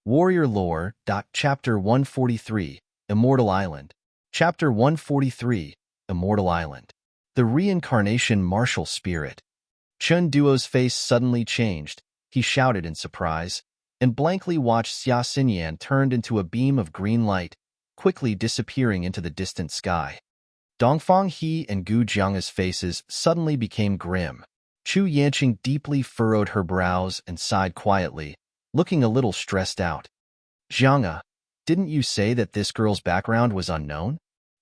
Warrior Lore. Chapter 143, Immortal Island. Chapter 143, Immortal Island. The Reincarnation Martial Spirit. Chun Duo's face suddenly changed. He shouted in surprise, and blankly watched Xia Xinyan turned into a beam of green light, quickly disappearing into the distant sky. Dongfang He and Gu Jianga's faces suddenly became grim. Chu Yanqing deeply furrowed her brows and sighed quietly, looking a little stressed out. Jianga, didn't you say that this girl's background was unknown?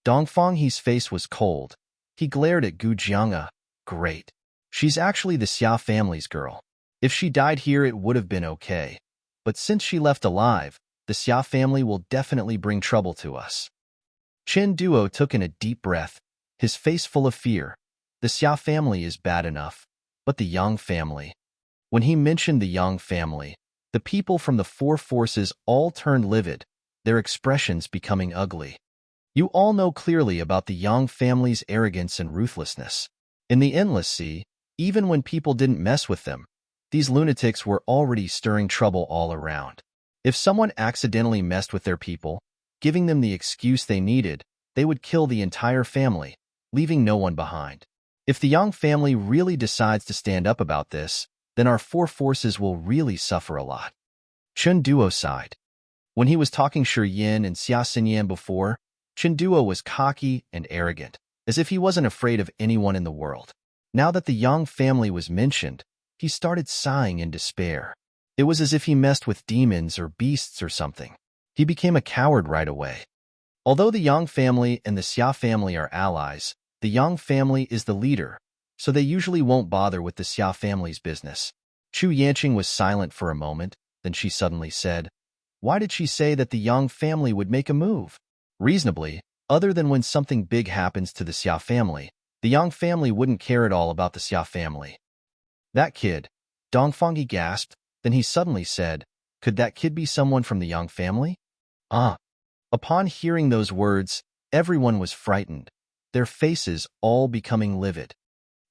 Dongfang He's face was cold. He glared at Gu Jianga. Great. She's actually the Xia family's girl. If she died here, it would have been okay. But since she left alive, the Xia family will definitely bring trouble to us. Chen Duo took in a deep breath, his face full of fear. The Xia family is bad enough, but the Yang family. When he mentioned the Yang family, the people from the four forces all turned livid, their expressions becoming ugly. You all know clearly about the Yang family's arrogance and ruthlessness. In the Endless Sea, even when people didn't mess with them, these lunatics were already stirring trouble all around. If someone accidentally messed with their people, giving them the excuse they needed, they would kill the entire family, leaving no one behind. If the Yang family really decides to stand up about this, then our four forces will really suffer a lot. Chen Duo sighed. When he was talking Shi Yin and Xia Xinyan before, Chen Duo was cocky and arrogant, as if he wasn't afraid of anyone in the world. Now that the Yang family was mentioned, he started sighing in despair. It was as if he messed with demons or beasts or something. He became a coward right away. Although the Yang family and the Xia family are allies, the Yang family is the leader, so they usually won't bother with the Xia family's business. Chu Yanqing was silent for a moment, then she suddenly said, "Why did she say that the Yang family would make a move?" Reasonably, other than when something big happens to the Xia family, the Yang family wouldn't care at all about the Xia family. That kid, Dongfang gasped, then he suddenly said, "Could that kid be someone from the Yang family?" Ah. Upon hearing those words, everyone was frightened, their faces all becoming livid.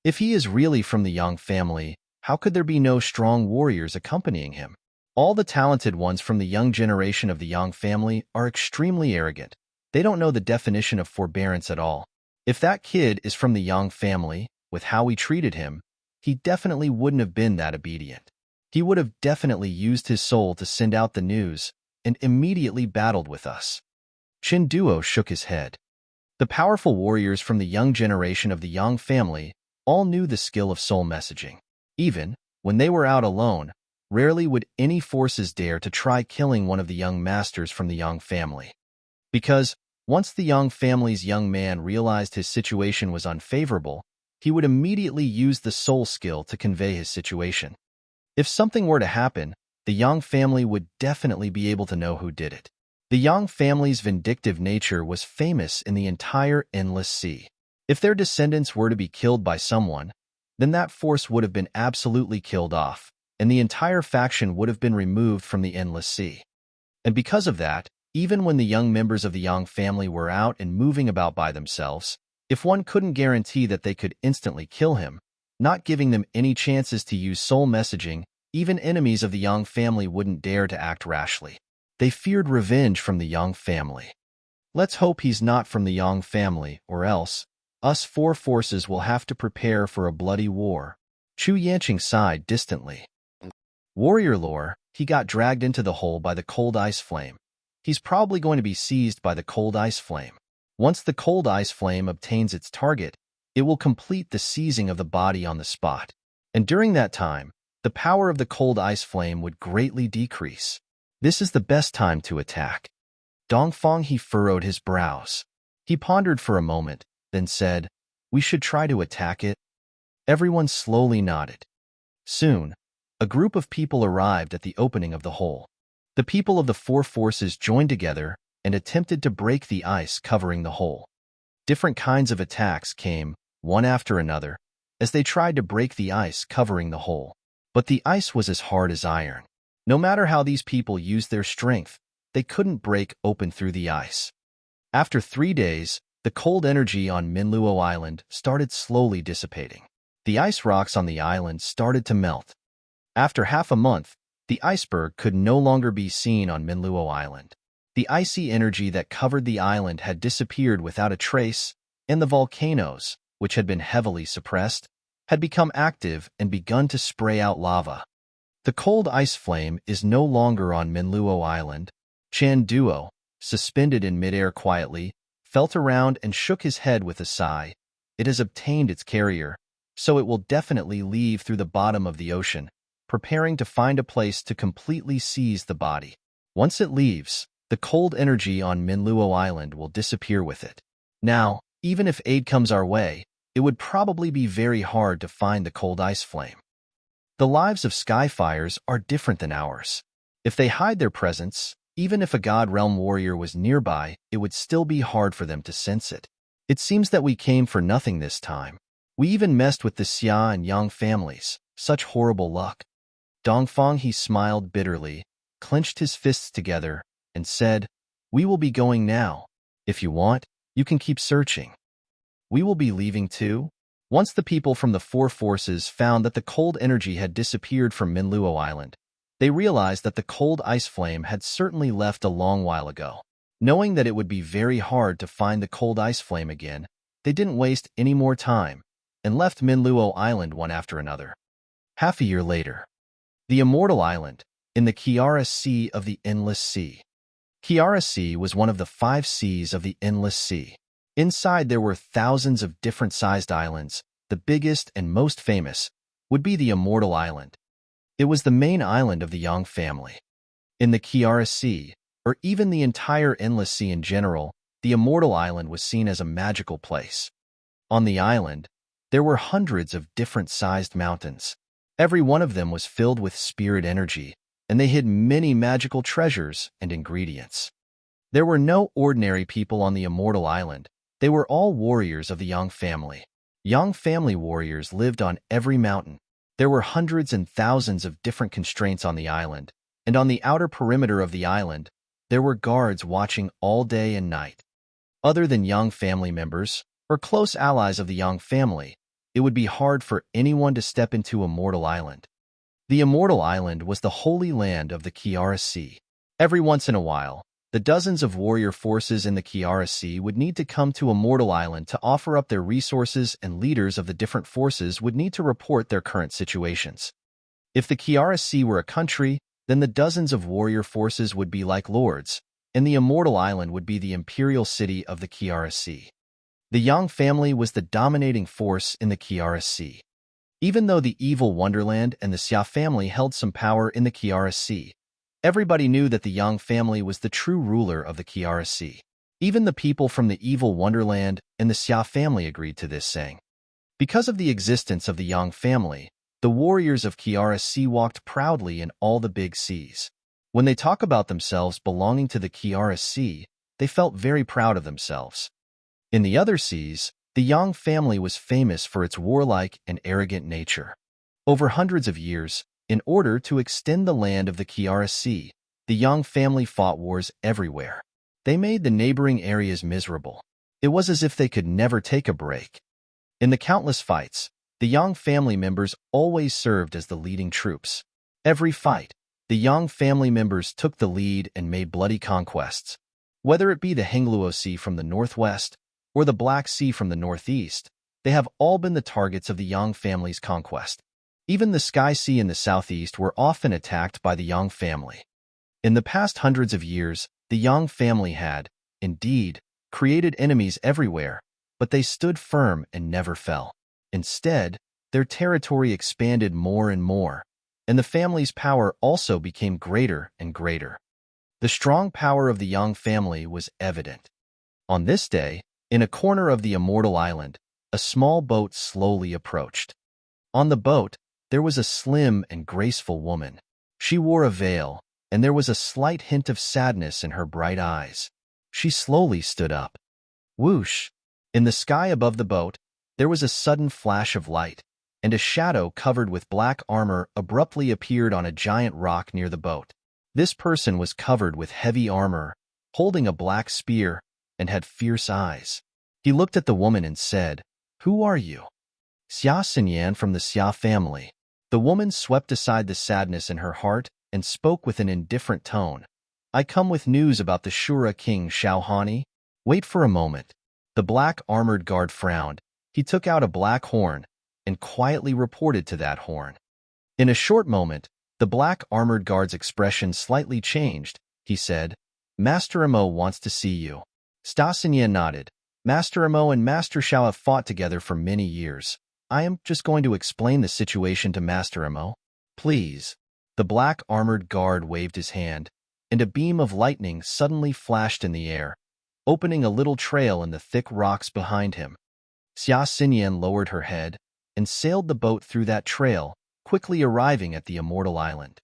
If he is really from the Yang family, how could there be no strong warriors accompanying him? All the talented ones from the young generation of the Yang family are extremely arrogant. They don't know the definition of forbearance at all. If that kid is from the Yang family, with how we treated him, he definitely wouldn't have been that obedient. He would have definitely used his soul to send out the news and immediately battled with us. Chen Duo shook his head. The powerful warriors from the young generation of the Yang family all knew the skill of soul messaging. Even when they were out alone, rarely would any forces dare to try killing one of the young masters from the Yang family. Because once the Yang family's young man realized his situation was unfavorable, he would immediately use the soul skill to convey his situation. If something were to happen, the Yang family would definitely be able to know who did it. The Yang family's vindictive nature was famous in the entire Endless Sea. If their descendants were to be killed by someone, then that force would have been absolutely killed off, and the entire faction would have been removed from the Endless Sea. And because of that, even when the young members of the Yang family were out and moving about by themselves, if one couldn't guarantee that they could instantly kill him, not giving them any chances to use soul messaging, even enemies of the Yang family wouldn't dare to act rashly. They feared revenge from the Yang family. Let's hope he's not from the Yang family, or else, us four forces will have to prepare for a bloody war. Chu Yanqing sighed distantly. Warrior lore, he got dragged into the hole by the cold ice flame. He's probably going to be seized by the cold ice flame. Once the cold ice flame obtains its target, it will complete the seizing of the body on the spot. And during that time, the power of the cold ice flame would greatly decrease. This is the best time to attack. Dongfang He furrowed his brows. He pondered for a moment, then said, "We should try to attack it." Everyone slowly nodded. Soon, a group of people arrived at the opening of the hole. The people of the four forces joined together and attempted to break the ice covering the hole. Different kinds of attacks came, one after another, as they tried to break the ice covering the hole. But the ice was as hard as iron. No matter how these people used their strength, they couldn't break open through the ice. After 3 days, the cold energy on Minluo Island started slowly dissipating. The ice rocks on the island started to melt. After half a month, The iceberg could no longer be seen on Minluo Island. The icy energy that covered the island had disappeared without a trace, and the volcanoes, which had been heavily suppressed, had become active and begun to spray out lava. The cold ice flame is no longer on Minluo Island. Chan Duo, suspended in midair quietly, felt around and shook his head with a sigh. It has obtained its carrier, so it will definitely leave through the bottom of the ocean, preparing to find a place to completely seize the body. Once it leaves, the cold energy on Minluo Island will disappear with it. Now, even if aid comes our way, it would probably be very hard to find the cold ice flame. The lives of Skyfires are different than ours. If they hide their presence, even if a God Realm warrior was nearby, it would still be hard for them to sense it. It seems that we came for nothing this time. We even messed with the Xia and Yang families. Such horrible luck. Dongfang, he smiled bitterly, clenched his fists together, and said, "We will be going now. If you want, you can keep searching." "We will be leaving too?" Once the people from the four forces found that the cold energy had disappeared from Minluo Island, they realized that the cold ice flame had certainly left a long while ago. Knowing that it would be very hard to find the cold ice flame again, they didn't waste any more time and left Minluo Island one after another. Half a year later, the Immortal Island, in the Kiara Sea of the Endless Sea. Kiara Sea was one of the 5 seas of the Endless Sea. Inside there were thousands of different-sized islands. The biggest and most famous would be the Immortal Island. It was the main island of the Yang family. In the Kiara Sea, or even the entire Endless Sea in general, the Immortal Island was seen as a magical place. On the island, there were hundreds of different-sized mountains. Every one of them was filled with spirit energy, and they hid many magical treasures and ingredients. There were no ordinary people on the Immortal Island. They were all warriors of the Yang family. Yang family warriors lived on every mountain. There were hundreds and thousands of different constraints on the island, and on the outer perimeter of the island, there were guards watching all day and night. Other than Yang family members, or close allies of the Yang family, it would be hard for anyone to step into Immortal Island. The Immortal Island was the holy land of the Kiara Sea. Every once in a while, the dozens of warrior forces in the Kiara Sea would need to come to Immortal Island to offer up their resources, and leaders of the different forces would need to report their current situations. If the Kiara Sea were a country, then the dozens of warrior forces would be like lords, and the Immortal Island would be the imperial city of the Kiara Sea. The Yang family was the dominating force in the Kiara Sea. Even though the evil Wonderland and the Xia family held some power in the Kiara Sea, everybody knew that the Yang family was the true ruler of the Kiara Sea. Even the people from the evil Wonderland and the Xia family agreed to this, saying, because of the existence of the Yang family, the warriors of Kiara Sea walked proudly in all the big seas. When they talk about themselves belonging to the Kiara Sea, they felt very proud of themselves. In the other seas, the Yang family was famous for its warlike and arrogant nature. Over hundreds of years, in order to extend the land of the Kiara Sea, the Yang family fought wars everywhere. They made the neighboring areas miserable. It was as if they could never take a break. In the countless fights, the Yang family members always served as the leading troops. Every fight, the Yang family members took the lead and made bloody conquests. Whether it be the Hengluo Sea from the northwest or the Black Sea from the northeast, they have all been the targets of the Yang family's conquest. Even the Sky Sea in the southeast were often attacked by the Yang family. In the past hundreds of years, the Yang family had, indeed, created enemies everywhere, but they stood firm and never fell. Instead, their territory expanded more and more, and the family's power also became greater and greater. The strong power of the Yang family was evident. On this day, in a corner of the Immortal Island, a small boat slowly approached. On the boat, there was a slim and graceful woman. She wore a veil, and there was a slight hint of sadness in her bright eyes. She slowly stood up. Whoosh! In the sky above the boat, there was a sudden flash of light, and a shadow covered with black armor abruptly appeared on a giant rock near the boat. This person was covered with heavy armor, holding a black spear, and had fierce eyes. He looked at the woman and said, "Who are you?" "Xia Xinyan from the Xia family." The woman swept aside the sadness in her heart and spoke with an indifferent tone. I come with news about the Shura king Xiaohani. Wait for a moment. The black armored guard frowned. He took out a black horn and quietly reported to that horn. In a short moment, the black armored guard's expression slightly changed. He said, Master Imo wants to see you. Stasinyan nodded. Master Imo and Master Xiao have fought together for many years. I am just going to explain the situation to Master Imo. Please. The black armored guard waved his hand, and a beam of lightning suddenly flashed in the air, opening a little trail in the thick rocks behind him. Xia Xinyan lowered her head and sailed the boat through that trail, quickly arriving at the Immortal Island.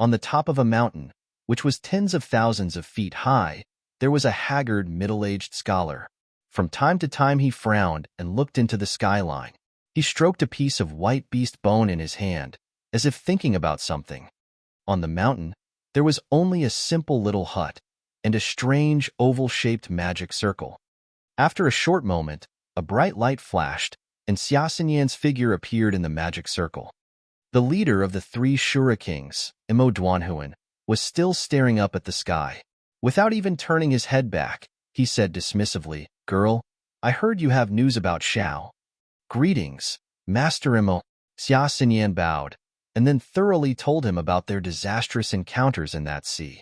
On the top of a mountain, which was tens of thousands of feet high, there was a haggard, middle-aged scholar. From time to time he frowned and looked into the skyline. He stroked a piece of white beast bone in his hand, as if thinking about something. On the mountain, there was only a simple little hut and a strange, oval-shaped magic circle. After a short moment, a bright light flashed, and Xia Xinyan's figure appeared in the magic circle. The leader of the three Shura kings, Imo Duanhuan, was still staring up at the sky. Without even turning his head back, he said dismissively, Girl, I heard you have news about Xiao. Greetings, Master Imo. Xia Xinyan bowed, and then thoroughly told him about their disastrous encounters in that sea.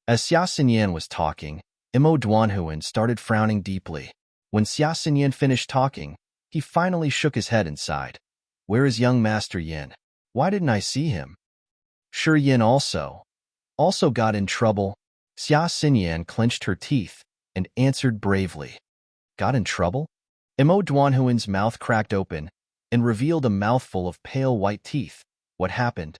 As Xia Xinyan was talking, Imo Duanhuan started frowning deeply. When Xia Xinyan finished talking, he finally shook his head and sighed. Where is young Master Yin? Why didn't I see him? Sure, Yin also got in trouble. Xia Xinyan clenched her teeth and answered bravely. Got in trouble? Imo Duanhuan's mouth cracked open and revealed a mouthful of pale white teeth. What happened?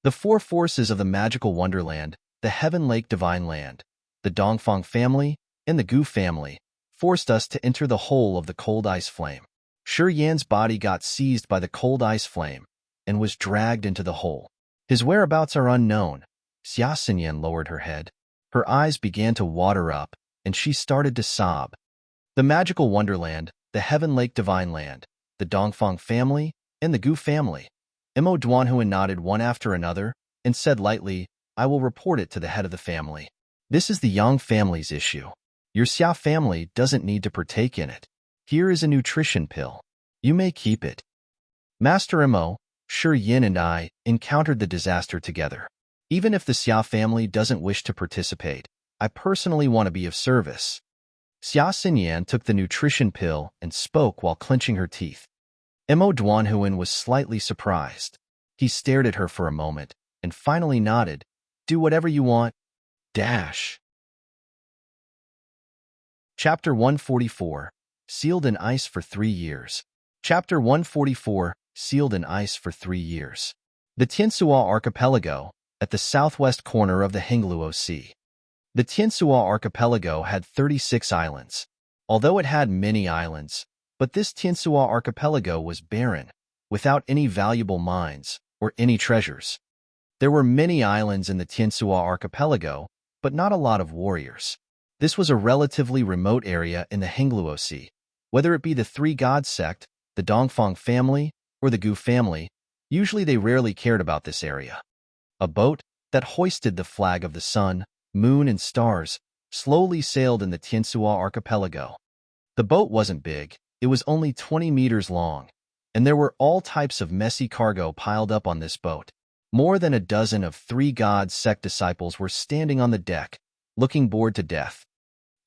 The four forces of the magical wonderland, the Heaven Lake Divine Land, the Dongfang family, and the Gu family, forced us to enter the hole of the cold ice flame. Shi Yan's body got seized by the cold ice flame and was dragged into the hole. His whereabouts are unknown. Xia Xinyan lowered her head. Her eyes began to water up, and she started to sob. The magical wonderland, the Heaven Lake Divine Land, the Dongfang family, and the Gu family. Imo Duanhuan nodded one after another and said lightly, I will report it to the head of the family. This is the Yang family's issue. Your Xia family doesn't need to partake in it. Here is a nutrition pill. You may keep it. Master Imo, Shi Yin and I encountered the disaster together. Even if the Xia family doesn't wish to participate, I personally want to be of service. Xia Xinyan took the nutrition pill and spoke while clenching her teeth. Imo Duanhuan was slightly surprised. He stared at her for a moment and finally nodded. Do whatever you want. Dash. Chapter 144. Sealed in Ice for 3 years. Chapter 144. Sealed in Ice for 3 years. The Tiansua Archipelago, at the southwest corner of the Hengluo Sea. The Tiansua Archipelago had 36 islands. Although it had many islands, but this Tiansua Archipelago was barren, without any valuable mines or any treasures. There were many islands in the Tiansua Archipelago, but not a lot of warriors. This was a relatively remote area in the Hengluo Sea. Whether it be the Three Gods sect, the Dongfang family, or the Gu family, usually they rarely cared about this area. A boat that hoisted the flag of the sun, moon, and stars slowly sailed in the Tiansua Archipelago. The boat wasn't big, it was only 20 meters long, and there were all types of messy cargo piled up on this boat. More than a dozen of Three Gods sect disciples were standing on the deck, looking bored to death.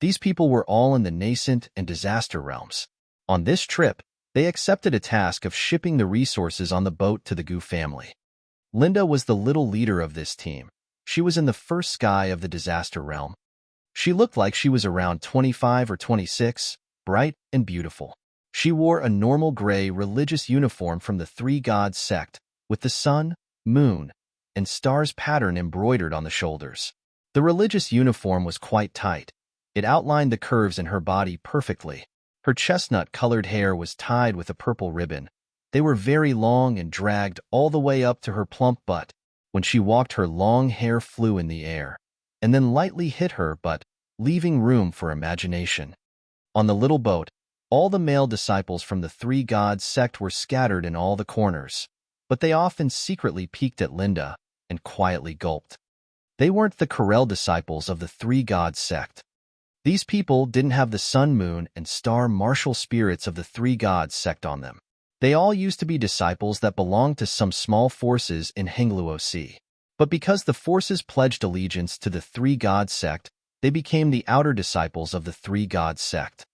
These people were all in the nascent and disaster realms. On this trip, they accepted a task of shipping the resources on the boat to the Gu family. Linda was the little leader of this team. She was in the first sky of the disaster realm. She looked like she was around 25 or 26, bright and beautiful. She wore a normal gray religious uniform from the Three Gods sect, with the sun, moon, and stars pattern embroidered on the shoulders. The religious uniform was quite tight. It outlined the curves in her body perfectly. Her chestnut-colored hair was tied with a purple ribbon. They were very long and dragged all the way up to her plump butt. When she walked, her long hair flew in the air, and then lightly hit her butt, leaving room for imagination. On the little boat, all the male disciples from the Three Gods sect were scattered in all the corners, but they often secretly peeked at Linda, and quietly gulped. They weren't the Corel disciples of the Three Gods sect. These people didn't have the sun, moon, and star martial spirits of the Three Gods sect on them. They all used to be disciples that belonged to some small forces in Hengluo Sea. But because the forces pledged allegiance to the Three Gods sect, they became the outer disciples of the Three Gods sect.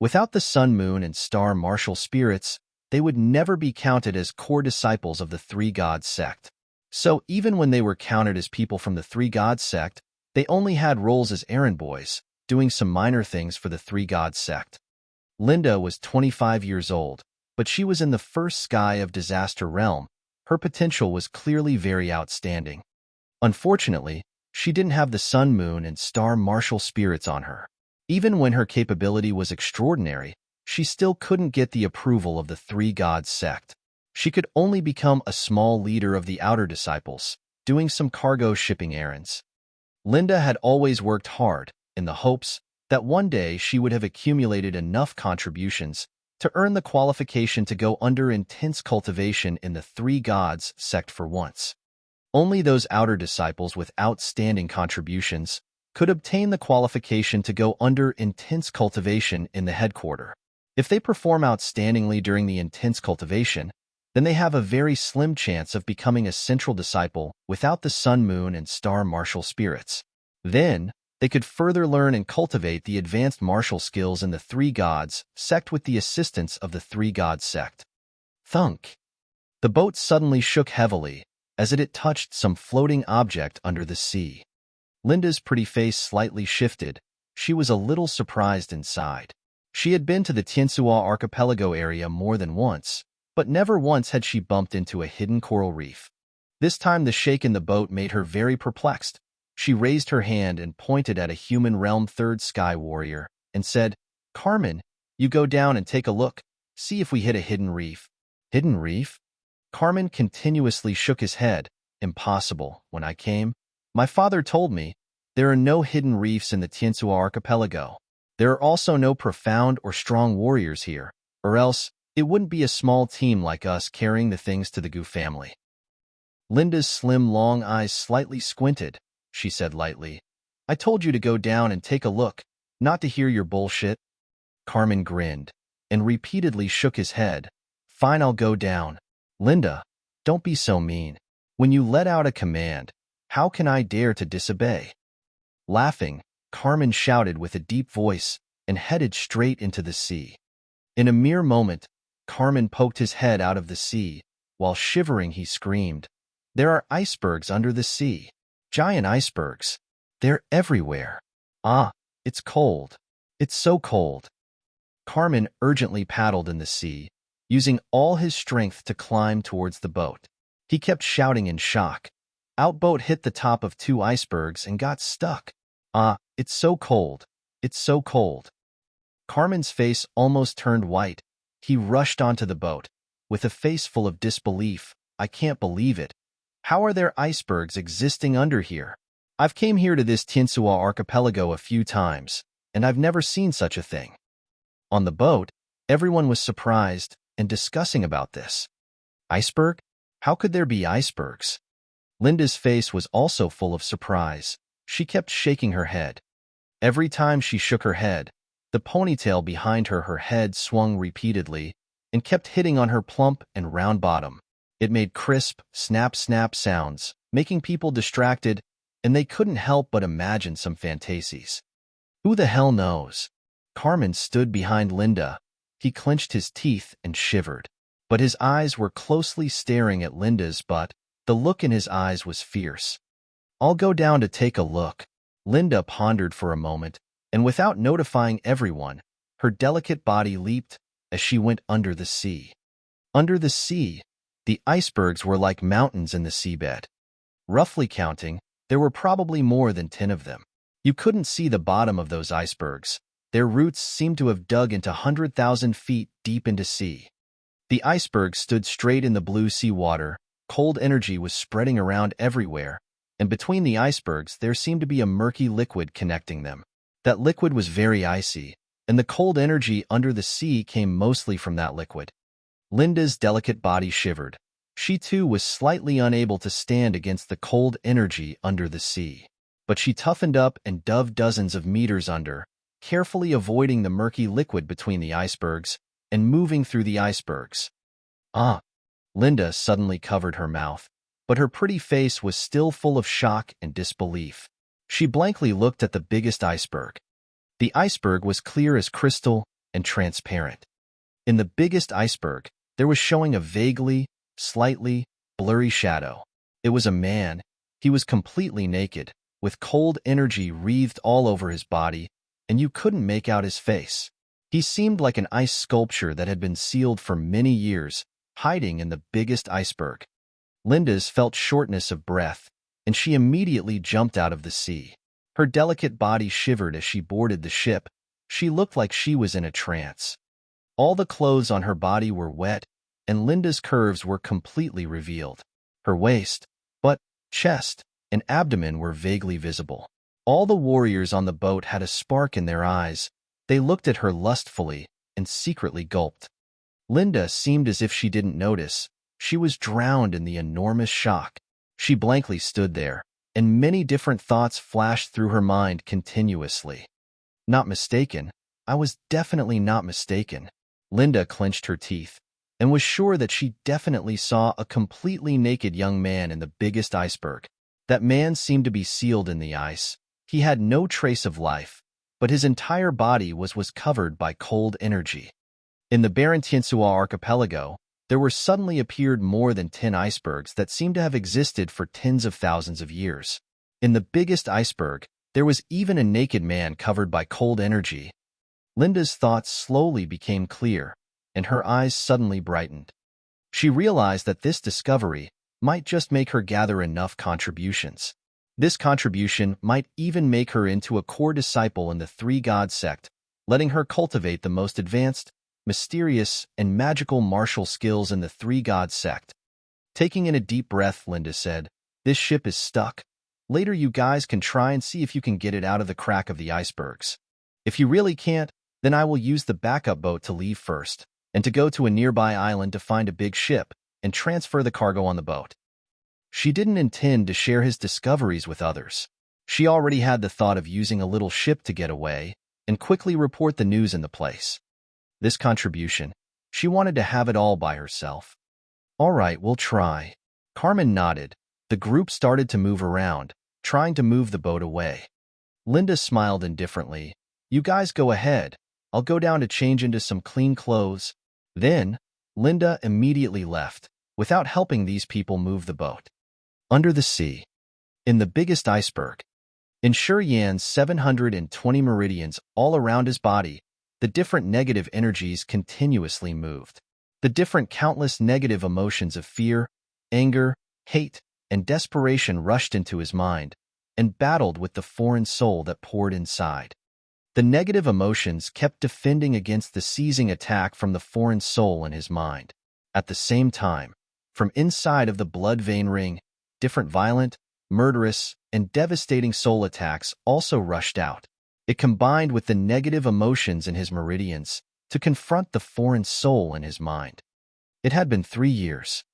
Without the sun, moon, and star martial spirits, they would never be counted as core disciples of the Three Gods sect. So even when they were counted as people from the Three Gods sect, they only had roles as errand boys, doing some minor things for the Three Gods sect. Linda was 25 years old, but she was in the first sky of Disaster Realm. Her potential was clearly very outstanding. Unfortunately, she didn't have the sun, moon, and star martial spirits on her. Even when her capability was extraordinary, she still couldn't get the approval of the Three Gods sect. She could only become a small leader of the outer disciples, doing some cargo shipping errands. Linda had always worked hard, in the hopes that one day she would have accumulated enough contributions to earn the qualification to go under intense cultivation in the Three Gods sect for once. Only those outer disciples with outstanding contributions could obtain the qualification to go under intense cultivation in the headquarters. If they perform outstandingly during the intense cultivation, then they have a very slim chance of becoming a central disciple without the sun, moon, and star martial spirits. Then, they could further learn and cultivate the advanced martial skills in the Three Gods sect with the assistance of the Three Gods sect. Thunk! The boat suddenly shook heavily as it touched some floating object under the sea. Linda's pretty face slightly shifted. She was a little surprised inside. She had been to the Tiansua archipelago area more than once, but never once had she bumped into a hidden coral reef. This time the shake in the boat made her very perplexed. She raised her hand and pointed at a human realm third sky warrior and said, "Carmen, you go down and take a look. See if we hit a hidden reef." Hidden reef? Carmen continuously shook his head. "Impossible. When I came, my father told me there are no hidden reefs in the Tiansua archipelago. There are also no profound or strong warriors here, or else it wouldn't be a small team like us carrying the things to the Gu family." Linda's slim, long eyes slightly squinted. She said lightly, "I told you to go down and take a look, not to hear your bullshit." Carmen grinned and repeatedly shook his head. "Fine, I'll go down." "Linda, don't be so mean. When you let out a command, how can I dare to disobey?" Laughing, Carmen shouted with a deep voice and headed straight into the sea. In a mere moment, Carmen poked his head out of the sea. While shivering, he screamed, "There are icebergs under the sea. Giant icebergs. They're everywhere. Ah, it's cold. It's so cold." Carmen urgently paddled in the sea, using all his strength to climb towards the boat. He kept shouting in shock. Outboat hit the top of two icebergs and got stuck. "Ah, it's so cold. It's so cold." Carmen's face almost turned white. He rushed onto the boat, with a face full of disbelief. "I can't believe it. How are there icebergs existing under here? I've came here to this Tiansua archipelago a few times, and I've never seen such a thing." On the boat, everyone was surprised and discussing about this. Iceberg? How could there be icebergs? Linda's face was also full of surprise. She kept shaking her head. Every time she shook her head, the ponytail behind her head swung repeatedly and kept hitting on her plump and round bottom. It made crisp, snap-snap sounds, making people distracted, and they couldn't help but imagine some fantasies. Who the hell knows? Carmen stood behind Linda. He clenched his teeth and shivered. But his eyes were closely staring at Linda's, but the look in his eyes was fierce. "I'll go down to take a look." Linda pondered for a moment, and without notifying everyone, her delicate body leaped as she went under the sea. Under the sea, the icebergs were like mountains in the seabed. Roughly counting, there were probably more than 10 of them. You couldn't see the bottom of those icebergs. Their roots seemed to have dug into 100,000 feet deep into sea. The icebergs stood straight in the blue sea water. Cold energy was spreading around everywhere, and between the icebergs there seemed to be a murky liquid connecting them. That liquid was very icy, and the cold energy under the sea came mostly from that liquid. Linda's delicate body shivered. She too was slightly unable to stand against the cold energy under the sea. But she toughened up and dove dozens of meters under, carefully avoiding the murky liquid between the icebergs and moving through the icebergs. Ah! Linda suddenly covered her mouth, but her pretty face was still full of shock and disbelief. She blankly looked at the biggest iceberg. The iceberg was clear as crystal and transparent. In the biggest iceberg, there was showing a vaguely, slightly, blurry shadow. It was a man. He was completely naked, with cold energy wreathed all over his body, and you couldn't make out his face. He seemed like an ice sculpture that had been sealed for many years, hiding in the biggest iceberg. Linda's felt shortness of breath, and she immediately jumped out of the sea. Her delicate body shivered as she boarded the ship. She looked like she was in a trance. All the clothes on her body were wet, and Linda's curves were completely revealed. Her waist, butt, chest, and abdomen were vaguely visible. All the warriors on the boat had a spark in their eyes. They looked at her lustfully and secretly gulped. Linda seemed as if she didn't notice. She was drowned in the enormous shock. She blankly stood there, and many different thoughts flashed through her mind continuously. Not mistaken. I was definitely not mistaken. Linda clenched her teeth and was sure that she definitely saw a completely naked young man in the biggest iceberg. That man seemed to be sealed in the ice. He had no trace of life, but his entire body was covered by cold energy. In the Barentinsua archipelago, there were suddenly appeared more than 10 icebergs that seemed to have existed for tens of thousands of years. In the biggest iceberg, there was even a naked man covered by cold energy. Linda's thoughts slowly became clear, and her eyes suddenly brightened. She realized that this discovery might just make her gather enough contributions. This contribution might even make her into a core disciple in the three-god sect, letting her cultivate the most advanced, mysterious, and magical martial skills in the three-god sect. Taking in a deep breath, Linda said, "This ship is stuck. Later you guys can try and see if you can get it out of the crack of the icebergs. If you really can't, then I will use the backup boat to leave first, and to go to a nearby island to find a big ship and transfer the cargo on the boat." She didn't intend to share his discoveries with others. She already had the thought of using a little ship to get away and quickly report the news in the place. This contribution, she wanted to have it all by herself. "All right, we'll try." Carmen nodded. The group started to move around, trying to move the boat away. Linda smiled indifferently. "You guys go ahead. I'll go down to change into some clean clothes." Then, Linda immediately left, without helping these people move the boat. Under the sea. In the biggest iceberg. In Shi Yan's 720 meridians all around his body, the different negative energies continuously moved. The different countless negative emotions of fear, anger, hate, and desperation rushed into his mind and battled with the foreign soul that poured inside. The negative emotions kept defending against the seizing attack from the foreign soul in his mind. At the same time, from inside of the blood vein ring, different violent, murderous, and devastating soul attacks also rushed out. It combined with the negative emotions in his meridians to confront the foreign soul in his mind. It had been 3 years.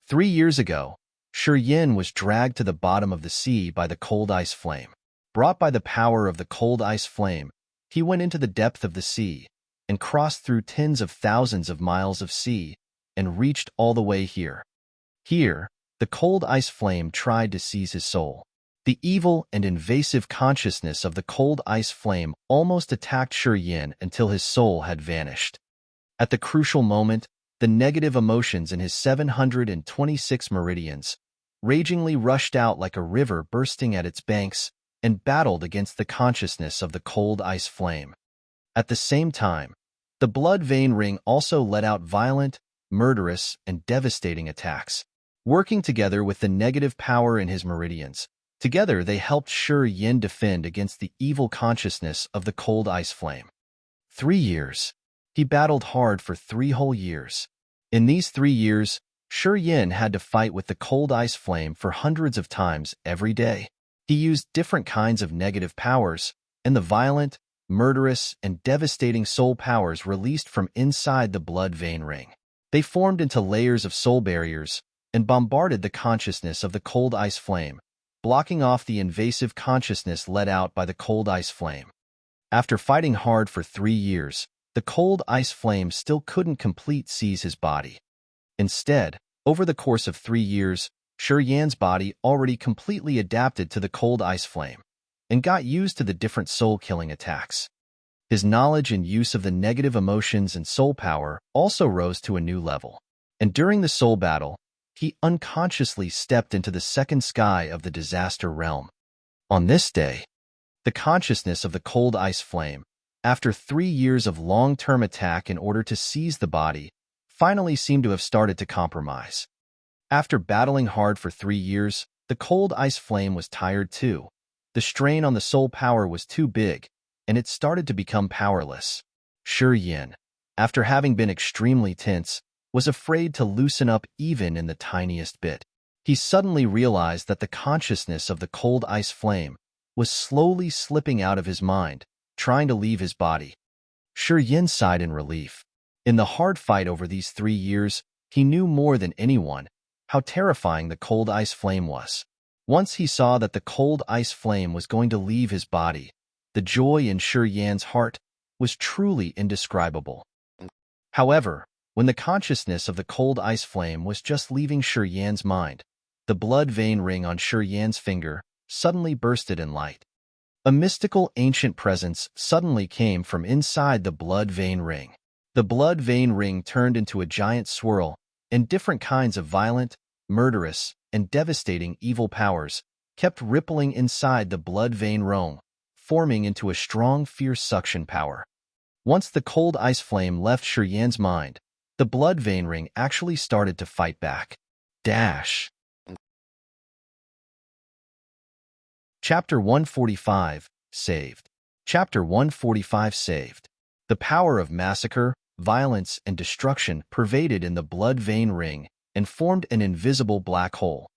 3 years ago, Shi Yan was dragged to the bottom of the sea by the cold ice flame. Brought by the power of the cold ice flame, he went into the depth of the sea and crossed through tens of thousands of miles of sea and reached all the way here. Here, the cold ice flame tried to seize his soul. The evil and invasive consciousness of the cold ice flame almost attacked Shi Yan until his soul had vanished. At the crucial moment, the negative emotions in his 726 meridians ragingly rushed out like a river bursting at its banks and battled against the consciousness of the cold ice flame. At the same time, the blood vein ring also let out violent, murderous, and devastating attacks. Working together with the negative power in his meridians, together they helped Shi Yan defend against the evil consciousness of the cold ice flame. 3 years. He battled hard for 3 whole years. In these 3 years, Shi Yan had to fight with the cold ice flame for hundreds of times every day. He used different kinds of negative powers, and the violent, murderous, and devastating soul powers released from inside the blood vein ring. They formed into layers of soul barriers and bombarded the consciousness of the cold ice flame, blocking off the invasive consciousness let out by the cold ice flame. After fighting hard for 3 years, the cold ice flame still couldn't seize his body. Instead, over the course of 3 years, Shi Yan's body already completely adapted to the cold ice flame and got used to the different soul-killing attacks. His knowledge and use of the negative emotions and soul power also rose to a new level. And during the soul battle, he unconsciously stepped into the second sky of the disaster realm. On this day, the consciousness of the cold ice flame, after 3 years of long-term attack in order to seize the body, finally seemed to have started to compromise. After battling hard for 3 years, the cold ice flame was tired too. The strain on the soul power was too big, and it started to become powerless. Shi Yan, after having been extremely tense, was afraid to loosen up even in the tiniest bit. He suddenly realized that the consciousness of the cold ice flame was slowly slipping out of his mind, trying to leave his body. Shi Yan sighed in relief. In the hard fight over these 3 years, he knew more than anyone how terrifying the cold ice flame was. Once he saw that the cold ice flame was going to leave his body, the joy in Shi Yan's heart was truly indescribable. However, when the consciousness of the cold ice flame was just leaving Shi Yan's mind, the blood vein ring on Shi Yan's finger suddenly bursted in light. A mystical ancient presence suddenly came from inside the blood vein ring. The blood vein ring turned into a giant swirl, and different kinds of violent, murderous, and devastating evil powers kept rippling inside the blood vein ring, forming into a strong, fierce suction power. Once the cold ice flame left Shi Yan's mind, the blood vein ring actually started to fight back. Chapter 145, Saved. Chapter 145, Saved. The power of massacre, violence, and destruction pervaded in the blood vein ring and formed an invisible black hole.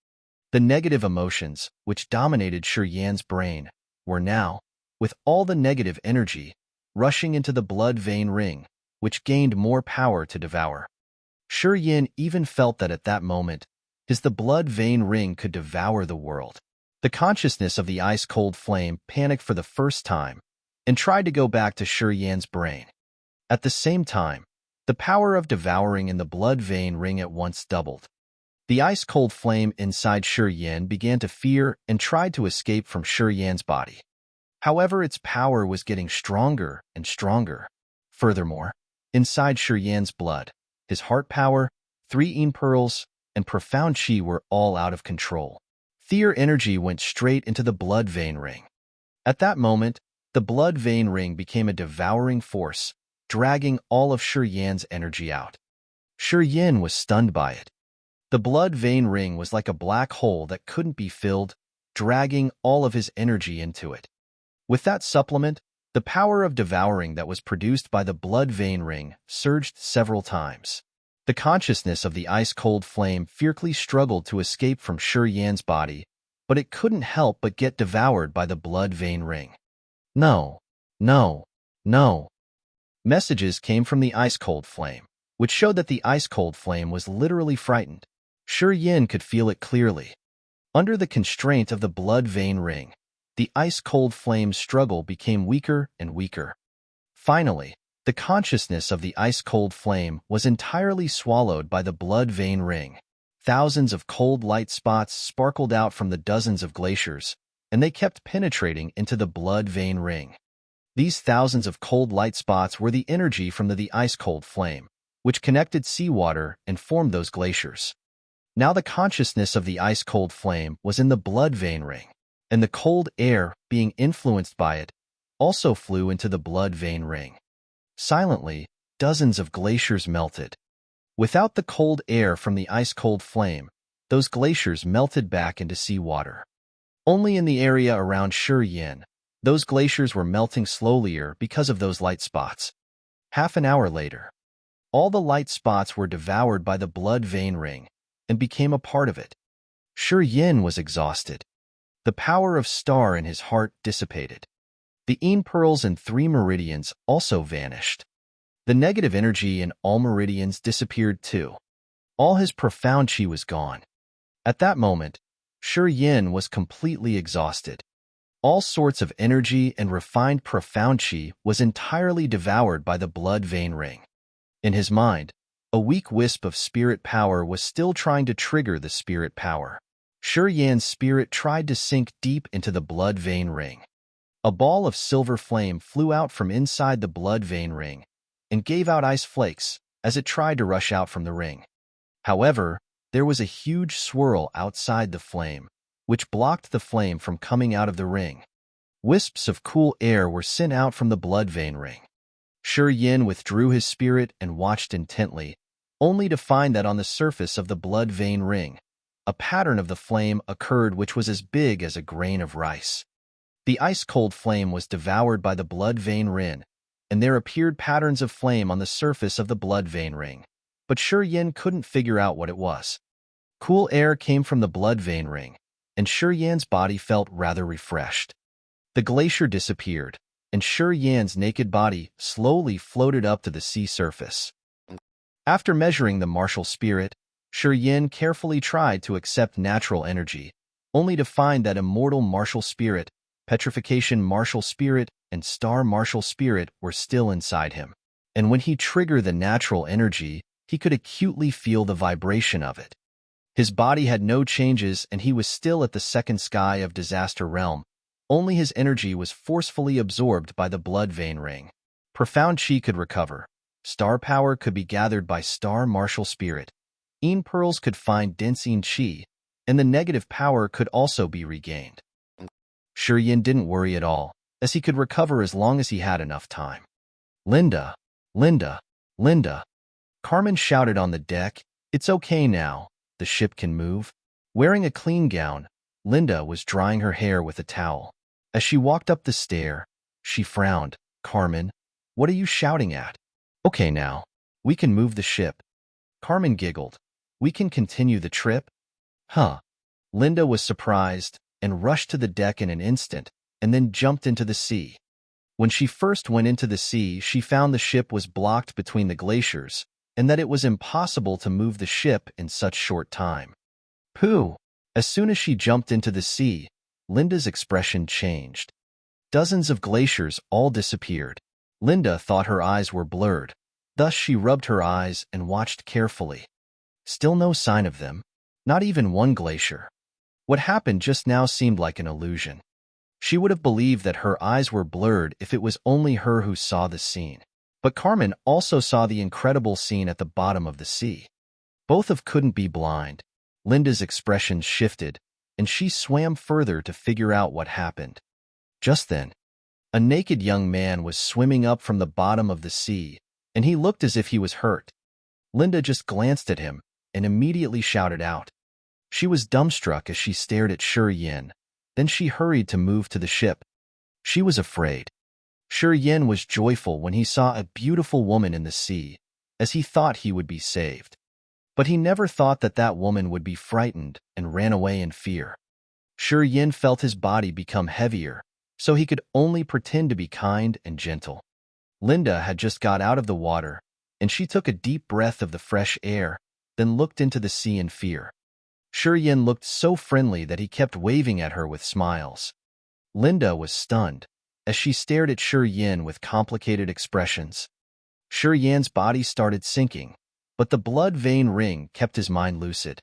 The negative emotions, which dominated Shi Yan's brain, were now, with all the negative energy, rushing into the blood vein ring, which gained more power to devour. Shi Yan even felt that at that moment, the blood vein ring could devour the world. The consciousness of the ice-cold flame panicked for the first time and tried to go back to Shi Yan's brain. At the same time, the power of devouring in the blood vein ring at once doubled. The ice-cold flame inside Shi Yan began to fear and tried to escape from Shi Yan's body. However, its power was getting stronger and stronger. Furthermore, inside Shi Yan's blood, his heart power, 3 yin pearls, and profound qi were all out of control. Fear energy went straight into the blood vein ring. At that moment, the blood vein ring became a devouring force, dragging all of Shi Yan's energy out. Shi Yan was stunned by it. The blood vein ring was like a black hole that couldn't be filled, dragging all of his energy into it. With that supplement, the power of devouring that was produced by the blood vein ring surged several times. The consciousness of the ice-cold flame fiercely struggled to escape from Shi Yan's body, but it couldn't help but get devoured by the blood vein ring. No, no, no. Messages came from the ice-cold flame, which showed that the ice-cold flame was literally frightened. Shi Yan could feel it clearly. Under the constraint of the blood vein ring, the ice-cold flame's struggle became weaker and weaker. Finally, the consciousness of the ice-cold flame was entirely swallowed by the blood vein ring. Thousands of cold light spots sparkled out from the dozens of glaciers, and they kept penetrating into the blood vein ring. These thousands of cold light spots were the energy from the ice-cold flame, which connected seawater and formed those glaciers. Now the consciousness of the ice-cold flame was in the blood vein ring, and the cold air, being influenced by it, also flew into the blood vein ring. Silently, dozens of glaciers melted. Without the cold air from the ice-cold flame, those glaciers melted back into seawater. Only in the area around Shi Yan, those glaciers were melting slower because of those light spots. Half an hour later, all the light spots were devoured by the blood vein ring and became a part of it. Shi Yan was exhausted. The power of star in his heart dissipated. The yin pearls and 3 meridians also vanished. The negative energy in all meridians disappeared too. All his profound chi was gone. At that moment, Shi Yin was completely exhausted. All sorts of energy and refined profound chi was entirely devoured by the blood vein ring. In his mind, a weak wisp of spirit power was still trying to trigger the spirit power. Shi Yan's spirit tried to sink deep into the blood vein ring. A ball of silver flame flew out from inside the blood vein ring and gave out ice flakes as it tried to rush out from the ring. However, there was a huge swirl outside the flame, which blocked the flame from coming out of the ring. Wisps of cool air were sent out from the blood vein ring. Shi Yin withdrew his spirit and watched intently, only to find that on the surface of the blood vein ring, a pattern of the flame occurred which was as big as a grain of rice. The ice-cold flame was devoured by the blood vein ring, and there appeared patterns of flame on the surface of the blood vein ring, but Shi Yin couldn't figure out what it was. Cool air came from the blood vein ring, and Shi Yan's body felt rather refreshed. The glacier disappeared, and Shi Yan's naked body slowly floated up to the sea surface. After measuring the martial spirit, Shi Yin carefully tried to accept natural energy, only to find that immortal martial spirit, petrification martial spirit, and star martial spirit were still inside him. And when he triggered the natural energy, he could acutely feel the vibration of it. His body had no changes and he was still at the second sky of disaster realm. Only his energy was forcefully absorbed by the blood vein ring. Profound chi could recover. Star power could be gathered by star martial spirit. Yin pearls could find dense yin chi, and the negative power could also be regained. Shi Yin didn't worry at all, as he could recover as long as he had enough time. Linda, Linda, Linda. Carmen shouted on the deck, "It's okay now, the ship can move." Wearing a clean gown, Linda was drying her hair with a towel. As she walked up the stair, she frowned. "Carmen, what are you shouting at?" "Okay now, we can move the ship." Carmen giggled. "We can continue the trip?" "Huh." Linda was surprised and rushed to the deck in an instant, and then jumped into the sea. When she first went into the sea, she found the ship was blocked between the glaciers, and that it was impossible to move the ship in such short time. Pooh! As soon as she jumped into the sea, Linda's expression changed. Dozens of glaciers all disappeared. Linda thought her eyes were blurred. Thus she rubbed her eyes and watched carefully. Still no sign of them. Not even one glacier. What happened just now seemed like an illusion. She would have believed that her eyes were blurred if it was only her who saw the scene. But Carmen also saw the incredible scene at the bottom of the sea. Both of couldn't be blind. Linda's expression shifted, and she swam further to figure out what happened. Just then, a naked young man was swimming up from the bottom of the sea, and he looked as if he was hurt. Linda just glanced at him and immediately shouted out. She was dumbstruck as she stared at Shi Yin. Then she hurried to move to the ship. She was afraid. Shi Yin was joyful when he saw a beautiful woman in the sea, as he thought he would be saved. But he never thought that that woman would be frightened and ran away in fear. Shi Yin felt his body become heavier, so he could only pretend to be kind and gentle. Linda had just got out of the water, and she took a deep breath of the fresh air, then looked into the sea in fear. Shi Yin looked so friendly that he kept waving at her with smiles. Linda was stunned, as she stared at Shi Yin with complicated expressions. Shi Yin's body started sinking, but the blood vein ring kept his mind lucid.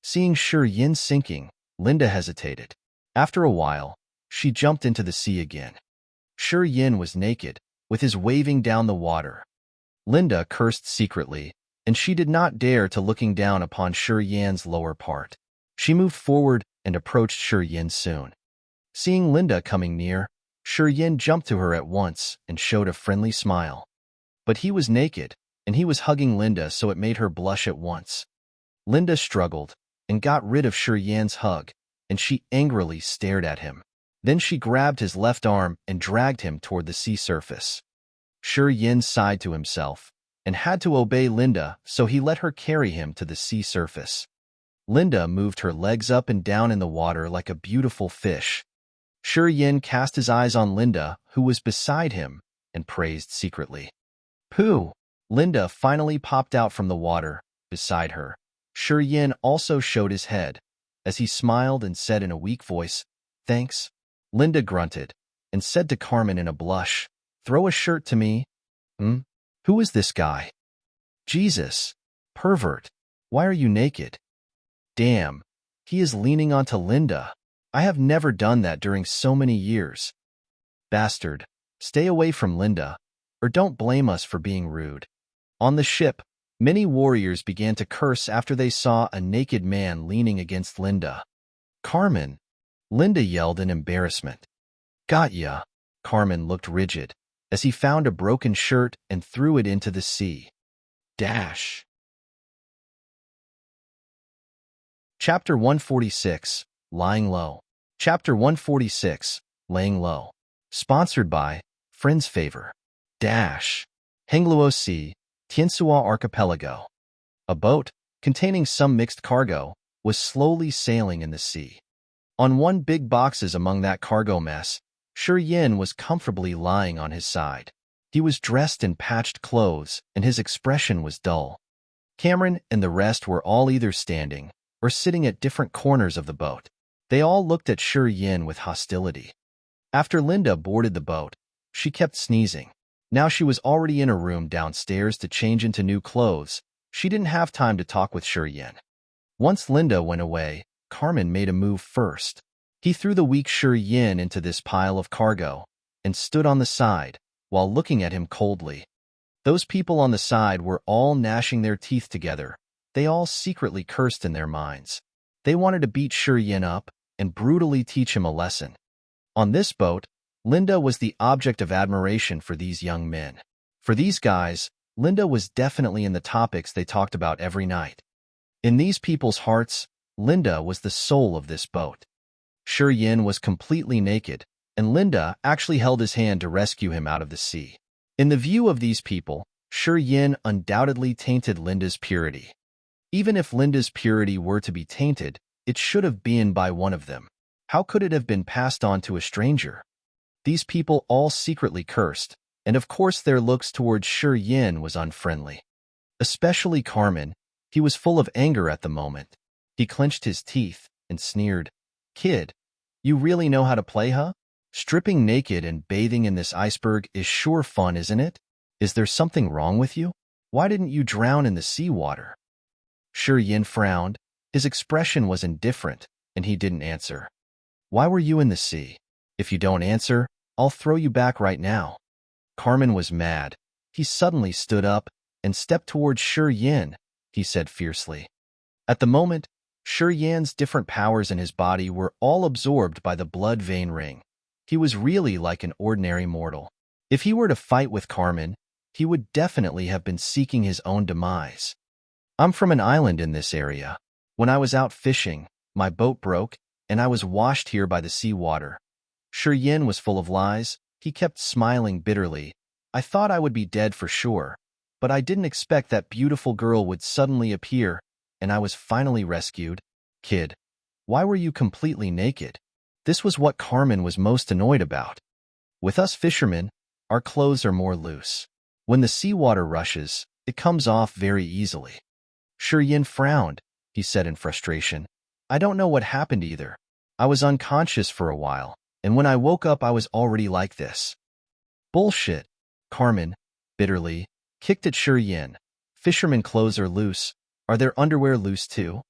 Seeing Shi Yin sinking, Linda hesitated. After a while, she jumped into the sea again. Shi Yin was naked, with his waving down the water. Linda cursed secretly, and she did not dare to looking down upon Shi Yin's lower part. She moved forward and approached Shi Yin soon. Seeing Linda coming near, Shi Yin jumped to her at once and showed a friendly smile. But he was naked, and he was hugging Linda, so it made her blush at once. Linda struggled and got rid of Shi Yin's hug, and she angrily stared at him. Then she grabbed his left arm and dragged him toward the sea surface. Shi Yin sighed to himself and had to obey Linda, so he let her carry him to the sea surface. Linda moved her legs up and down in the water like a beautiful fish. Shi Yin cast his eyes on Linda, who was beside him, and praised secretly. Pooh! Linda finally popped out from the water beside her, Yin also showed his head, as he smiled and said in a weak voice, "Thanks." Linda grunted, and said to Carmen in a blush, "Throw a shirt to me." "Hmm? Who is this guy?" "Jesus. Pervert. Why are you naked?" "Damn. He is leaning onto Linda. I have never done that during so many years." "Bastard. Stay away from Linda, or don't blame us for being rude." On the ship, many warriors began to curse after they saw a naked man leaning against Linda. "Carmen!" Linda yelled in embarrassment. "Got ya." Carmen looked rigid, as he found a broken shirt and threw it into the sea. Dash. Chapter 146, Lying Low. Chapter 146, Laying Low. Sponsored by Friends Favor. Dash. Hengluo Sea, Tiansuo Archipelago. A boat, containing some mixed cargo, was slowly sailing in the sea. On one big boxes among that cargo mess, Yin was comfortably lying on his side. He was dressed in patched clothes, and his expression was dull. Cameron and the rest were all either standing or sitting at different corners of the boat. They all looked at Yin with hostility. After Linda boarded the boat, she kept sneezing. Now she was already in her room downstairs to change into new clothes. She didn't have time to talk with Yin. Once Linda went away, Carmen made a move first. He threw the weak Yin into this pile of cargo and stood on the side while looking at him coldly. Those people on the side were all gnashing their teeth together. They all secretly cursed in their minds. They wanted to beat Yin up and brutally teach him a lesson. On this boat, Linda was the object of admiration for these young men. For these guys, Linda was definitely in the topics they talked about every night. In these people's hearts, Linda was the soul of this boat. Yin was completely naked, and Linda actually held his hand to rescue him out of the sea. In the view of these people, Yin undoubtedly tainted Linda's purity. Even if Linda's purity were to be tainted, it should have been by one of them. How could it have been passed on to a stranger? These people all secretly cursed, and of course their looks towards Yin was unfriendly. Especially Carmen. He was full of anger at the moment. He clenched his teeth and sneered, "Kid, you really know how to play, huh? Stripping naked and bathing in this iceberg is sure fun, isn't it? Is there something wrong with you? Why didn't you drown in the seawater?" Yin frowned. His expression was indifferent, and he didn't answer. "Why were you in the sea? If you don't answer, I'll throw you back right now." Carmen was mad. He suddenly stood up and stepped towards Yin. He said fiercely. At the moment, Yin's different powers in his body were all absorbed by the blood vein ring. He was really like an ordinary mortal. If he were to fight with Carmen, he would definitely have been seeking his own demise. "I'm from an island in this area. When I was out fishing, my boat broke, and I was washed here by the seawater." Yin was full of lies. He kept smiling bitterly. "I thought I would be dead for sure, but I didn't expect that beautiful girl would suddenly appear, and I was finally rescued." "Kid, why were you completely naked?" This was what Carmen was most annoyed about. "With us fishermen, our clothes are more loose. When the seawater rushes, it comes off very easily." Yin frowned. He said in frustration, "I don't know what happened either. I was unconscious for a while, and when I woke up I was already like this." "Bullshit." Carmen, bitterly, kicked at Yin. "Fishermen clothes are loose. Are their underwear loose too?"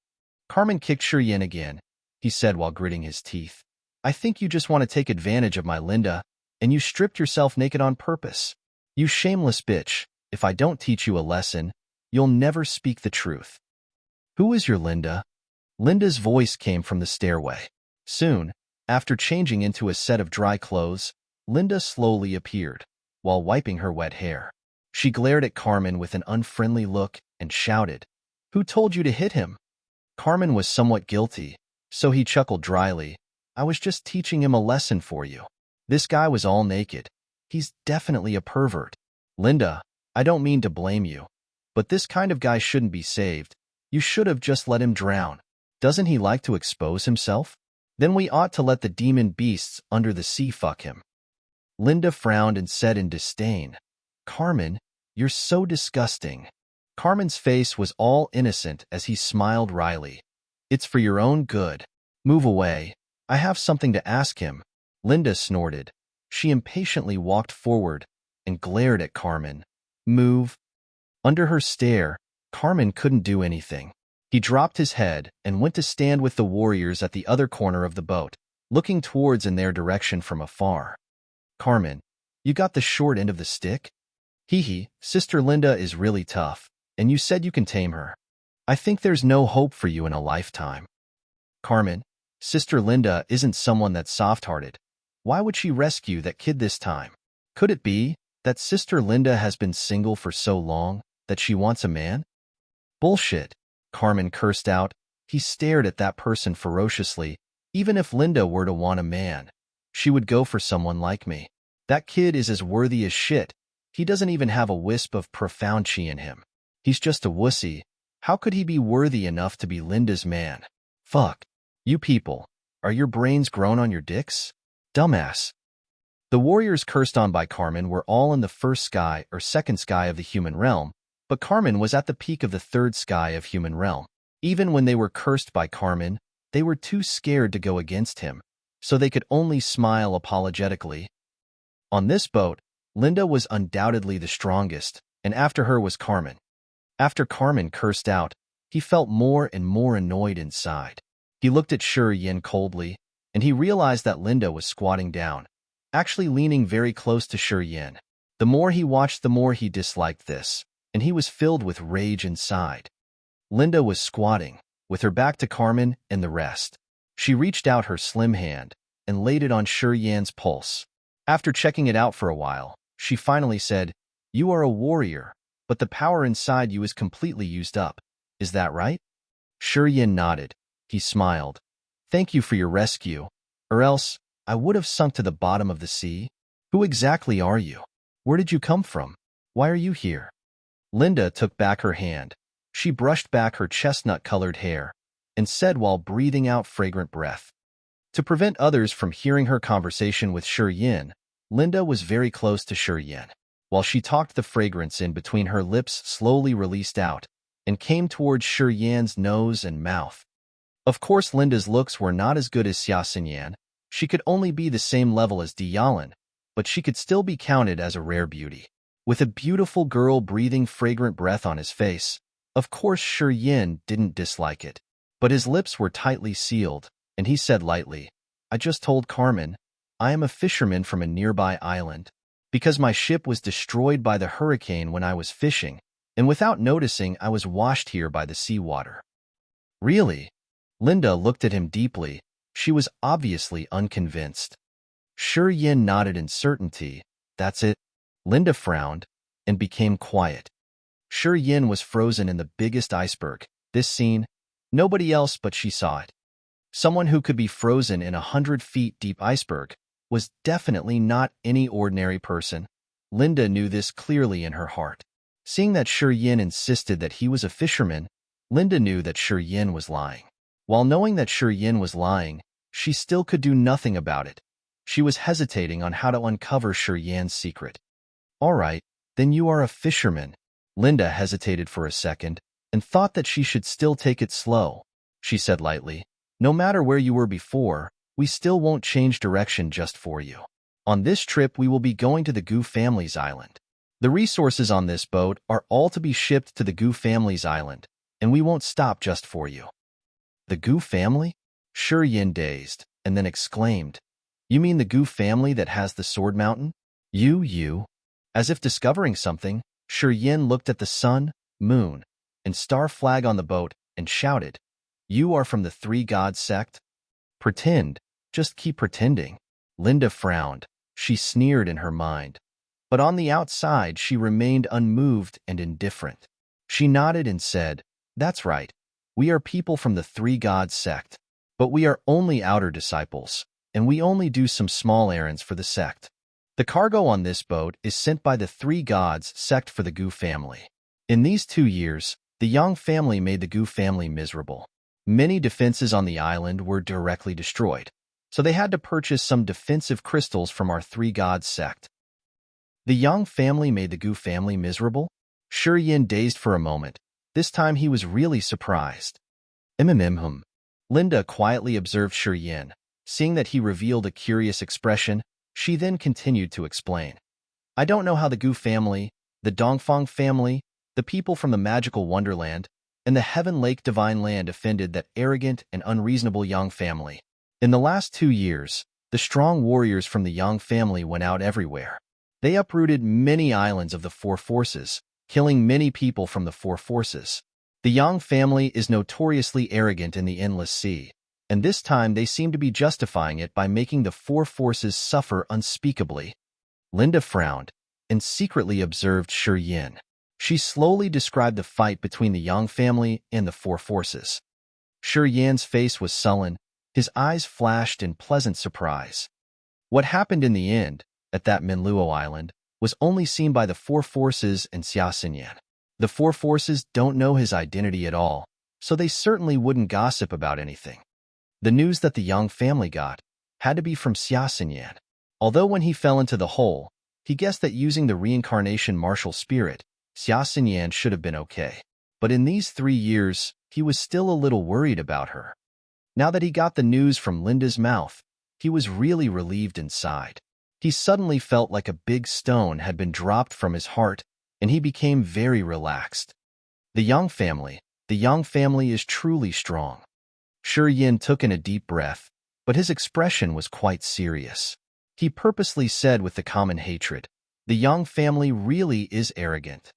Carmen kicked Yin again. He said while gritting his teeth, "I think you just want to take advantage of my Linda, and you stripped yourself naked on purpose. You shameless bitch. If I don't teach you a lesson, you'll never speak the truth." "Who is your Linda?" Linda's voice came from the stairway. Soon, after changing into a set of dry clothes, Linda slowly appeared, while wiping her wet hair. She glared at Carmen with an unfriendly look and shouted, "Who told you to hit him?" Carmen was somewhat guilty, so he chuckled dryly. "I was just teaching him a lesson for you. This guy was all naked. He's definitely a pervert. Linda, I don't mean to blame you, but this kind of guy shouldn't be saved. You should have just let him drown. Doesn't he like to expose himself? Then we ought to let the demon beasts under the sea fuck him." Linda frowned and said in disdain, "Carmen, you're so disgusting." Carmen's face was all innocent as he smiled wryly. It's for your own good. Move away. I have something to ask him. Linda snorted. She impatiently walked forward and glared at Carmen. Move. Under her stare, Carmen couldn't do anything. He dropped his head and went to stand with the warriors at the other corner of the boat, looking towards in their direction from afar. Carmen, you got the short end of the stick? Hee, Sister Linda is really tough, and you said you can tame her. I think there's no hope for you in a lifetime. Carmen, Sister Linda isn't someone that's soft-hearted. Why would she rescue that kid this time? Could it be that Sister Linda has been single for so long that she wants a man? Bullshit, Carmen cursed out. He stared at that person ferociously. Even if Linda were to want a man, she would go for someone like me. That kid is as worthy as shit. He doesn't even have a wisp of profound chi in him. He's just a wussy. How could he be worthy enough to be Linda's man? Fuck. You people, are your brains grown on your dicks? Dumbass. The warriors cursed on by Carmen were all in the first sky or second sky of the human realm, but Carmen was at the peak of the third sky of human realm. Even when they were cursed by Carmen, they were too scared to go against him, so they could only smile apologetically. On this boat, Linda was undoubtedly the strongest, and after her was Carmen. After Carmen cursed out, he felt more and more annoyed inside. He looked at Yin coldly, and he realized that Linda was squatting down, actually leaning very close to Yin. The more he watched, the more he disliked this, and he was filled with rage inside. Linda was squatting, with her back to Carmen and the rest. She reached out her slim hand and laid it on Yin's pulse. After checking it out for a while, she finally said, "You are a warrior, but the power inside you is completely used up. Is that right?" Yin nodded. He smiled. "Thank you for your rescue, or else I would have sunk to the bottom of the sea. Who exactly are you? Where did you come from? Why are you here?" Linda took back her hand. She brushed back her chestnut-colored hair and said while breathing out fragrant breath. To prevent others from hearing her conversation with Yin, Linda was very close to Yin. While she talked, the fragrance in between her lips slowly released out and came towards Yin's nose and mouth. Of course, Linda's looks were not as good as Xia. She could only be the same level as Dialan, but she could still be counted as a rare beauty. With a beautiful girl breathing fragrant breath on his face, of course Yin didn't dislike it. But his lips were tightly sealed, and he said lightly, "I just told Carmen, I am a fisherman from a nearby island. Because my ship was destroyed by the hurricane when I was fishing, and without noticing I was washed here by the seawater." Really? Linda looked at him deeply. She was obviously unconvinced. Yin nodded in certainty. "That's it." Linda frowned and became quiet. Yin was frozen in the biggest iceberg. This scene, nobody else but she saw it. Someone who could be frozen in 100 feet deep iceberg was definitely not any ordinary person. Linda knew this clearly in her heart. Seeing that Yin insisted that he was a fisherman, Linda knew that Yin was lying. While knowing that Yin was lying, she still could do nothing about it. She was hesitating on how to uncover Yin's secret. "All right, then you are a fisherman." Linda hesitated for a second and thought that she should still take it slow. She said lightly, "No matter where you were before, we still won't change direction just for you. On this trip, we will be going to the Gu family's island. The resources on this boat are all to be shipped to the Gu family's island, and we won't stop just for you." "The Gu family?" Yin dazed, and then exclaimed, "You mean the Gu family that has the Sword Mountain?" You. As if discovering something, Yin looked at the sun, moon, and star flag on the boat and shouted, "You are from the Three Gods sect?" "Pretend. Just keep pretending." Linda frowned. She sneered in her mind. But on the outside, she remained unmoved and indifferent. She nodded and said, "That's right. We are people from the Three Gods sect, but we are only outer disciples, and we only do some small errands for the sect. The cargo on this boat is sent by the Three Gods sect for the Gu family. In these 2 years, the Yang family made the Gu family miserable. Many defenses on the island were directly destroyed, so they had to purchase some defensive crystals from our Three Gods sect." "The Yang family made the Gu family miserable?" Yin dazed for a moment. This time he was really surprised. Hum. Linda quietly observed Yin. Seeing that he revealed a curious expression, she then continued to explain. I don't know how the Gu family, the Dongfang family, the people from the magical wonderland, and the Heaven Lake Divine Land offended that arrogant and unreasonable Yang family. In the last 2 years, the strong warriors from the Yang family went out everywhere. They uprooted many islands of the Four Forces, killing many people from the Four Forces. The Yang family is notoriously arrogant in the Endless Sea, and this time they seem to be justifying it by making the Four Forces suffer unspeakably. Linda frowned and secretly observed Yin. She slowly described the fight between the Yang family and the Four Forces. Yin's face was sullen, his eyes flashed in pleasant surprise. What happened in the end, at that Minluo Island, was only seen by the Four Forces and Xia Xinyan. The Four Forces don't know his identity at all, so they certainly wouldn't gossip about anything. The news that the Yang family got had to be from Xia Xinyan. Although when he fell into the hole, he guessed that using the reincarnation martial spirit, Xia Xinyan should have been okay. But in these 3 years, he was still a little worried about her. Now that he got the news from Linda's mouth, he was really relieved inside. He suddenly felt like a big stone had been dropped from his heart, and he became very relaxed. The Yang family is truly strong. Yin took in a deep breath, but his expression was quite serious. He purposely said with the common hatred, the Yang family really is arrogant.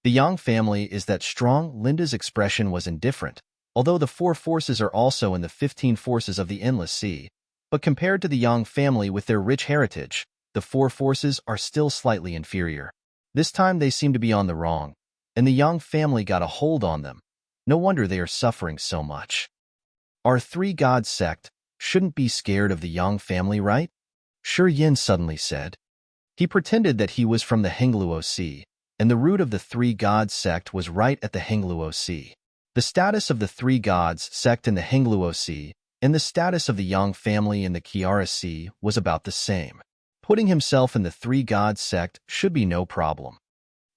The Yang family is that strong. Linda's expression was indifferent, although the Four Forces are also in the 15 forces of the Endless Sea. But compared to the Yang family with their rich heritage, the Four Forces are still slightly inferior. This time they seem to be on the wrong, and the Yang family got a hold on them. No wonder they are suffering so much. Our Three Gods sect shouldn't be scared of the Yang family, right? Yin suddenly said. He pretended that he was from the Hengluo Sea, and the root of the Three Gods sect was right at the Hengluo Sea. The status of the Three Gods sect in the Hengluo Sea and the status of the Yang family in the Kiara Sea was about the same. Putting himself in the Three Gods sect should be no problem.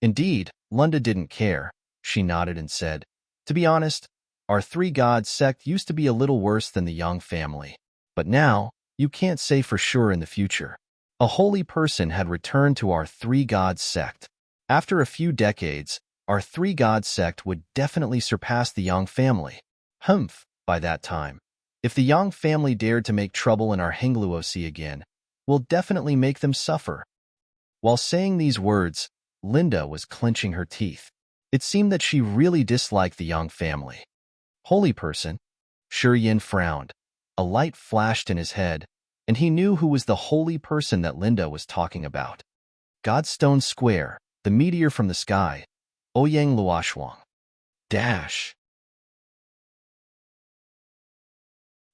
Indeed, Linda didn't care. She nodded and said, to be honest, our Three Gods sect used to be a little worse than the Yang family. But now, you can't say for sure in the future. A holy person had returned to our Three Gods sect. After a few decades, our Three Gods sect would definitely surpass the Yang family. By that time. If the Yang family dared to make trouble in our Hengluo Sea again, we'll definitely make them suffer. While saying these words, Linda was clenching her teeth. It seemed that she really disliked the Yang family. Holy person? Yin frowned. A light flashed in his head, and he knew who was the holy person that Linda was talking about. Godstone Square, the meteor from the sky, Ouyang Luoshuang.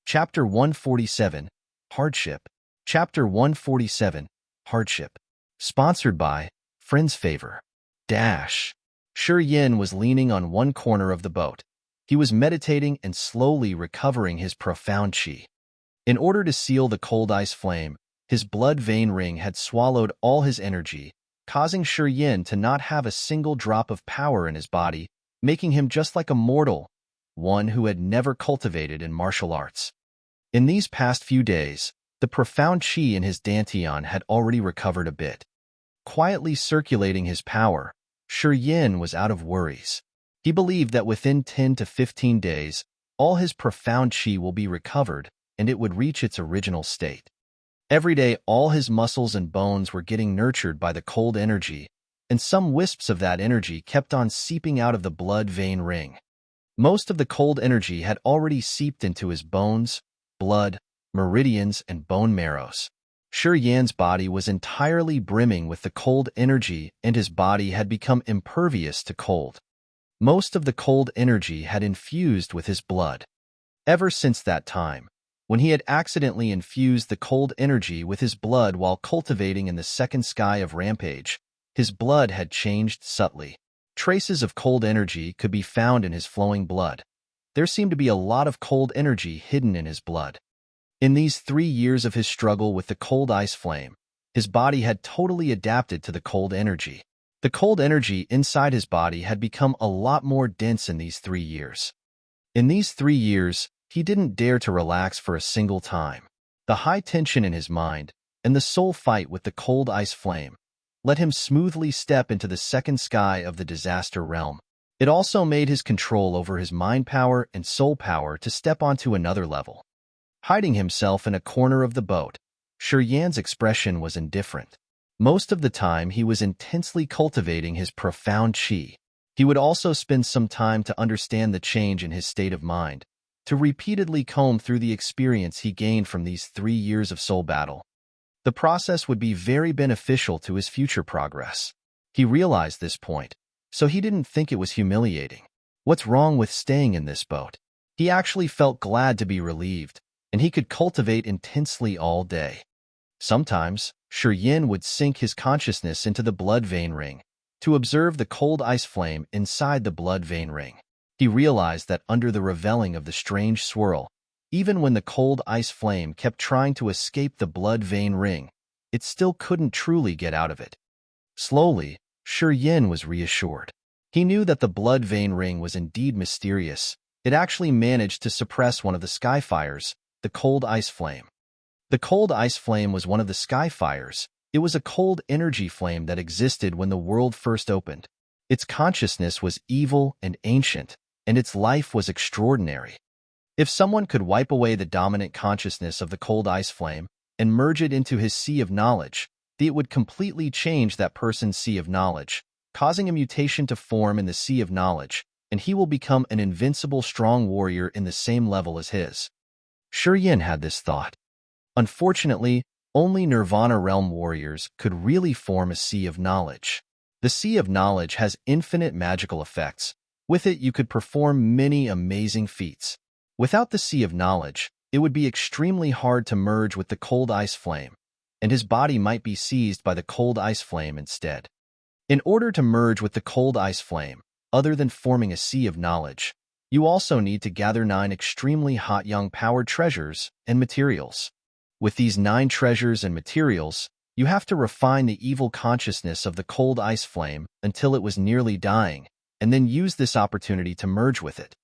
Chapter 147, Hardship. Chapter 147, Hardship. Sponsored by Friends Favor. Yin was leaning on one corner of the boat. He was meditating and slowly recovering his profound qi. In order to seal the cold ice flame, his blood vein ring had swallowed all his energy, causing Yin to not have a single drop of power in his body, making him just like a mortal, one who had never cultivated in martial arts. In these past few days, the profound qi in his dantian had already recovered a bit. Quietly circulating his power, Yin was out of worries. He believed that within 10 to 15 days, all his profound qi will be recovered and it would reach its original state. Every day, all his muscles and bones were getting nurtured by the cold energy, and some wisps of that energy kept on seeping out of the blood vein ring. Most of the cold energy had already seeped into his bones, blood, meridians, and bone marrows. Yin's body was entirely brimming with the cold energy, and his body had become impervious to cold. Most of the cold energy had infused with his blood. Ever since that time, when he had accidentally infused the cold energy with his blood while cultivating in the second sky of Rampage, his blood had changed subtly. Traces of cold energy could be found in his flowing blood. There seemed to be a lot of cold energy hidden in his blood. In these 3 years of his struggle with the cold ice flame, his body had totally adapted to the cold energy. The cold energy inside his body had become a lot more dense in these 3 years. In these 3 years, he didn't dare to relax for a single time. The high tension in his mind and the soul fight with the cold ice flame let him smoothly step into the second sky of the disaster realm. It also made his control over his mind power and soul power to step onto another level. Hiding himself in a corner of the boat, Shi Yan's expression was indifferent. Most of the time, he was intensely cultivating his profound qi. He would also spend some time to understand the change in his state of mind, to repeatedly comb through the experience he gained from these 3 years of soul battle. The process would be very beneficial to his future progress. He realized this point, so he didn't think it was humiliating. What's wrong with staying in this boat? He actually felt glad to be relieved, and he could cultivate intensely all day. Sometimes, Shi Yan would sink his consciousness into the blood vein ring to observe the cold ice flame inside the blood vein ring. He realized that under the reveling of the strange swirl, even when the cold ice flame kept trying to escape the blood vein ring, it still couldn't truly get out of it. Slowly, Shi Yan was reassured. He knew that the blood vein ring was indeed mysterious. It actually managed to suppress one of the sky fires, the cold ice flame. The cold ice flame was one of the sky fires. It was a cold energy flame that existed when the world first opened. Its consciousness was evil and ancient, and its life was extraordinary. If someone could wipe away the dominant consciousness of the cold ice flame and merge it into his sea of knowledge, it would completely change that person's sea of knowledge, causing a mutation to form in the sea of knowledge, and he will become an invincible strong warrior in the same level as his. Shi Yan had this thought. Unfortunately, only Nirvana realm warriors could really form a sea of knowledge. The sea of knowledge has infinite magical effects. With it, you could perform many amazing feats. Without the sea of knowledge, it would be extremely hard to merge with the cold ice flame, and his body might be seized by the cold ice flame instead. In order to merge with the cold ice flame, other than forming a sea of knowledge, you also need to gather 9 extremely hot young power treasures and materials. With these 9 treasures and materials, you have to refine the evil consciousness of the cold ice flame until it was nearly dying, and then use this opportunity to merge with it.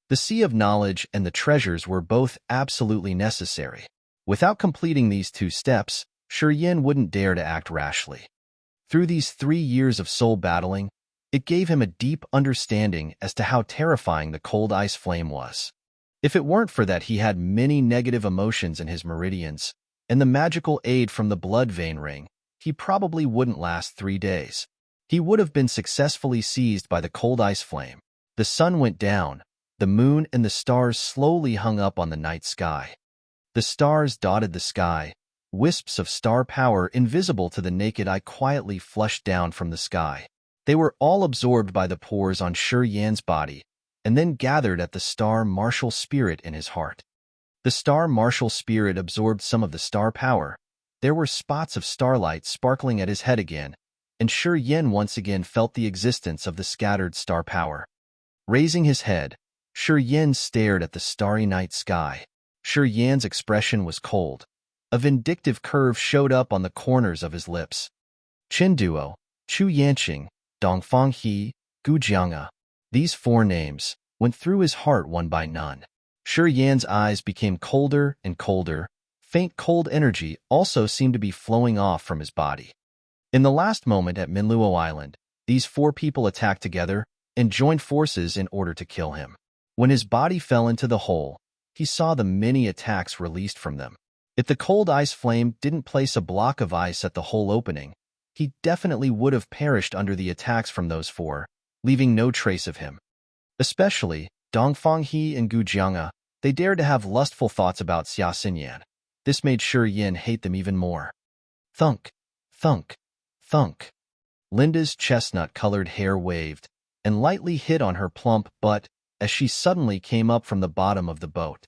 The sea of knowledge and the treasures were both absolutely necessary. Without completing these 2 steps, Shi Yan wouldn't dare to act rashly. Through these 3 years of soul battling, it gave him a deep understanding as to how terrifying the cold ice flame was. If it weren't for that, he had many negative emotions in his meridians, and the magical aid from the blood vein ring, he probably wouldn't last 3 days. He would have been successfully seized by the cold ice flame. The sun went down, the moon and the stars slowly hung up on the night sky. The stars dotted the sky. Wisps of star power invisible to the naked eye quietly flushed down from the sky. They were all absorbed by the pores on Shi Yan's body, and then gathered at the star martial spirit in his heart. The star martial spirit absorbed some of the star power. There were spots of starlight sparkling at his head again, and Shi Yan once again felt the existence of the scattered star power. Raising his head, Shi Yan stared at the starry night sky. Shi Yan's expression was cold. A vindictive curve showed up on the corners of his lips. Chen Duo, Chu Yanqing, Dongfang He, Gu Jianga. These 4 names went through his heart one by none. Shi Yan's eyes became colder and colder. Faint cold energy also seemed to be flowing off from his body. In the last moment at Minluo Island, these 4 people attacked together and joined forces in order to kill him. When his body fell into the hole, he saw the many attacks released from them. If the cold ice flame didn't place a block of ice at the hole opening, he definitely would have perished under the attacks from those 4, leaving no trace of him. Especially Dongfang He and Gu Jianga, they dared to have lustful thoughts about Xia Xinyan. This made Shi Yan hate them even more. Thunk, thunk, thunk. Linda's chestnut-colored hair waved and lightly hit on her plump butt as she suddenly came up from the bottom of the boat.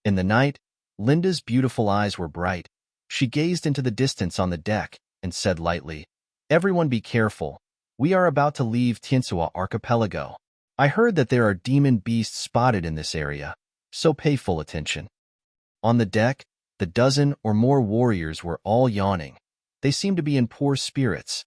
In the night, Linda's beautiful eyes were bright. She gazed into the distance on the deck and said lightly, "Everyone be careful. We are about to leave Tiansua Archipelago. I heard that there are demon beasts spotted in this area, so pay full attention." On the deck, the 12 or more warriors were all yawning. They seemed to be in poor spirits.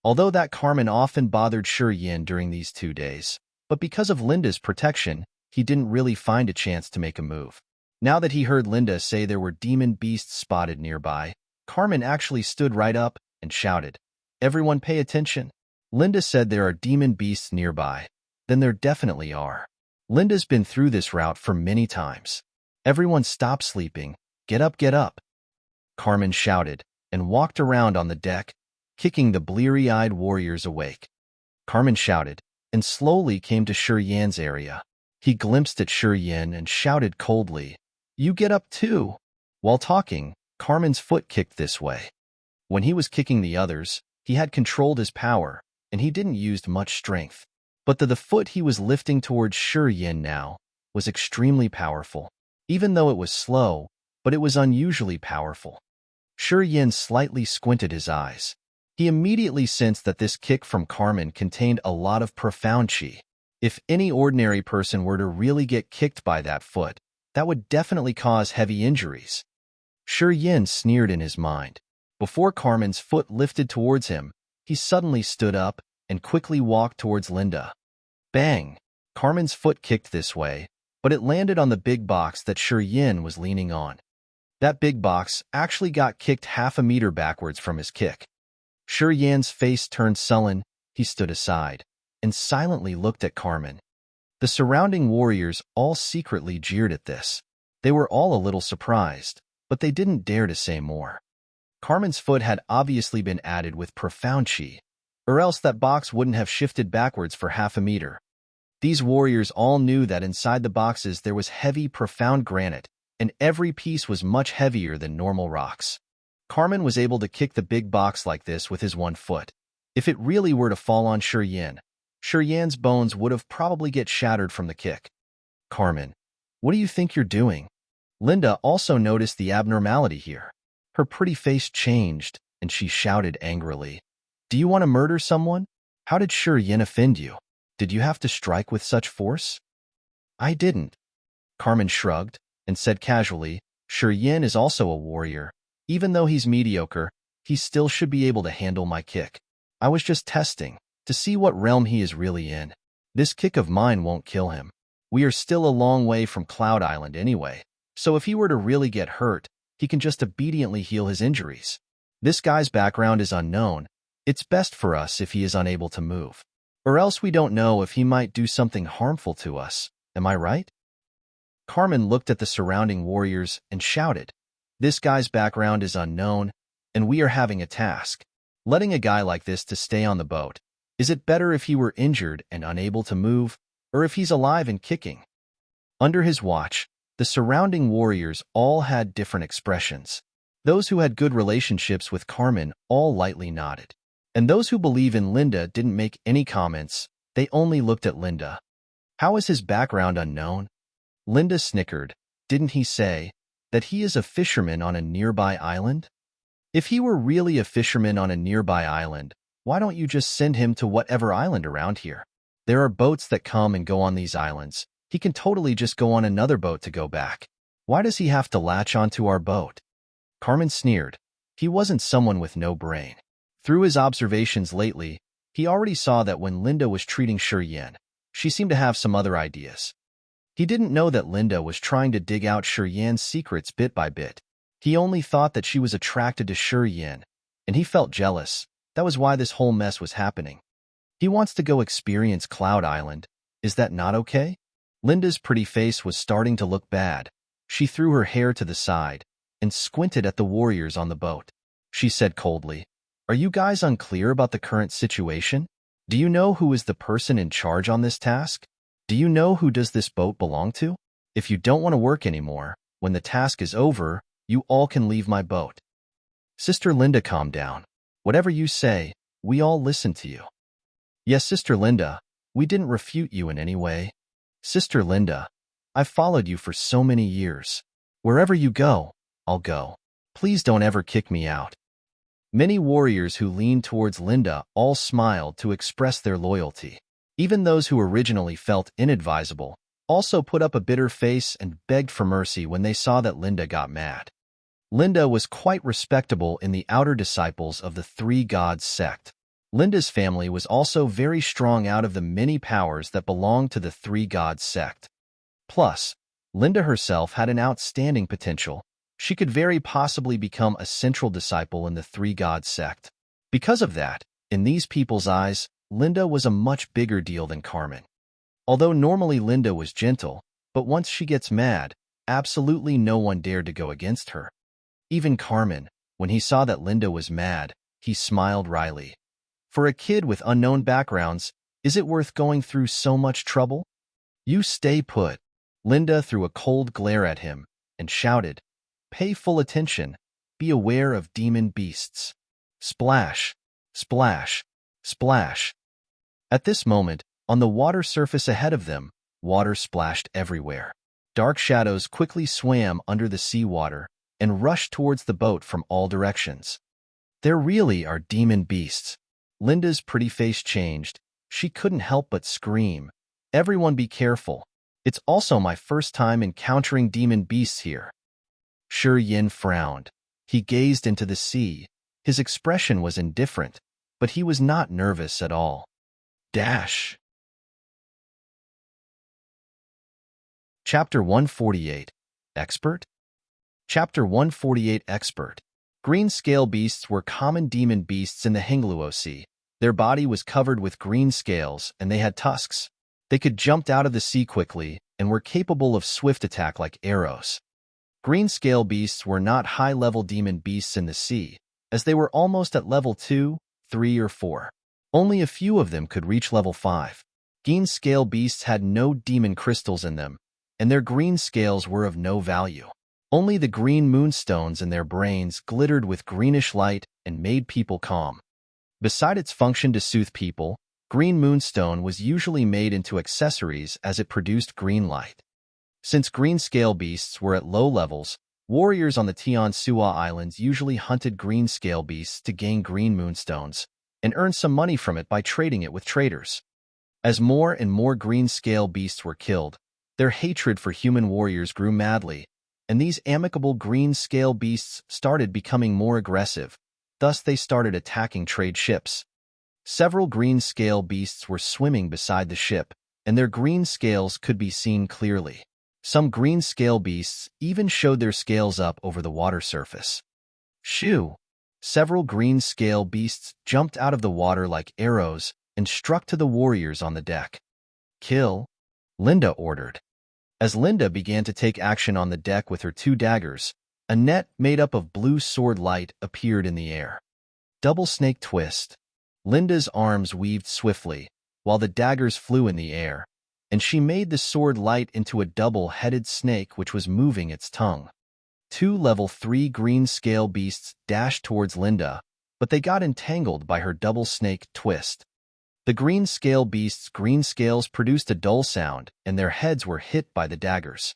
Although that Carmen often bothered Shi Yin during these 2 days, but because of Linda's protection, he didn't really find a chance to make a move. Now that he heard Linda say there were demon beasts spotted nearby, Carmen actually stood right up and shouted, "Everyone pay attention." Linda said there are demon beasts nearby. Then there definitely are. Linda's been through this route for many times. Everyone stop sleeping. Get up, get up. Carmen shouted and walked around on the deck, kicking the bleary-eyed warriors awake. Carmen shouted and slowly came to Shi Yan's area. He glimpsed at Shi Yan and shouted coldly, "You get up too." While talking, Carmen's foot kicked this way. When he was kicking the others, he had controlled his power, and he didn't use much strength. But the foot he was lifting towards Shi Yan now was extremely powerful. Even though it was slow, but it was unusually powerful. Shi Yan slightly squinted his eyes. He immediately sensed that this kick from Carmen contained a lot of profound qi. If any ordinary person were to really get kicked by that foot, that would definitely cause heavy injuries. Shi Yan sneered in his mind. Before Carmen's foot lifted towards him, he suddenly stood up and quickly walked towards Linda. Bang! Carmen's foot kicked this way, but it landed on the big box that Shi Yan was leaning on. That big box actually got kicked half a meter backwards from his kick. Shi Yan's face turned sullen. He stood aside and silently looked at Carmen. The surrounding warriors all secretly jeered at this. They were all a little surprised, but they didn't dare to say more. Carmen's foot had obviously been added with profound qi, or else that box wouldn't have shifted backwards for half a meter. These warriors all knew that inside the boxes there was heavy, profound granite, and every piece was much heavier than normal rocks. Carmen was able to kick the big box like this with his one foot. If it really were to fall on Shi Yan's bones would have probably get shattered from the kick. "Carmen, what do you think you're doing?" Linda also noticed the abnormality here. Her pretty face changed, and she shouted angrily, "Do you want to murder someone? How did Shi Yan offend you? Did you have to strike with such force?" "I didn't." Carmen shrugged and said casually, "Shi Yan is also a warrior. Even though he's mediocre, he still should be able to handle my kick. I was just testing to see what realm he is really in. This kick of mine won't kill him. We are still a long way from Cloud Island anyway, so if he were to really get hurt, he can just obediently heal his injuries. This guy's background is unknown. It's best for us if he is unable to move. Or else we don't know if he might do something harmful to us. Am I right?" Carmen looked at the surrounding warriors and shouted, "This guy's background is unknown, and we are having a task. Letting a guy like this to stay on the boat. Is it better if he were injured and unable to move, or if he's alive and kicking?" Under his watch, the surrounding warriors all had different expressions. Those who had good relationships with Carmen all lightly nodded. And those who believe in Linda didn't make any comments. They only looked at Linda. "How is his background unknown?" Linda snickered. "Didn't he say that he is a fisherman on a nearby island? If he were really a fisherman on a nearby island, why don't you just send him to whatever island around here? There are boats that come and go on these islands. He can totally just go on another boat to go back. Why does he have to latch onto our boat?" Carmen sneered. He wasn't someone with no brain. Through his observations lately, he already saw that when Linda was treating Shi Yan, she seemed to have some other ideas. He didn't know that Linda was trying to dig out Shi Yan's secrets bit by bit. He only thought that she was attracted to Shi Yan, and he felt jealous. That was why this whole mess was happening. He wants to go experience Cloud Island. Is that not okay? Linda's pretty face was starting to look bad. She threw her hair to the side and squinted at the warriors on the boat. She said coldly, "Are you guys unclear about the current situation? Do you know who is the person in charge on this task? Do you know who does this boat belong to? If you don't want to work anymore, when the task is over, you all can leave my boat." "Sister Linda, calm down. Whatever you say, we all listen to you." "Yes, Sister Linda, we didn't refute you in any way. Sister Linda, I've followed you for so many years. Wherever you go, I'll go. Please don't ever kick me out." Many warriors who leaned towards Linda all smiled to express their loyalty. Even those who originally felt inadvisable also put up a bitter face and begged for mercy when they saw that Linda got mad. Linda was quite respectable in the outer disciples of the Three Gods sect. Linda's family was also very strong out of the many powers that belonged to the Three Gods sect. Plus, Linda herself had an outstanding potential. She could very possibly become a central disciple in the Three Gods sect. Because of that, in these people's eyes, Linda was a much bigger deal than Carmen. Although normally Linda was gentle, but once she gets mad, absolutely no one dared to go against her. Even Carmen, when he saw that Linda was mad, he smiled wryly. For a kid with unknown backgrounds, is it worth going through so much trouble? You stay put. Linda threw a cold glare at him and shouted, "Pay full attention. Be aware of demon beasts." Splash, splash, splash. At this moment, on the water surface ahead of them, water splashed everywhere. Dark shadows quickly swam under the seawater and rushed towards the boat from all directions. There really are demon beasts. Linda's pretty face changed. She couldn't help but scream, "Everyone be careful. It's also my first time encountering demon beasts here." Shi Yin frowned. He gazed into the sea. His expression was indifferent, but he was not nervous at all. Dash. Chapter 148. Expert? Chapter 148 Expert. Green scale beasts were common demon beasts in the Hengluo Sea. Their body was covered with green scales, and they had tusks. They could jump out of the sea quickly and were capable of swift attack like arrows. Green scale beasts were not high-level demon beasts in the sea, as they were almost at level 2, 3, or 4. Only a few of them could reach level 5. Green scale beasts had no demon crystals in them, and their green scales were of no value. Only the green moonstones in their brains glittered with greenish light and made people calm. Beside its function to soothe people, green moonstone was usually made into accessories as it produced green light. Since green scale beasts were at low levels, warriors on the Tian Sua Islands usually hunted green scale beasts to gain green moonstones and earn some money from it by trading it with traders. As more and more green scale beasts were killed, their hatred for human warriors grew madly, and these amicable green scale beasts started becoming more aggressive. Thus they started attacking trade ships. Several green scale beasts were swimming beside the ship, and their green scales could be seen clearly. Some green scale beasts even showed their scales up over the water surface. Shoo! Several green scale beasts jumped out of the water like arrows and struck to the warriors on the deck. "Kill," Linda ordered. As Linda began to take action on the deck with her 2 daggers, a net made up of blue sword light appeared in the air. Double snake twist. Linda's arms weaved swiftly, while the daggers flew in the air, and she made the sword light into a double-headed snake which was moving its tongue. 2 level 3 green scale beasts dashed towards Linda, but they got entangled by her double snake twist. The green scale beasts' green scales produced a dull sound, and their heads were hit by the daggers.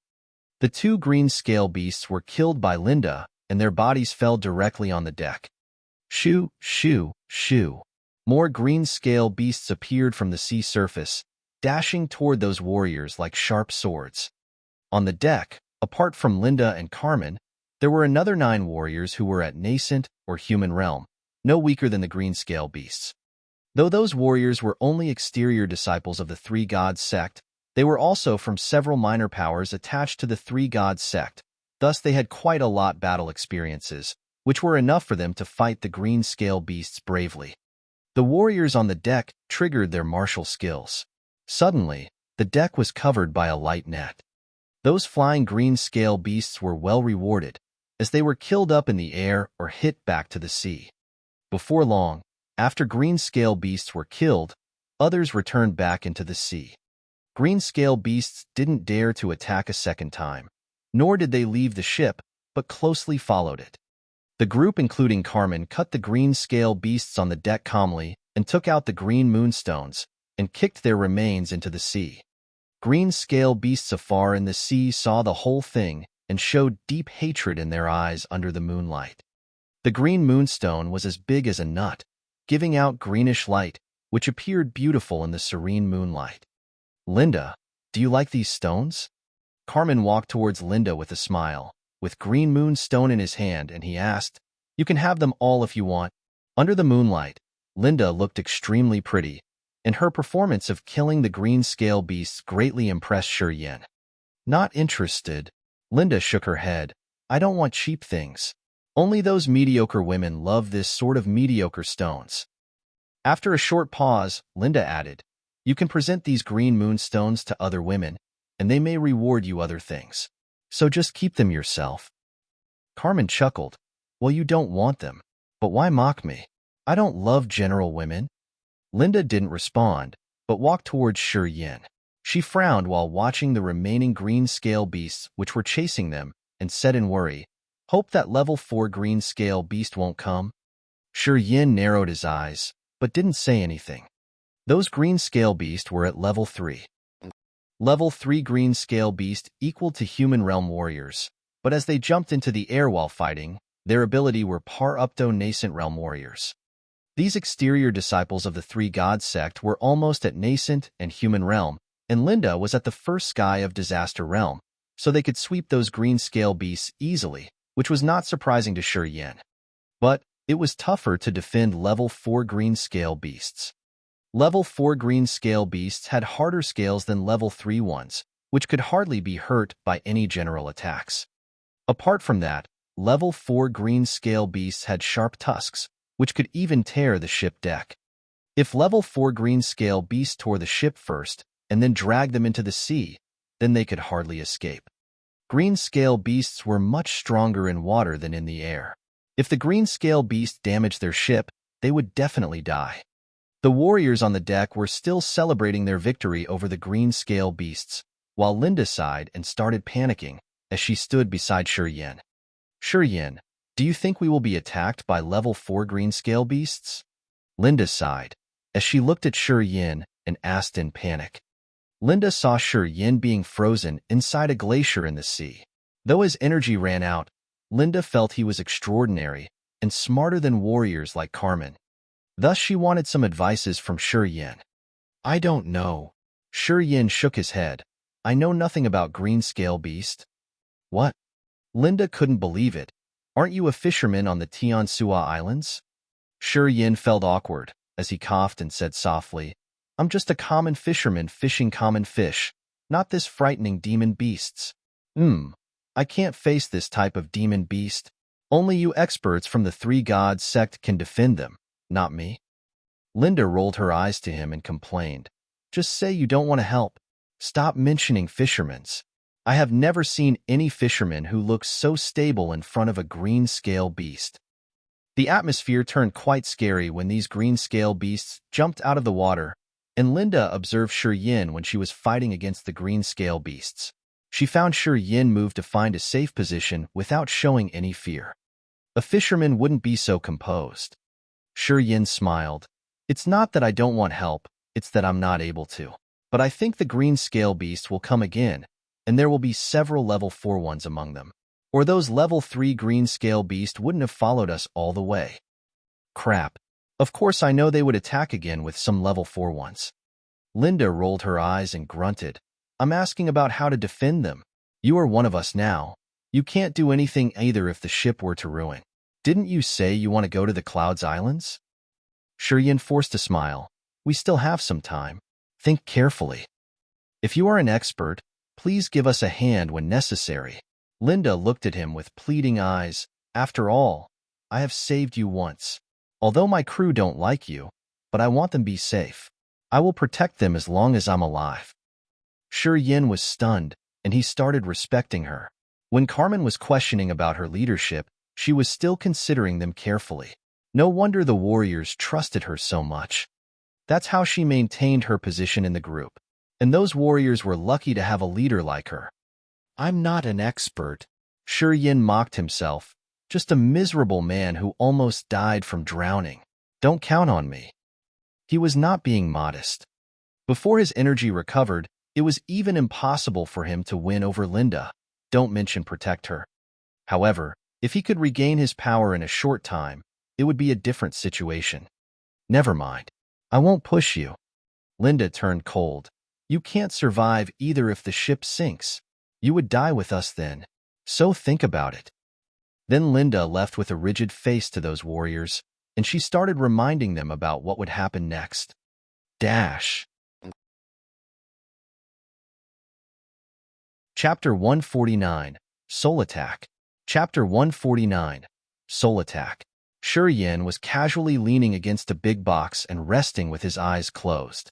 The 2 green scale beasts were killed by Linda, and their bodies fell directly on the deck. Shoo, shoo, shoo. More green scale beasts appeared from the sea surface, dashing toward those warriors like sharp swords. On the deck, apart from Linda and Carmen, there were another 9 warriors who were at nascent or human realm, no weaker than the green scale beasts. Though those warriors were only exterior disciples of the Three Gods sect, they were also from several minor powers attached to the Three Gods sect. Thus they had quite a lot battle experiences, which were enough for them to fight the green scale beasts bravely. The warriors on the deck triggered their martial skills. Suddenly, the deck was covered by a light net. Those flying green scale beasts were well rewarded, as they were killed up in the air or hit back to the sea. Before long, after green scale beasts were killed, others returned back into the sea. Green scale beasts didn't dare to attack a second time, nor did they leave the ship, but closely followed it. The group, including Carmen, cut the green scale beasts on the deck calmly and took out the green moonstones and kicked their remains into the sea. Green scale beasts afar in the sea saw the whole thing and showed deep hatred in their eyes under the moonlight. The green moonstone was as big as a nut, giving out greenish light, which appeared beautiful in the serene moonlight. "Linda, do you like these stones?" Carmen walked towards Linda with a smile, with green moonstone in his hand, and he asked, "You can have them all if you want." Under the moonlight, Linda looked extremely pretty, and her performance of killing the green scale beasts greatly impressed Yin. Not interested. Linda shook her head. I don't want cheap things. Only those mediocre women love this sort of mediocre stones. After a short pause, Linda added, you can present these green moonstones to other women, and they may reward you other things. So just keep them yourself. Carmen chuckled. Well, you don't want them. But why mock me? I don't love general women. Linda didn't respond, but walked towards Yin. She frowned while watching the remaining green scale beasts which were chasing them, and said in worry, hope that level 4 green scale beast won't come. Yin narrowed his eyes, but didn't say anything. Those green scale beasts were at level 3. Level 3 green scale beast equal to human realm warriors, but as they jumped into the air while fighting, their ability were par up to nascent realm warriors. These exterior disciples of the Three Gods sect were almost at nascent and human realm, and Linda was at the first sky of disaster realm, so they could sweep those green scale beasts easily, which was not surprising to Yin. But it was tougher to defend level 4 green scale beasts. Level 4 green scale beasts had harder scales than level 3 ones, which could hardly be hurt by any general attacks. Apart from that, level 4 green scale beasts had sharp tusks, which could even tear the ship deck. If level 4 green scale beasts tore the ship first and then dragged them into the sea, then they could hardly escape. Green scale beasts were much stronger in water than in the air. If the green scale beast damaged their ship, they would definitely die. The warriors on the deck were still celebrating their victory over the green scale beasts, while Linda sighed and started panicking as she stood beside Yin. Yin, do you think we will be attacked by level 4 green scale beasts? Linda sighed as she looked at Yin and asked in panic. Linda saw Yin being frozen inside a glacier in the sea. Though his energy ran out, Linda felt he was extraordinary and smarter than warriors like Carmen. Thus she wanted some advices from Yin. I don't know. Yin shook his head. I know nothing about green scale beast. What? Linda couldn't believe it. Aren't you a fisherman on the Tiansua Islands? Yin felt awkward as he coughed and said softly, I'm just a common fisherman fishing common fish, not this frightening demon beasts. I can't face this type of demon beast. Only you experts from the Three Gods sect can defend them, not me. Linda rolled her eyes to him and complained, just say you don't want to help. Stop mentioning fishermen's. I have never seen any fisherman who looks so stable in front of a green scale beast. The atmosphere turned quite scary when these green scale beasts jumped out of the water, and Linda observed Yin when she was fighting against the green scale beasts. She found Yin moved to find a safe position without showing any fear. A fisherman wouldn't be so composed. Yin smiled. It's not that I don't want help, it's that I'm not able to. But I think the green scale beast will come again, and there will be several level 4 ones among them. Or those level 3 green scale beasts wouldn't have followed us all the way. Crap. Of course I know they would attack again with some level 4 ones. Linda rolled her eyes and grunted. I'm asking about how to defend them. You are one of us now. You can't do anything either if the ship were to ruin. Didn't you say you want to go to the Clouds Islands? Yin forced a smile. We still have some time. Think carefully. If you are an expert, please give us a hand when necessary. Linda looked at him with pleading eyes. After all, I have saved you once. Although my crew don't like you, but I want them to be safe. I will protect them as long as I'm alive. Yin was stunned, and he started respecting her. When Carmen was questioning about her leadership, she was still considering them carefully. No wonder the warriors trusted her so much. That's how she maintained her position in the group. And those warriors were lucky to have a leader like her. I'm not an expert. Yin mocked himself. Just a miserable man who almost died from drowning. Don't count on me. He was not being modest. Before his energy recovered, it was even impossible for him to win over Linda. Don't mention protect her. However, if he could regain his power in a short time, it would be a different situation. Never mind. I won't push you. Linda turned cold. You can't survive either if the ship sinks. You would die with us then. So think about it. Then Linda left with a rigid face to those warriors. and she started reminding them about what would happen next. Dash. Chapter 149, Soul Attack. Chapter 149, Soul Attack. Yin was casually leaning against a big box and resting with his eyes closed.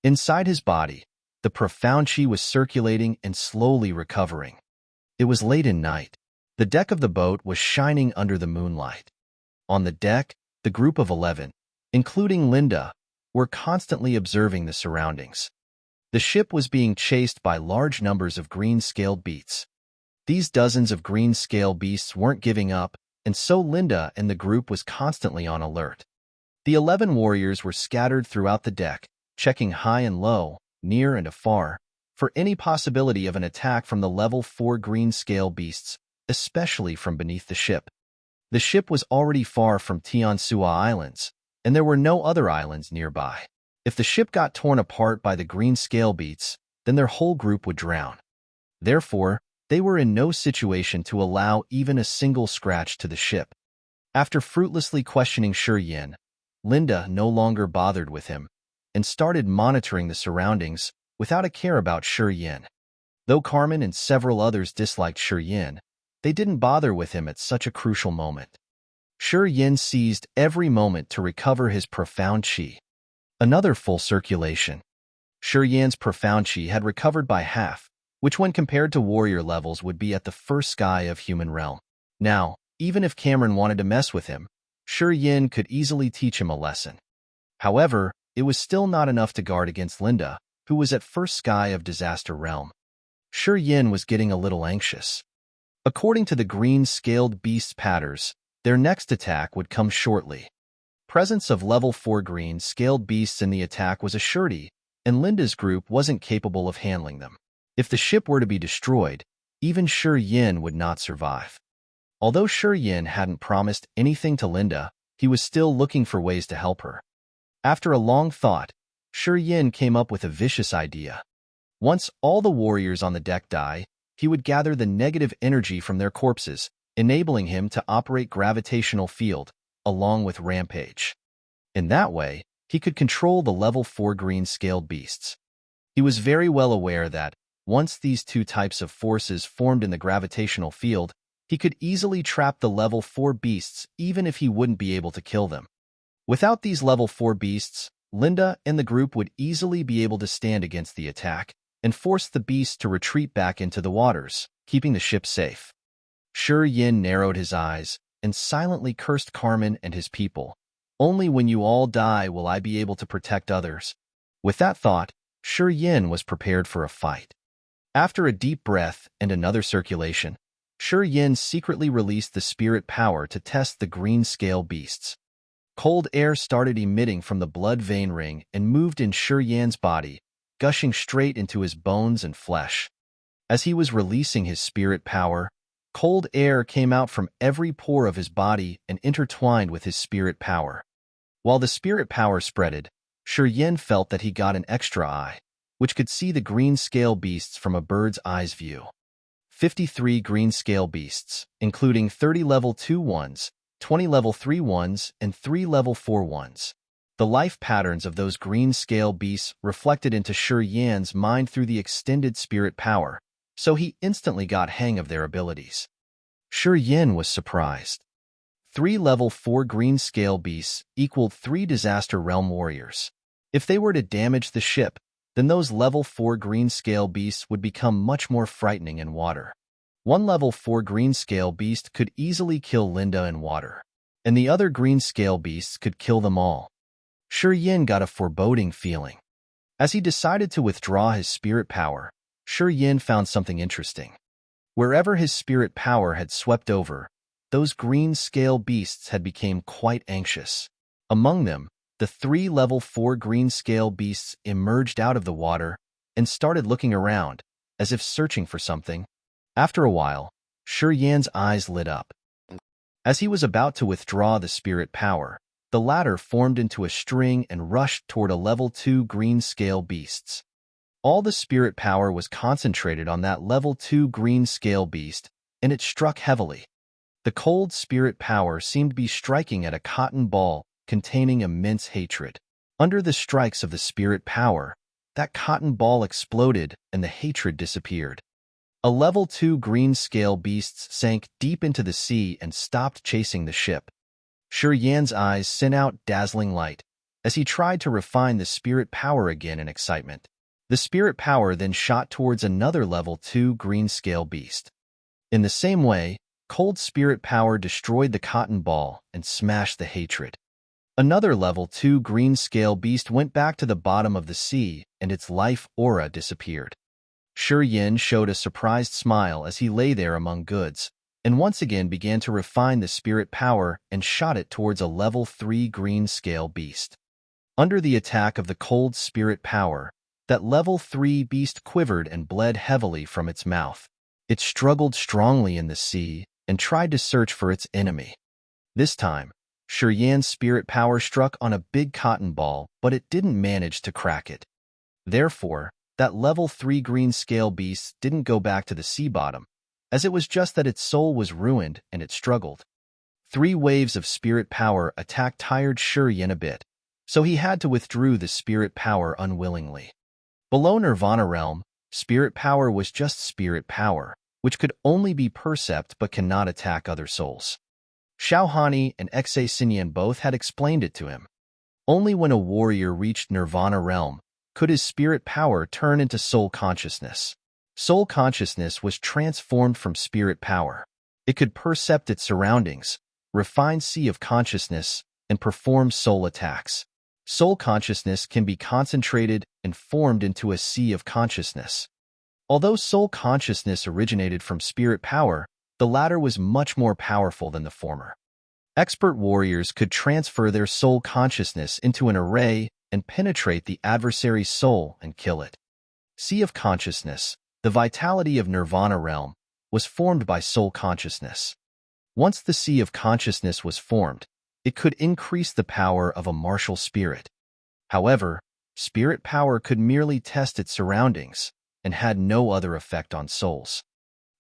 Inside his body, the profound chi was circulating and slowly recovering. It was late in night. The deck of the boat was shining under the moonlight. On the deck, the group of 11, including Linda, were constantly observing the surroundings. The ship was being chased by large numbers of green-scaled beasts. These dozens of green-scale beasts weren't giving up, and so Linda and the group was constantly on alert. The 11 warriors were scattered throughout the deck, checking high and low, near and afar, for any possibility of an attack from the level 4 green-scale beasts, especially from beneath the ship. The ship was already far from Tiansua Islands, and there were no other islands nearby. If the ship got torn apart by the green-scale beasts, then their whole group would drown. Therefore, they were in no situation to allow even a single scratch to the ship. After fruitlessly questioning Yin, Linda no longer bothered with him and started monitoring the surroundings without a care about Yin. Though Carmen and several others disliked Yin, they didn't bother with him at such a crucial moment. Yin seized every moment to recover his profound chi. Another full circulation. Yin's profound chi had recovered by half, which when compared to warrior levels would be at the first sky of human realm. Now, even if Cameron wanted to mess with him, Yin could easily teach him a lesson. However, it was still not enough to guard against Linda, who was at first sky of disaster realm. Yin was getting a little anxious. According to the green-scaled beast's patterns, their next attack would come shortly. Presence of level 4 green-scaled beasts in the attack was a surety, and Linda's group wasn't capable of handling them. If the ship were to be destroyed, even Yin would not survive. Although Yin hadn't promised anything to Linda, he was still looking for ways to help her. After a long thought, Yin came up with a vicious idea. Once all the warriors on the deck die, he would gather the negative energy from their corpses, enabling him to operate gravitational field, along with Rampage. In that way, he could control the level 4 green-scaled beasts. He was very well aware that, once these two types of forces formed in the gravitational field, he could easily trap the level 4 beasts even if he wouldn't be able to kill them. Without these level 4 beasts, Linda and the group would easily be able to stand against the attack and force the beasts to retreat back into the waters, keeping the ship safe. Yin narrowed his eyes and silently cursed Carmen and his people. Only when you all die will I be able to protect others. With that thought, Yin was prepared for a fight. After a deep breath and another circulation, Yin secretly released the spirit power to test the green-scale beasts. Cold air started emitting from the blood vein ring and moved in Yan's body, gushing straight into his bones and flesh. As he was releasing his spirit power, cold air came out from every pore of his body and intertwined with his spirit power. While the spirit power spreaded, Yin felt that he got an extra eye, which could see the green-scale beasts from a bird's eye's view. 53 green-scale beasts, including 30 level 2 ones, 20 level 3 ones, and 3 level 4 ones. The life patterns of those green-scale beasts reflected into Yan's mind through the extended spirit power, so he instantly got hang of their abilities. Yin was surprised. 3 level 4 green-scale beasts equaled 3 disaster realm warriors. If they were to damage the ship, then those level 4 green-scale beasts would become much more frightening in water. One level 4 green-scale beast could easily kill Linda in water, and the other green-scale beasts could kill them all. Yin got a foreboding feeling. As he decided to withdraw his spirit power, Yin found something interesting. Wherever his spirit power had swept over, those green-scale beasts had become quite anxious. Among them, the 3 level 4 green-scale beasts emerged out of the water and started looking around, as if searching for something. After a while, Yan's eyes lit up. As he was about to withdraw the spirit power, the latter formed into a string and rushed toward a level 2 green-scale beasts. All the spirit power was concentrated on that level 2 green-scale beast, and it struck heavily. The cold spirit power seemed to be striking at a cotton ball containing immense hatred. Under the strikes of the spirit power, that cotton ball exploded and the hatred disappeared. A level 2 green scale beast sank deep into the sea and stopped chasing the ship. Shi Yan's eyes sent out dazzling light as he tried to refine the spirit power again in excitement. The spirit power then shot towards another level 2 green scale beast. In the same way, cold spirit power destroyed the cotton ball and smashed the hatred. Another level 2 green scale beast went back to the bottom of the sea and its life aura disappeared. Shi Yan showed a surprised smile as he lay there among goods, and once again began to refine the spirit power and shot it towards a level 3 green scale beast. Under the attack of the cold spirit power, that level 3 beast quivered and bled heavily from its mouth. It struggled strongly in the sea and tried to search for its enemy. This time, Shi Yan's spirit power struck on a big cotton ball, but it didn't manage to crack it. Therefore, that level 3 green scale beast didn't go back to the sea bottom, as it was just that its soul was ruined and it struggled. 3 waves of spirit power attacked tired Shi Yan a bit, so he had to withdraw the spirit power unwillingly. Below Nirvana realm, spirit power was just spirit power, which could only be percept but cannot attack other souls. Xiaohani and Xie Xinyan both had explained it to him. Only when a warrior reached Nirvana realm could his spirit power turn into soul consciousness. Soul consciousness was transformed from spirit power. It could percept its surroundings, refine sea of consciousness, and perform soul attacks. Soul consciousness can be concentrated and formed into a sea of consciousness. Although soul consciousness originated from spirit power, the latter was much more powerful than the former. Expert warriors could transfer their soul consciousness into an array and penetrate the adversary's soul and kill it. Sea of consciousness, the vitality of Nirvana realm, was formed by soul consciousness. Once the sea of consciousness was formed, it could increase the power of a martial spirit. However, spirit power could merely test its surroundings and had no other effect on souls.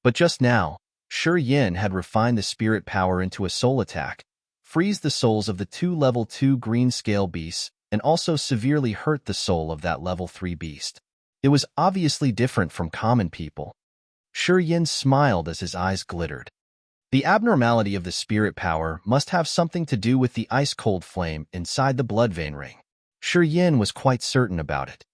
But just now, Shi Yan had refined the spirit power into a soul attack, freeze the souls of the 2 level 2 green scale beasts, and also severely hurt the soul of that level 3 beast. It was obviously different from common people. Shi Yan smiled as his eyes glittered. The abnormality of the spirit power must have something to do with the ice-cold flame inside the blood vein ring. Shi Yan was quite certain about it.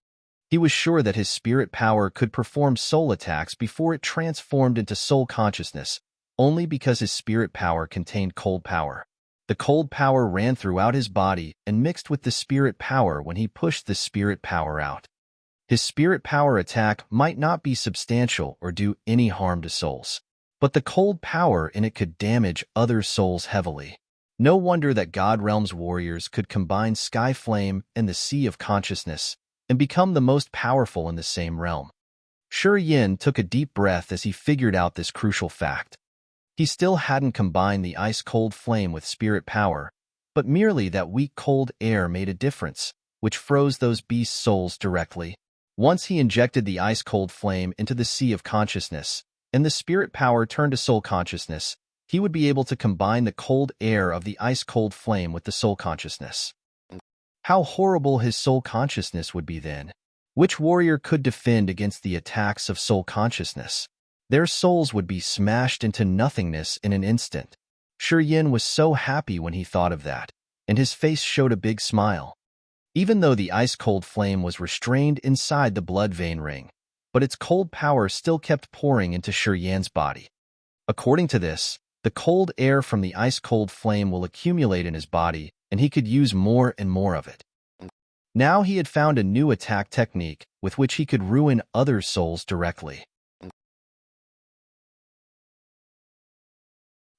He was sure that his spirit power could perform soul attacks before it transformed into soul consciousness, only because his spirit power contained cold power. The cold power ran throughout his body and mixed with the spirit power when he pushed the spirit power out. His spirit power attack might not be substantial or do any harm to souls, but the cold power in it could damage other souls heavily. No wonder that God Realm's warriors could combine Sky Flame and the Sea of Consciousness and become the most powerful in the same realm. Shi Yan took a deep breath as he figured out this crucial fact. He still hadn't combined the ice-cold flame with spirit power, but merely that weak cold air made a difference, which froze those beasts' souls directly. Once he injected the ice-cold flame into the Sea of Consciousness, and the spirit power turned to soul consciousness, he would be able to combine the cold air of the ice-cold flame with the soul consciousness. How horrible his soul consciousness would be then. Which warrior could defend against the attacks of soul consciousness? Their souls would be smashed into nothingness in an instant. Shi Yan was so happy when he thought of that, and his face showed a big smile. Even though the ice-cold flame was restrained inside the blood vein ring, but its cold power still kept pouring into Shi Yan's body. According to this, the cold air from the ice-cold flame will accumulate in his body, and he could use more and more of it. Now he had found a new attack technique with which he could ruin other souls directly.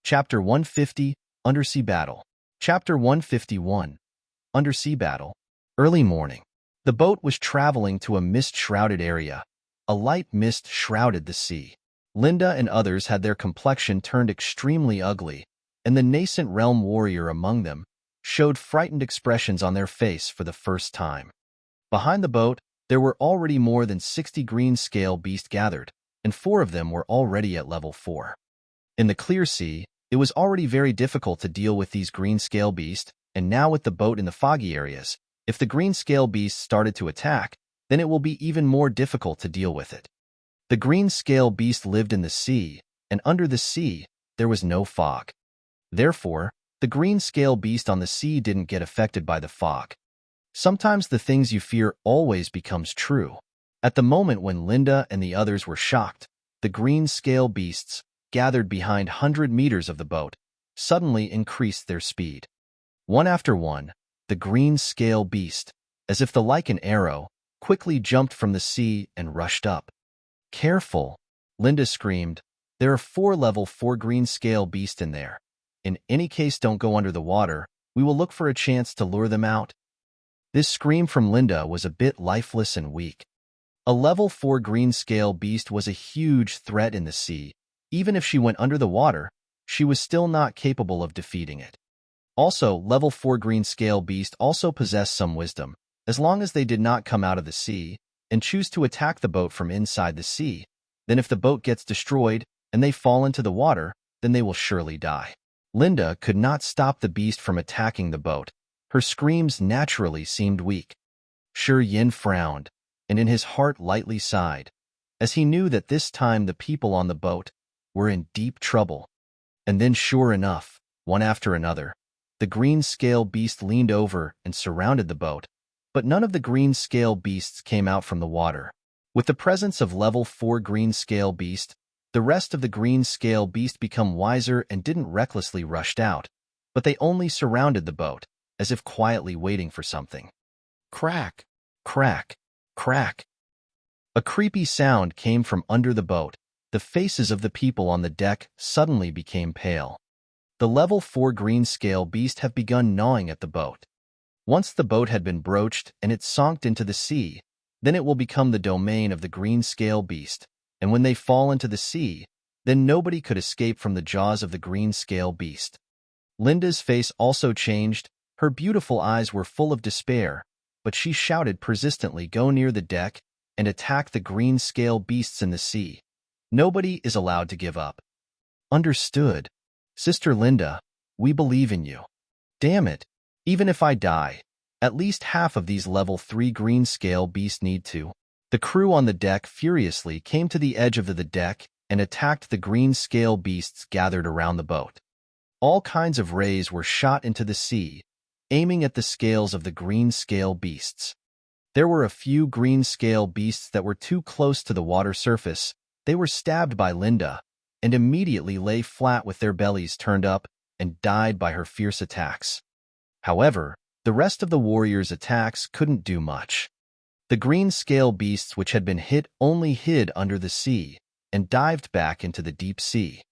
Chapter 150, Undersea Battle. Chapter 151, Undersea Battle. Early morning. The boat was traveling to a mist-shrouded area. A light mist shrouded the sea. Linda and others had their complexion turned extremely ugly, and the nascent realm warrior among them showed frightened expressions on their face for the first time. Behind the boat, there were already more than 60 green scale beasts gathered, and 4 of them were already at level 4. In the clear sea, It was already very difficult to deal with these green scale beasts, and now with the boat in the foggy areas, if the green scale beast started to attack, then it will be even more difficult to deal with it. The green scale beast lived in the sea, and under the sea, there was no fog. Therefore, the green scale beast on the sea didn't get affected by the fog. Sometimes the things you fear always becomes true. At the moment when Linda and the others were shocked, the green scale beasts, gathered behind 100 meters of the boat, suddenly increased their speed. One after one, the green scale beast, as if like an arrow, quickly jumped from the sea and rushed up. "Careful!" Linda screamed. "There are 4 level 4 green scale beasts in there. In any case, don't go under the water. We will look for a chance to lure them out." This scream from Linda was a bit lifeless and weak. A level 4 green scale beast was a huge threat in the sea. Even if she went under the water, she was still not capable of defeating it. Also, level 4 green scale beast also possessed some wisdom. As long as they did not come out of the sea and choose to attack the boat from inside the sea, then if the boat gets destroyed and they fall into the water, then they will surely die. Linda could not stop the beast from attacking the boat. Her screams naturally seemed weak. Shi Yin frowned, and in his heart lightly sighed, as he knew that this time the people on the boat were in deep trouble. And then, sure enough, one after another, the green scale beast leaned over and surrounded the boat, but none of the green scale beasts came out from the water. With the presence of level 4 green scale beast, the rest of the green scale beast become wiser and didn't recklessly rush out, but they only surrounded the boat, as if quietly waiting for something. Crack, crack, crack. A creepy sound came from under the boat. The faces of the people on the deck suddenly became pale. The level 4 green scale beast have begun gnawing at the boat. Once the boat had been broached and it sunk into the sea, then it will become the domain of the green scale beast, and when they fall into the sea, then nobody could escape from the jaws of the green scale beast. Linda's face also changed. Her beautiful eyes were full of despair, but she shouted persistently, "Go near the deck and attack the green scale beasts in the sea. Nobody is allowed to give up." "Understood. Sister Linda, we believe in you." "Damn it. Even if I die, at least half of these level 3 green scale beasts need to." The crew on the deck furiously came to the edge of the deck and attacked the green scale beasts gathered around the boat. All kinds of rays were shot into the sea, aiming at the scales of the green scale beasts. There were a few green scale beasts that were too close to the water surface. They were stabbed by Linda and immediately lay flat with their bellies turned up and died by her fierce attacks. However, the rest of the warriors' attacks couldn't do much. The green scale beasts which had been hit only hid under the sea and dived back into the deep sea.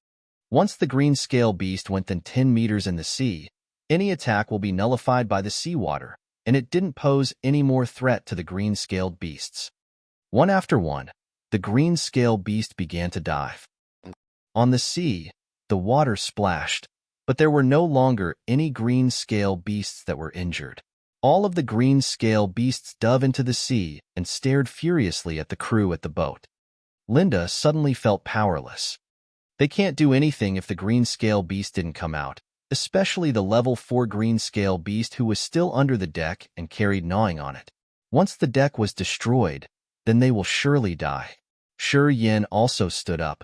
Once the green scale beast went then 10 meters in the sea, any attack will be nullified by the seawater, and it didn't pose any more threat to the green-scaled beasts. One after one, the green-scaled beast began to dive. On the sea, the water splashed, but there were no longer any green-scale beasts that were injured. All of the green-scale beasts dove into the sea and stared furiously at the crew at the boat. Linda suddenly felt powerless. They can't do anything if the green-scale beast didn't come out, especially the level 4 green scale beast who was still under the deck and carried gnawing on it. Once the deck was destroyed, then they will surely die. Shi Yin also stood up.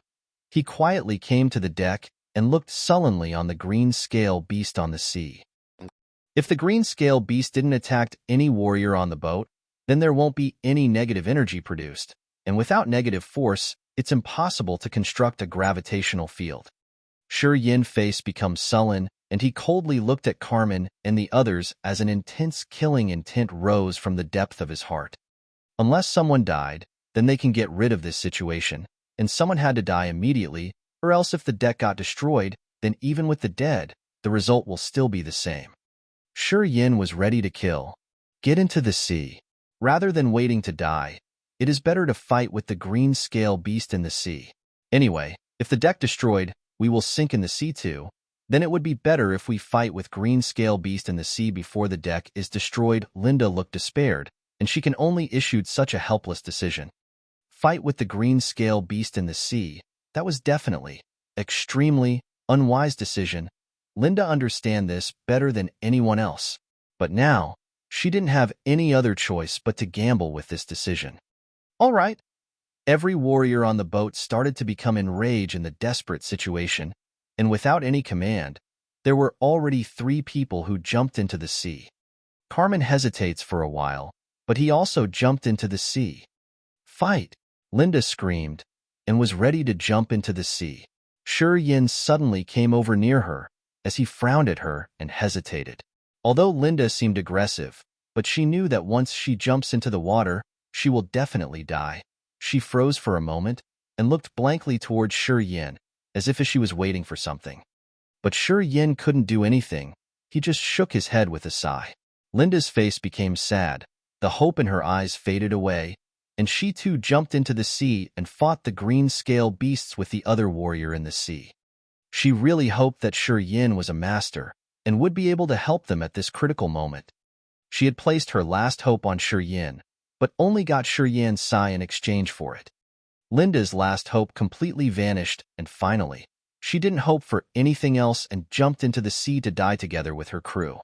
He quietly came to the deck and looked sullenly on the green scale beast on the sea. If the green scale beast didn't attack any warrior on the boat, then there won't be any negative energy produced, and without negative force, it's impossible to construct a gravitational field. Shi Yin's face becomes sullen, and he coldly looked at Carmen and the others as an intense killing intent rose from the depth of his heart. Unless someone died, then they can get rid of this situation, and someone had to die immediately, or else if the deck got destroyed, then even with the dead, the result will still be the same. Shi Yin was ready to kill. Get into the sea. Rather than waiting to die, it is better to fight with the green scale beast in the sea. Anyway, if the deck destroyed, we will sink in the sea too. Then it would be better if we fight with green scale beast in the sea before the deck is destroyed. Linda looked despaired, and she can only issued such a helpless decision. Fight with the green scale beast in the sea, that was definitely, extremely, unwise decision. Linda understood this better than anyone else. But now, she didn't have any other choice but to gamble with this decision. All right. Every warrior on the boat started to become enraged in the desperate situation, and without any command, there were already 3 people who jumped into the sea. Carmen hesitates for a while, but he also jumped into the sea. Fight! Linda screamed, and was ready to jump into the sea. Yin suddenly came over near her, as he frowned at her and hesitated. Although Linda seemed aggressive, but she knew that once she jumps into the water, she will definitely die. She froze for a moment and looked blankly towards Yin, as if she was waiting for something. But Yin couldn't do anything. He just shook his head with a sigh. Linda's face became sad, the hope in her eyes faded away, and she too jumped into the sea and fought the green scale beasts with the other warrior in the sea. She really hoped that Yin was a master and would be able to help them at this critical moment. She had placed her last hope on Yin, but only got Yin's sigh in exchange for it. Linda's last hope completely vanished, and finally, she didn't hope for anything else and jumped into the sea to die together with her crew.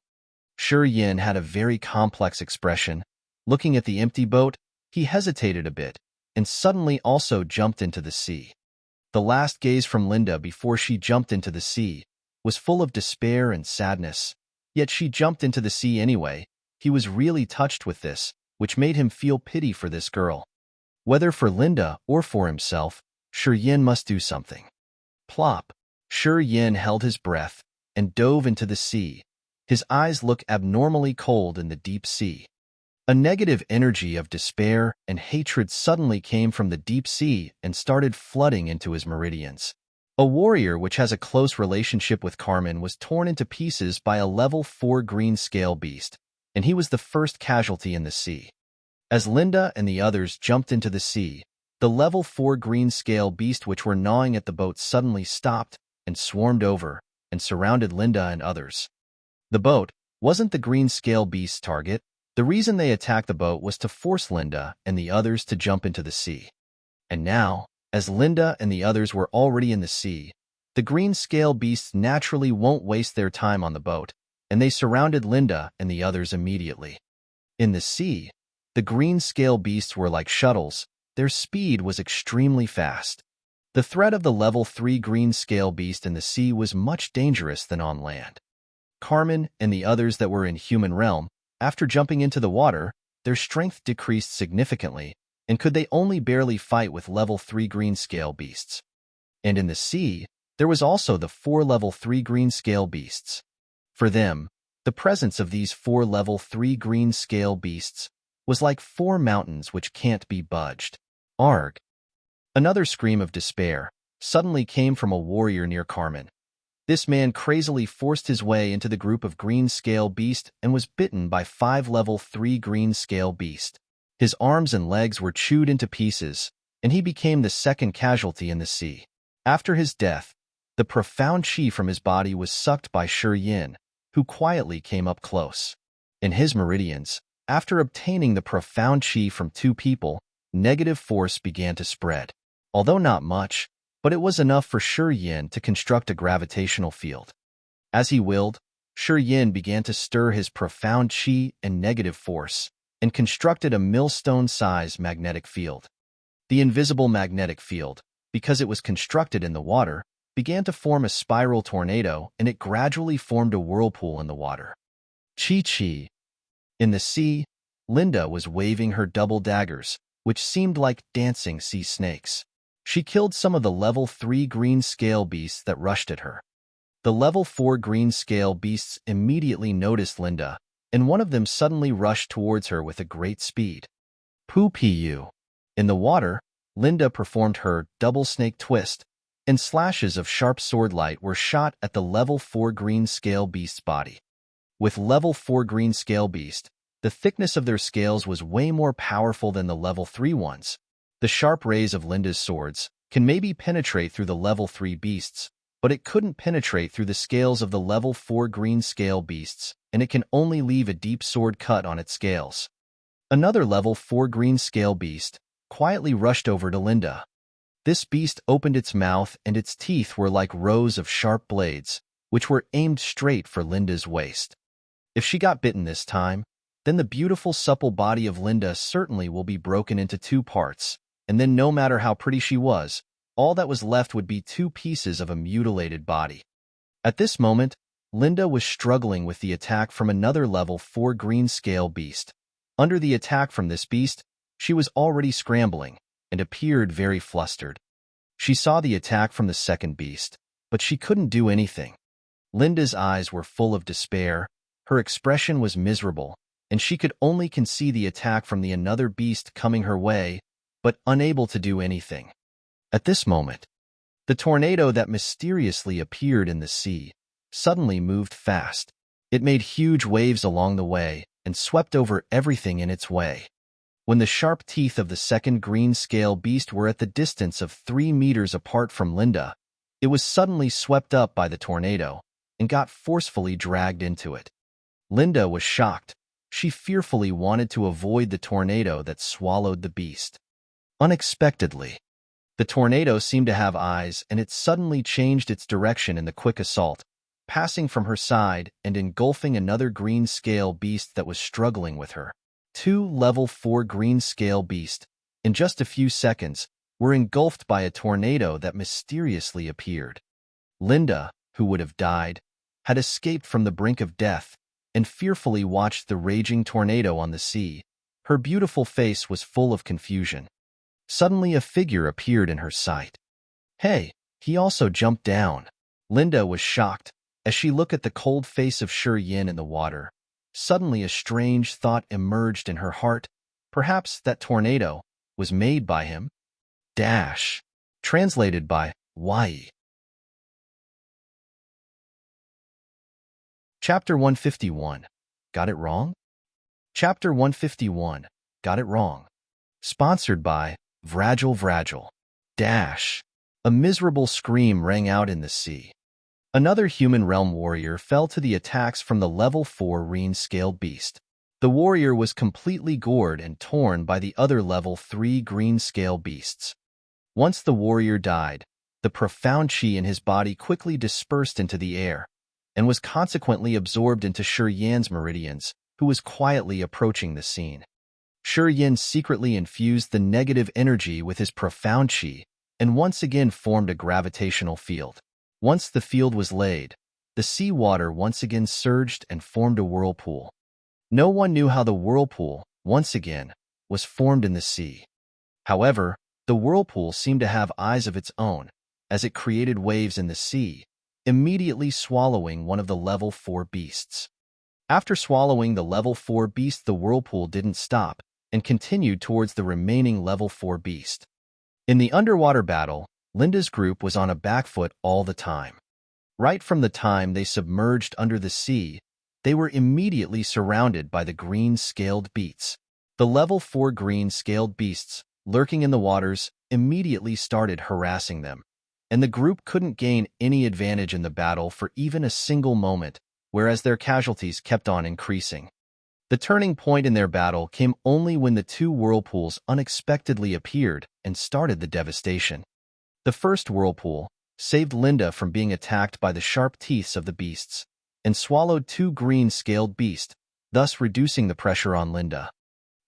Yin had a very complex expression. Looking at the empty boat, he hesitated a bit, and suddenly also jumped into the sea. The last gaze from Linda before she jumped into the sea was full of despair and sadness, yet she jumped into the sea anyway. He was really touched with this, which made him feel pity for this girl. Whether for Linda or for himself, Yin must do something. Plop! Yin held his breath and dove into the sea. His eyes looked abnormally cold in the deep sea. A negative energy of despair and hatred suddenly came from the deep sea and started flooding into his meridians. A warrior which has a close relationship with Carmen was torn into pieces by a level 4 green scale beast, and he was the first casualty in the sea. As Linda and the others jumped into the sea, the level 4 green scale beast which were gnawing at the boat suddenly stopped and swarmed over and surrounded Linda and others. The boat wasn't the green scale beast's target. The reason they attacked the boat was to force Linda and the others to jump into the sea. And now, as Linda and the others were already in the sea, the green scale beasts naturally won't waste their time on the boat, and they surrounded Linda and the others immediately. In the sea, the green scale beasts were like shuttles. Their speed was extremely fast. The threat of the level 3 green scale beast in the sea was much dangerous than on land. Carmen and the others that were in human realm, after jumping into the water, their strength decreased significantly, and could they only barely fight with level 3 green scale beasts. And in the sea, there was also the 4 level 3 green scale beasts. For them, the presence of these 4 level 3 green scale beasts was like 4 mountains which can't be budged. Arg! Another scream of despair suddenly came from a warrior near Carmen. This man crazily forced his way into the group of green scale beast and was bitten by 5 level 3 green scale beast. His arms and legs were chewed into pieces, and he became the second casualty in the sea. After his death, the profound chi from his body was sucked by Yin, who quietly came up close. In his meridians, after obtaining the profound chi from 2 people, negative force began to spread. Although not much, but it was enough for Yin to construct a gravitational field. As he willed, Yin began to stir his profound chi and negative force, and constructed a millstone-sized magnetic field. The invisible magnetic field, because it was constructed in the water, began to form a spiral tornado, and it gradually formed a whirlpool in the water. Chi. In the sea, Linda was waving her double daggers, which seemed like dancing sea snakes. She killed some of the level 3 green scale beasts that rushed at her. The level 4 green scale beasts immediately noticed Linda, and one of them suddenly rushed towards her with a great speed. Poo-pee-you. In the water, Linda performed her double snake twist, and slashes of sharp sword light were shot at the level 4 green scale beast's body. With level 4 green scale beast, the thickness of their scales was way more powerful than the level 3 ones. The sharp rays of Linda's swords can maybe penetrate through the level 3 beasts, but it couldn't penetrate through the scales of the level 4 green scale beasts, and it can only leave a deep sword cut on its scales. Another level 4 green scale beast quietly rushed over to Linda. This beast opened its mouth, and its teeth were like rows of sharp blades, which were aimed straight for Linda's waist. If she got bitten this time, then the beautiful supple body of Linda certainly will be broken into two parts, and then no matter how pretty she was, all that was left would be two pieces of a mutilated body. At this moment, Linda was struggling with the attack from another level 4 green scale beast. Under the attack from this beast, she was already scrambling and appeared very flustered. She saw the attack from the second beast, but she couldn't do anything. Linda's eyes were full of despair, her expression was miserable, and she could only see the attack from the another beast coming her way, but unable to do anything. At this moment, the tornado that mysteriously appeared in the sea suddenly moved fast. It made huge waves along the way and swept over everything in its way. When the sharp teeth of the second green scale beast were at the distance of 3 meters apart from Linda, it was suddenly swept up by the tornado and got forcefully dragged into it. Linda was shocked. She fearfully wanted to avoid the tornado that swallowed the beast. Unexpectedly, the tornado seemed to have eyes, and it suddenly changed its direction in the quick assault, passing from her side and engulfing another green scale beast that was struggling with her. 2 level 4 green scale beasts, in just a few seconds, were engulfed by a tornado that mysteriously appeared. Linda, who would have died, had escaped from the brink of death and fearfully watched the raging tornado on the sea. Her beautiful face was full of confusion. Suddenly a figure appeared in her sight. Hey, he also jumped down. Linda was shocked as she looked at the cold face of Shi Yin in the water. Suddenly a strange thought emerged in her heart. Perhaps that tornado was made by him. Translated by Y. Chapter 151. Got it wrong? Chapter 151. Got it wrong. Sponsored by Vragil. A miserable scream rang out in the sea. Another human realm warrior fell to the attacks from the level 4 green-scaled beast. The warrior was completely gored and torn by the other level 3 green-scale beasts. Once the warrior died, the profound qi in his body quickly dispersed into the air and was consequently absorbed into Shi Yan's meridians, who was quietly approaching the scene. Shi Yan secretly infused the negative energy with his profound qi and once again formed a gravitational field. Once the field was laid, the sea water once again surged and formed a whirlpool. No one knew how the whirlpool, once again, was formed in the sea. However, the whirlpool seemed to have eyes of its own, as it created waves in the sea, immediately swallowing one of the level 4 beasts. After swallowing the level 4 beast, the whirlpool didn't stop and continued towards the remaining level 4 beast. In the underwater battle, Linda's group was on a back foot all the time. Right from the time they submerged under the sea, they were immediately surrounded by the green-scaled beasts. The level 4 green-scaled beasts, lurking in the waters, immediately started harassing them, and the group couldn't gain any advantage in the battle for even a single moment, whereas their casualties kept on increasing. The turning point in their battle came only when the 2 whirlpools unexpectedly appeared and started the devastation. The first whirlpool saved Linda from being attacked by the sharp teeth of the beasts and swallowed 2 green-scaled beasts, thus reducing the pressure on Linda.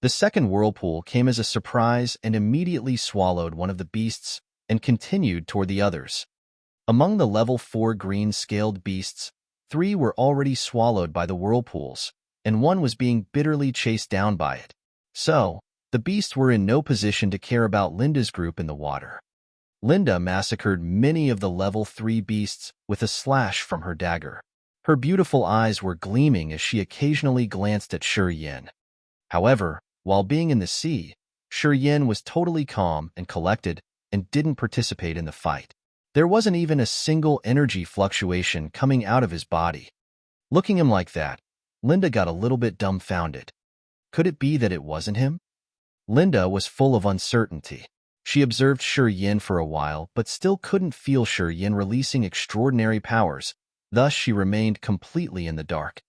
The second whirlpool came as a surprise and immediately swallowed one of the beasts and continued toward the others. Among the level 4 green-scaled beasts, 3 were already swallowed by the whirlpools, and 1 was being bitterly chased down by it. So, the beasts were in no position to care about Linda's group in the water. Linda massacred many of the level 3 beasts with a slash from her dagger. Her beautiful eyes were gleaming as she occasionally glanced at Shi Yan. However, while being in the sea, Shi Yan was totally calm and collected and didn't participate in the fight. There wasn't even a single energy fluctuation coming out of his body. Looking at him like that, Linda got a little bit dumbfounded. Could it be that it wasn't him? Linda was full of uncertainty. She observed Shi Yan for a while, but still couldn't feel Shi Yan releasing extraordinary powers, thus she remained completely in the dark.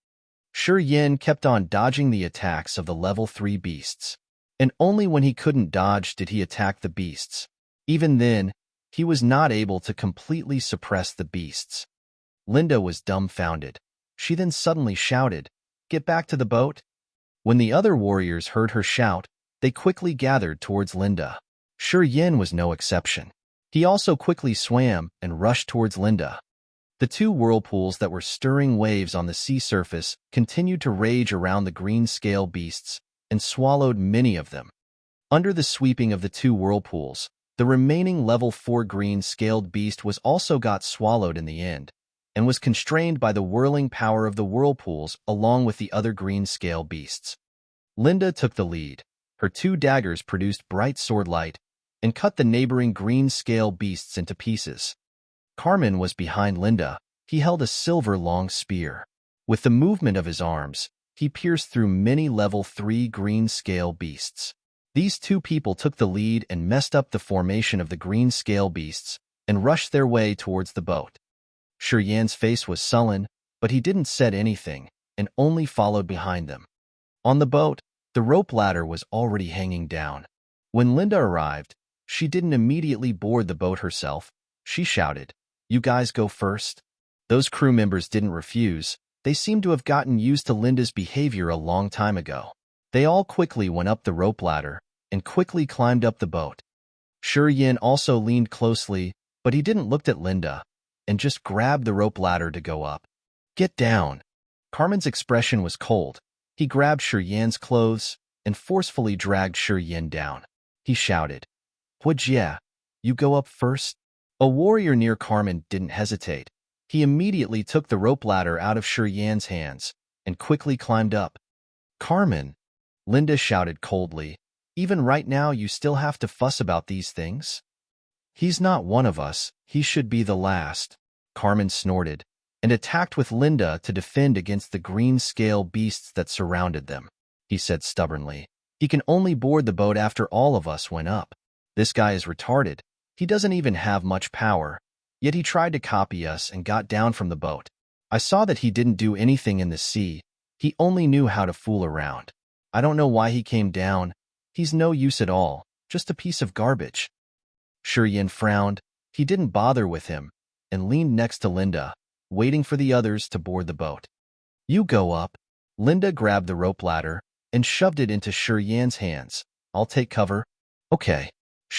Shi Yan kept on dodging the attacks of the level 3 beasts, and only when he couldn't dodge did he attack the beasts. Even then, He was not able to completely suppress the beasts. Linda was dumbfounded. She then suddenly shouted, "Get back to the boat!" When the other warriors heard her shout, they quickly gathered towards Linda. Yin was no exception. He also quickly swam and rushed towards Linda. The two whirlpools that were stirring waves on the sea surface continued to rage around the green scale beasts and swallowed many of them. Under the sweeping of the two whirlpools, the remaining level 4 green-scaled beast was also got swallowed in the end, and was constrained by the whirling power of the whirlpools along with the other green-scale beasts. Linda took the lead. Her two daggers produced bright sword light and cut the neighboring green-scale beasts into pieces. Carmen was behind Linda. He held a silver-long spear. With the movement of his arms, he pierced through many level 3 green-scale beasts. These two people took the lead and messed up the formation of the green-scale beasts and rushed their way towards the boat. Yan's face was sullen, but he didn't say anything and only followed behind them. On the boat, the rope ladder was already hanging down. When Linda arrived, she didn't immediately board the boat herself. She shouted, "You guys go first." Those crew members didn't refuse. They seemed to have gotten used to Linda's behavior a long time ago. They all quickly went up the rope ladder and quickly climbed up the boat. Yin also leaned closely, but he didn't look at Linda and just grabbed the rope ladder to go up. "Get down." Carmen's expression was cold. He grabbed Yan's clothes and forcefully dragged Yin down. He shouted, "Would you go up first?" A warrior near Carmen didn't hesitate. He immediately took the rope ladder out of Yan's hands and quickly climbed up. "Carmen," Linda shouted coldly, "even right now you still have to fuss about these things? He's not one of us. He should be the last." Carmen snorted and attacked with Linda to defend against the green-scale beasts that surrounded them. He said stubbornly, "He can only board the boat after all of us went up. This guy is retarded. He doesn't even have much power, yet he tried to copy us and got down from the boat. I saw that he didn't do anything in the sea. He only knew how to fool around. I don't know why he came down. He's no use at all, just a piece of garbage." Yin frowned. He didn't bother with him and leaned next to Linda, waiting for the others to board the boat. "You go up." Linda grabbed the rope ladder and shoved it into Yan's hands. "I'll take cover." "Okay."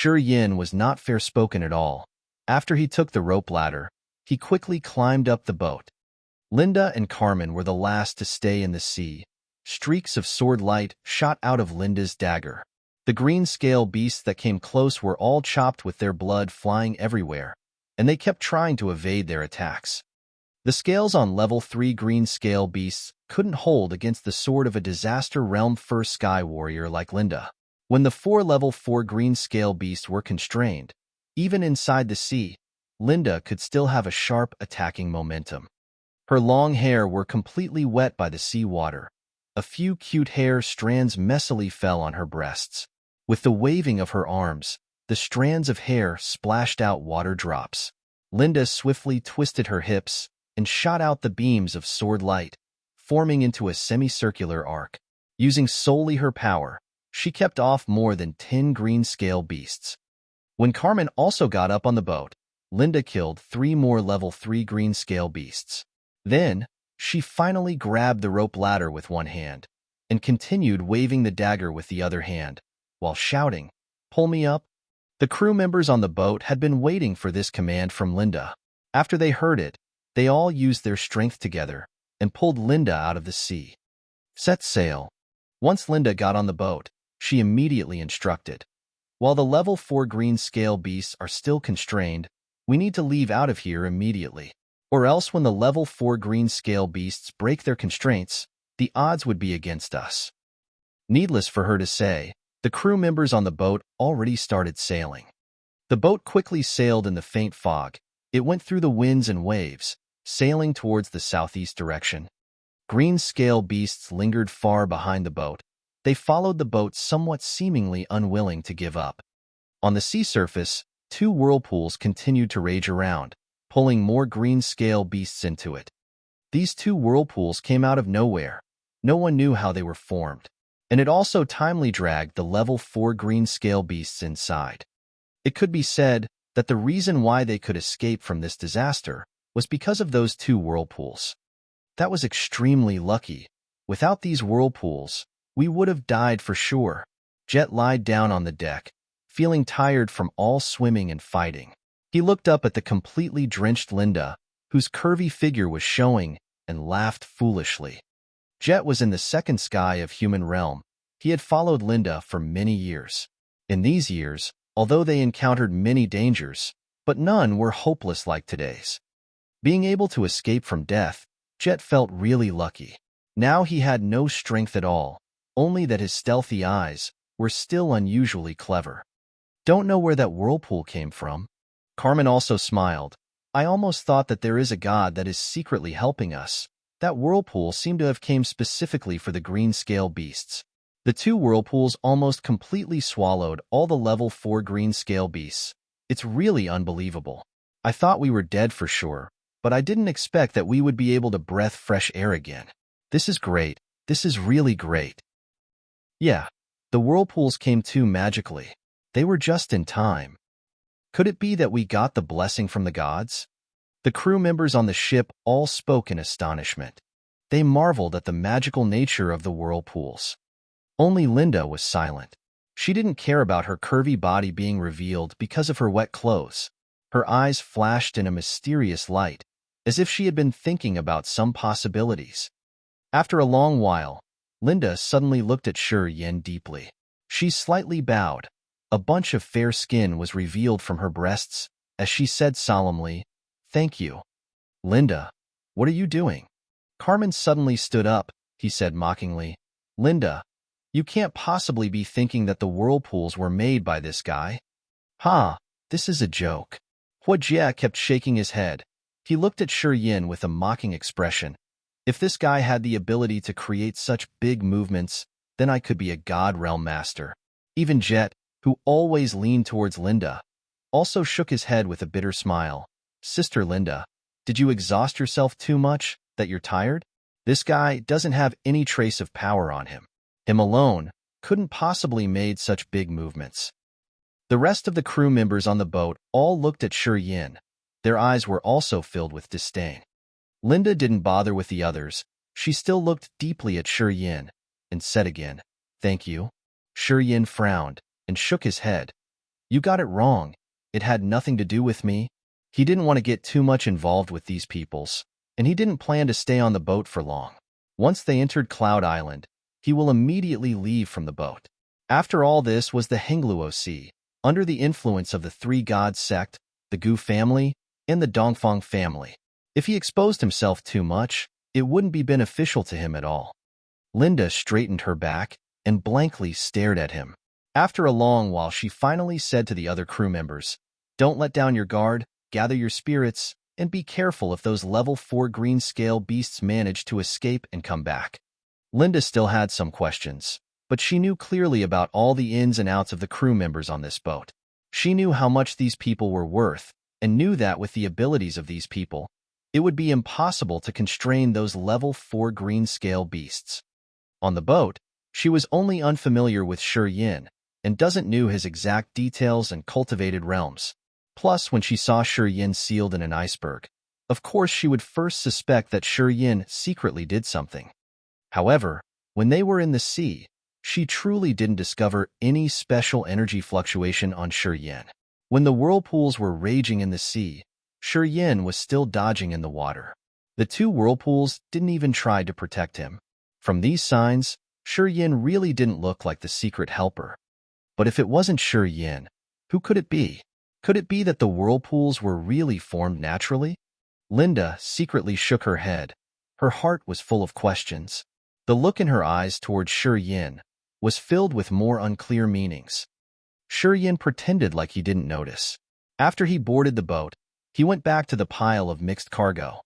Yin was not fair-spoken at all. After he took the rope ladder, he quickly climbed up the boat. Linda and Carmen were the last to stay in the sea. Streaks of sword light shot out of Linda's dagger. The green-scale beasts that came close were all chopped with their blood flying everywhere, and they kept trying to evade their attacks. The scales on level 3 green-scale beasts couldn't hold against the sword of a disaster realm first sky warrior like Linda. When the 4 level 4 green-scale beasts were constrained, even inside the sea, Linda could still have a sharp attacking momentum. Her long hair were completely wet by the sea water. A few cute hair strands messily fell on her breasts. With the waving of her arms, the strands of hair splashed out water drops. Linda swiftly twisted her hips and shot out the beams of sword light, forming into a semicircular arc. Using solely her power, she kept off more than 10 green-scale beasts. When Carmen also got up on the boat, Linda killed 3 more level 3 green-scale beasts. Then, she finally grabbed the rope ladder with one hand and continued waving the dagger with the other hand, while shouting, "Pull me up." The crew members on the boat had been waiting for this command from Linda. After they heard it, they all used their strength together and pulled Linda out of the sea. "Set sail." Once Linda got on the boat, she immediately instructed, "While the level 4 green-scale beasts are still constrained, we need to leave out of here immediately. Or else when the level 4 green-scale beasts break their constraints, the odds would be against us." Needless for her to say, the crew members on the boat already started sailing. The boat quickly sailed in the faint fog. It went through the winds and waves, sailing towards the southeast direction. Green-scale beasts lingered far behind the boat. They followed the boat somewhat seemingly unwilling to give up. On the sea surface, 2 whirlpools continued to rage around, pulling more green-scale beasts into it. These 2 whirlpools came out of nowhere. No one knew how they were formed, and it also timely dragged the level 4 green-scale beasts inside. It could be said that the reason why they could escape from this disaster was because of those two whirlpools. That was extremely lucky. Without these whirlpools, we would have died for sure. Jet lied down on the deck, feeling tired from all swimming and fighting. He looked up at the completely drenched Linda, whose curvy figure was showing, and laughed foolishly. Jet was in the second sky of human realm. He had followed Linda for many years. In these years, although they encountered many dangers, but none were hopeless like today's. Being able to escape from death, Jet felt really lucky. Now he had no strength at all, only that his stealthy eyes were still unusually clever. Don't know where that whirlpool came from. Carmen also smiled. I almost thought that there is a god that is secretly helping us. That whirlpool seemed to have came specifically for the green scale beasts. The two whirlpools almost completely swallowed all the level 4 green scale beasts. It's really unbelievable. I thought we were dead for sure, but I didn't expect that we would be able to breathe fresh air again. This is great. This is really great. Yeah, the whirlpools came too magically. They were just in time. Could it be that we got the blessing from the gods? The crew members on the ship all spoke in astonishment. They marveled at the magical nature of the whirlpools. Only Linda was silent. She didn't care about her curvy body being revealed because of her wet clothes. Her eyes flashed in a mysterious light, as if she had been thinking about some possibilities. After a long while, Linda suddenly looked at Shi Yin deeply. She slightly bowed. A bunch of fair skin was revealed from her breasts, as she said solemnly, "Thank you." "Linda, what are you doing?" Carmen suddenly stood up. He said mockingly, "Linda, you can't possibly be thinking that the whirlpools were made by this guy." "Ha, this is a joke." Hua Jie kept shaking his head. He looked at Shi Yin with a mocking expression. If this guy had the ability to create such big movements, then I could be a god realm master. Even Jet, who always leaned towards Linda, also shook his head with a bitter smile. "Sister Linda, did you exhaust yourself too much, that you're tired? This guy doesn't have any trace of power on him. Him alone couldn't possibly made such big movements." The rest of the crew members on the boat all looked at Shi Yin. Their eyes were also filled with disdain. Linda didn't bother with the others. She still looked deeply at Shi Yin and said again, "Thank you." Shi Yin frowned and shook his head. "You got it wrong. It had nothing to do with me." He didn't want to get too much involved with these peoples, and he didn't plan to stay on the boat for long. Once they entered Cloud Island, he will immediately leave from the boat. After all, this was the Hengluo Sea, under the influence of the three gods sect, the Gu family, and the Dongfang family. If he exposed himself too much, it wouldn't be beneficial to him at all. Linda straightened her back and blankly stared at him. After a long while, she finally said to the other crew members, "Don't let down your guard, gather your spirits, and be careful if those level 4 green scale beasts manage to escape and come back." Linda still had some questions, but she knew clearly about all the ins and outs of the crew members on this boat. She knew how much these people were worth, and knew that with the abilities of these people, it would be impossible to constrain those level 4 green scale beasts. On the boat, she was only unfamiliar with Shi Yin, and doesn't knew his exact details and cultivated realms. Plus, when she saw Shi Yin sealed in an iceberg, of course she would first suspect that Shi Yin secretly did something. However, when they were in the sea, she truly didn't discover any special energy fluctuation on Shi Yin. When the whirlpools were raging in the sea, Shi Yin was still dodging in the water. The two whirlpools didn't even try to protect him. From these signs, Shi Yin really didn't look like the secret helper. But if it wasn't Shi Yin, who could it be? Could it be that the whirlpools were really formed naturally? Linda secretly shook her head. Her heart was full of questions. The look in her eyes towards Shi Yin was filled with more unclear meanings. Shi Yin pretended like he didn't notice. After he boarded the boat, he went back to the pile of mixed cargo.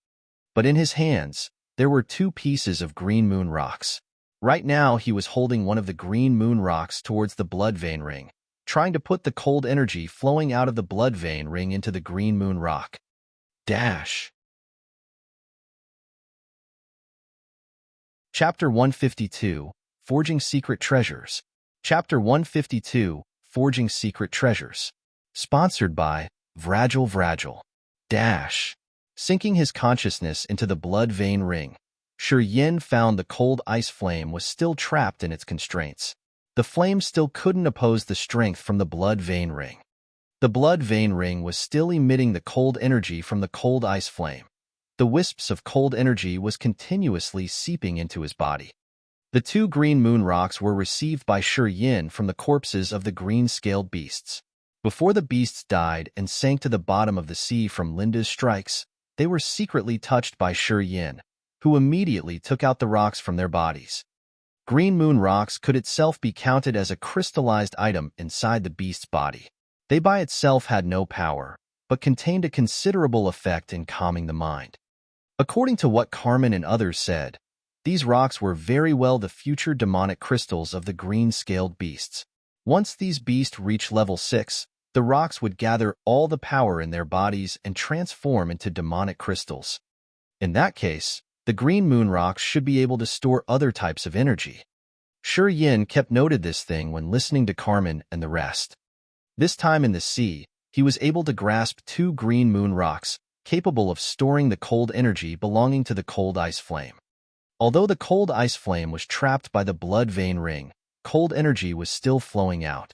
But in his hands, there were 2 pieces of green moon rocks. Right now, he was holding one of the green moon rocks towards the blood vein ring, trying to put the cold energy flowing out of the blood vein ring into the green moon rock. Dash. Chapter 152, Forging Secret Treasures. Chapter 152, Forging Secret Treasures. Sponsored by Fragile, fragile. Dash. Sinking his consciousness into the blood vein ring, Shi Yin found the cold ice flame was still trapped in its constraints. The flame still couldn't oppose the strength from the blood vein ring. The blood vein ring was still emitting the cold energy from the cold ice flame. The wisps of cold energy was continuously seeping into his body. The two green moon rocks were received by Shi Yin from the corpses of the green-scaled beasts. Before the beasts died and sank to the bottom of the sea from Linda's strikes, they were secretly touched by Shi Yin, who immediately took out the rocks from their bodies. Green moon rocks could itself be counted as a crystallized item inside the beast's body. They by itself had no power, but contained a considerable effect in calming the mind. According to what Carmen and others said, these rocks were very well the future demonic crystals of the green-scaled beasts. Once these beasts reached level 6, the rocks would gather all the power in their bodies and transform into demonic crystals. In that case, the green moon rocks should be able to store other types of energy. Shi Yin kept noted this thing when listening to Carmen and the rest. This time in the sea, he was able to grasp two green moon rocks, capable of storing the cold energy belonging to the cold ice flame. Although the cold ice flame was trapped by the blood vein ring, cold energy was still flowing out.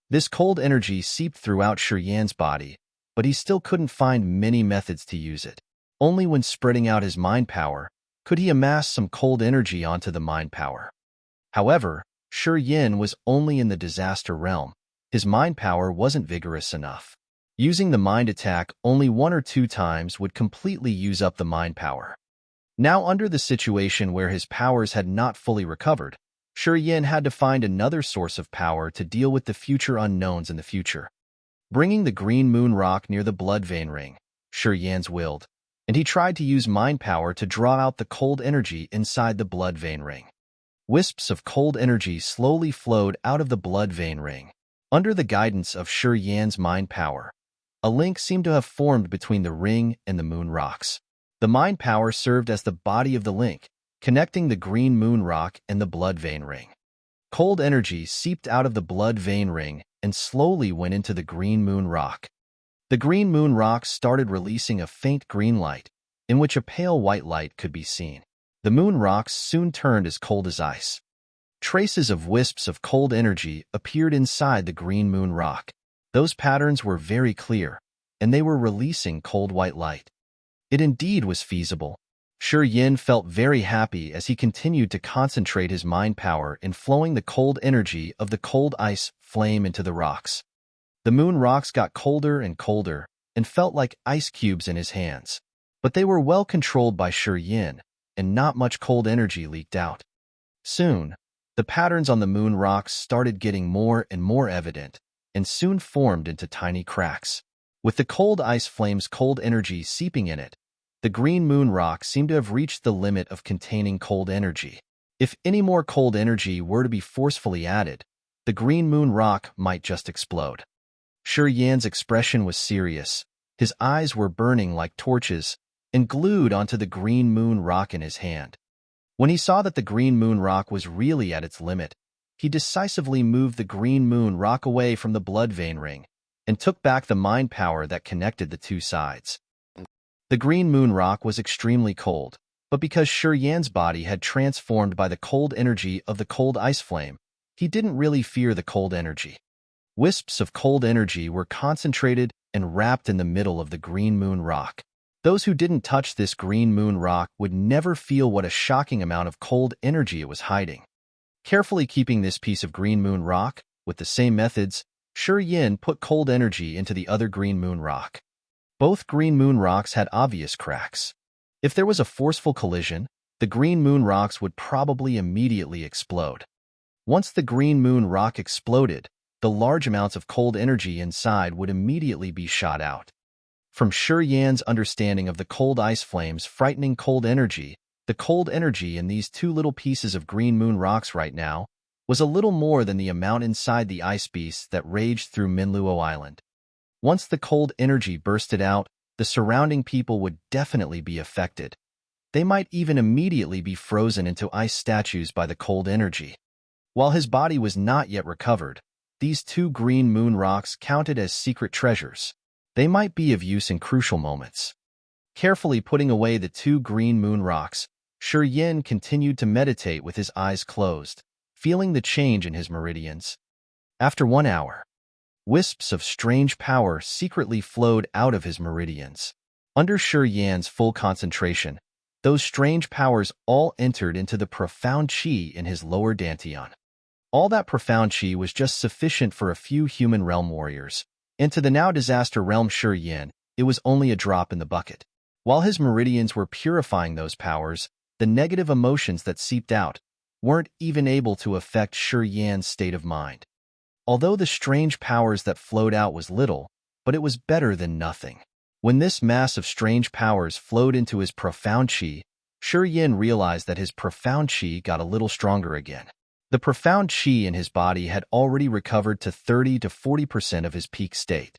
This cold energy seeped throughout Shi Yin's body, but he still couldn't find many methods to use it. Only when spreading out his mind power could he amass some cold energy onto the mind power. However, Shi Yin was only in the disaster realm. His mind power wasn't vigorous enough. Using the mind attack only 1 or 2 times would completely use up the mind power. Now under the situation where his powers had not fully recovered, Shi Yin had to find another source of power to deal with the future unknowns in the future. Bringing the green moon rock near the blood vein ring, Shi Yin's willed, and he tried to use mind power to draw out the cold energy inside the blood vein ring. Wisps of cold energy slowly flowed out of the blood vein ring. Under the guidance of Shi Yin's mind power, a link seemed to have formed between the ring and the moon rocks. The mind power served as the body of the link, connecting the green moon rock and the blood vein ring. Cold energy seeped out of the blood vein ring and slowly went into the green moon rock. The green moon rock started releasing a faint green light, in which a pale white light could be seen. The moon rocks soon turned as cold as ice. Traces of wisps of cold energy appeared inside the green moon rock. Those patterns were very clear, and they were releasing cold white light. It indeed was feasible. Shi Yin felt very happy as he continued to concentrate his mind power in flowing the cold energy of the cold ice flame into the rocks. The moon rocks got colder and colder and felt like ice cubes in his hands. But they were well controlled by Shi Yin, and not much cold energy leaked out. Soon, the patterns on the moon rocks started getting more and more evident, and soon formed into tiny cracks. With the cold ice flame's cold energy seeping in it, the green moon rock seemed to have reached the limit of containing cold energy. If any more cold energy were to be forcefully added, the green moon rock might just explode. Shi Yin's expression was serious. His eyes were burning like torches and glued onto the green moon rock in his hand. When he saw that the green moon rock was really at its limit, he decisively moved the green moon rock away from the blood vein ring and took back the mind power that connected the two sides. The green moon rock was extremely cold, but because Shi Yin's body had transformed by the cold energy of the cold ice flame, he didn't really fear the cold energy. Wisps of cold energy were concentrated and wrapped in the middle of the green moon rock. Those who didn't touch this green moon rock would never feel what a shocking amount of cold energy it was hiding. Carefully keeping this piece of green moon rock, with the same methods, Shi Yin put cold energy into the other green moon rock. Both green moon rocks had obvious cracks. If there was a forceful collision, the green moon rocks would probably immediately explode. Once the green moon rock exploded, the large amounts of cold energy inside would immediately be shot out. From Shi Yin's understanding of the cold ice flame's frightening cold energy, the cold energy in these two little pieces of green moon rocks right now was a little more than the amount inside the ice beasts that raged through Minluo Island. Once the cold energy bursted out, the surrounding people would definitely be affected. They might even immediately be frozen into ice statues by the cold energy. While his body was not yet recovered, these two green moon rocks counted as secret treasures. They might be of use in crucial moments. Carefully putting away the 2 green moon rocks, Shi Yin continued to meditate with his eyes closed, feeling the change in his meridians. After 1 hour, wisps of strange power secretly flowed out of his meridians. Under Shi Yan's full concentration, those strange powers all entered into the profound qi in his lower dantian. All that profound qi was just sufficient for a few human realm warriors, and to the now disaster realm Shi Yin, it was only a drop in the bucket. While his meridians were purifying those powers, the negative emotions that seeped out weren't even able to affect Shi Yan's state of mind. Although the strange powers that flowed out was little, but it was better than nothing. When this mass of strange powers flowed into his profound qi, Shi Yin realized that his profound qi got a little stronger again. The profound qi in his body had already recovered to 30 to 40% of his peak state.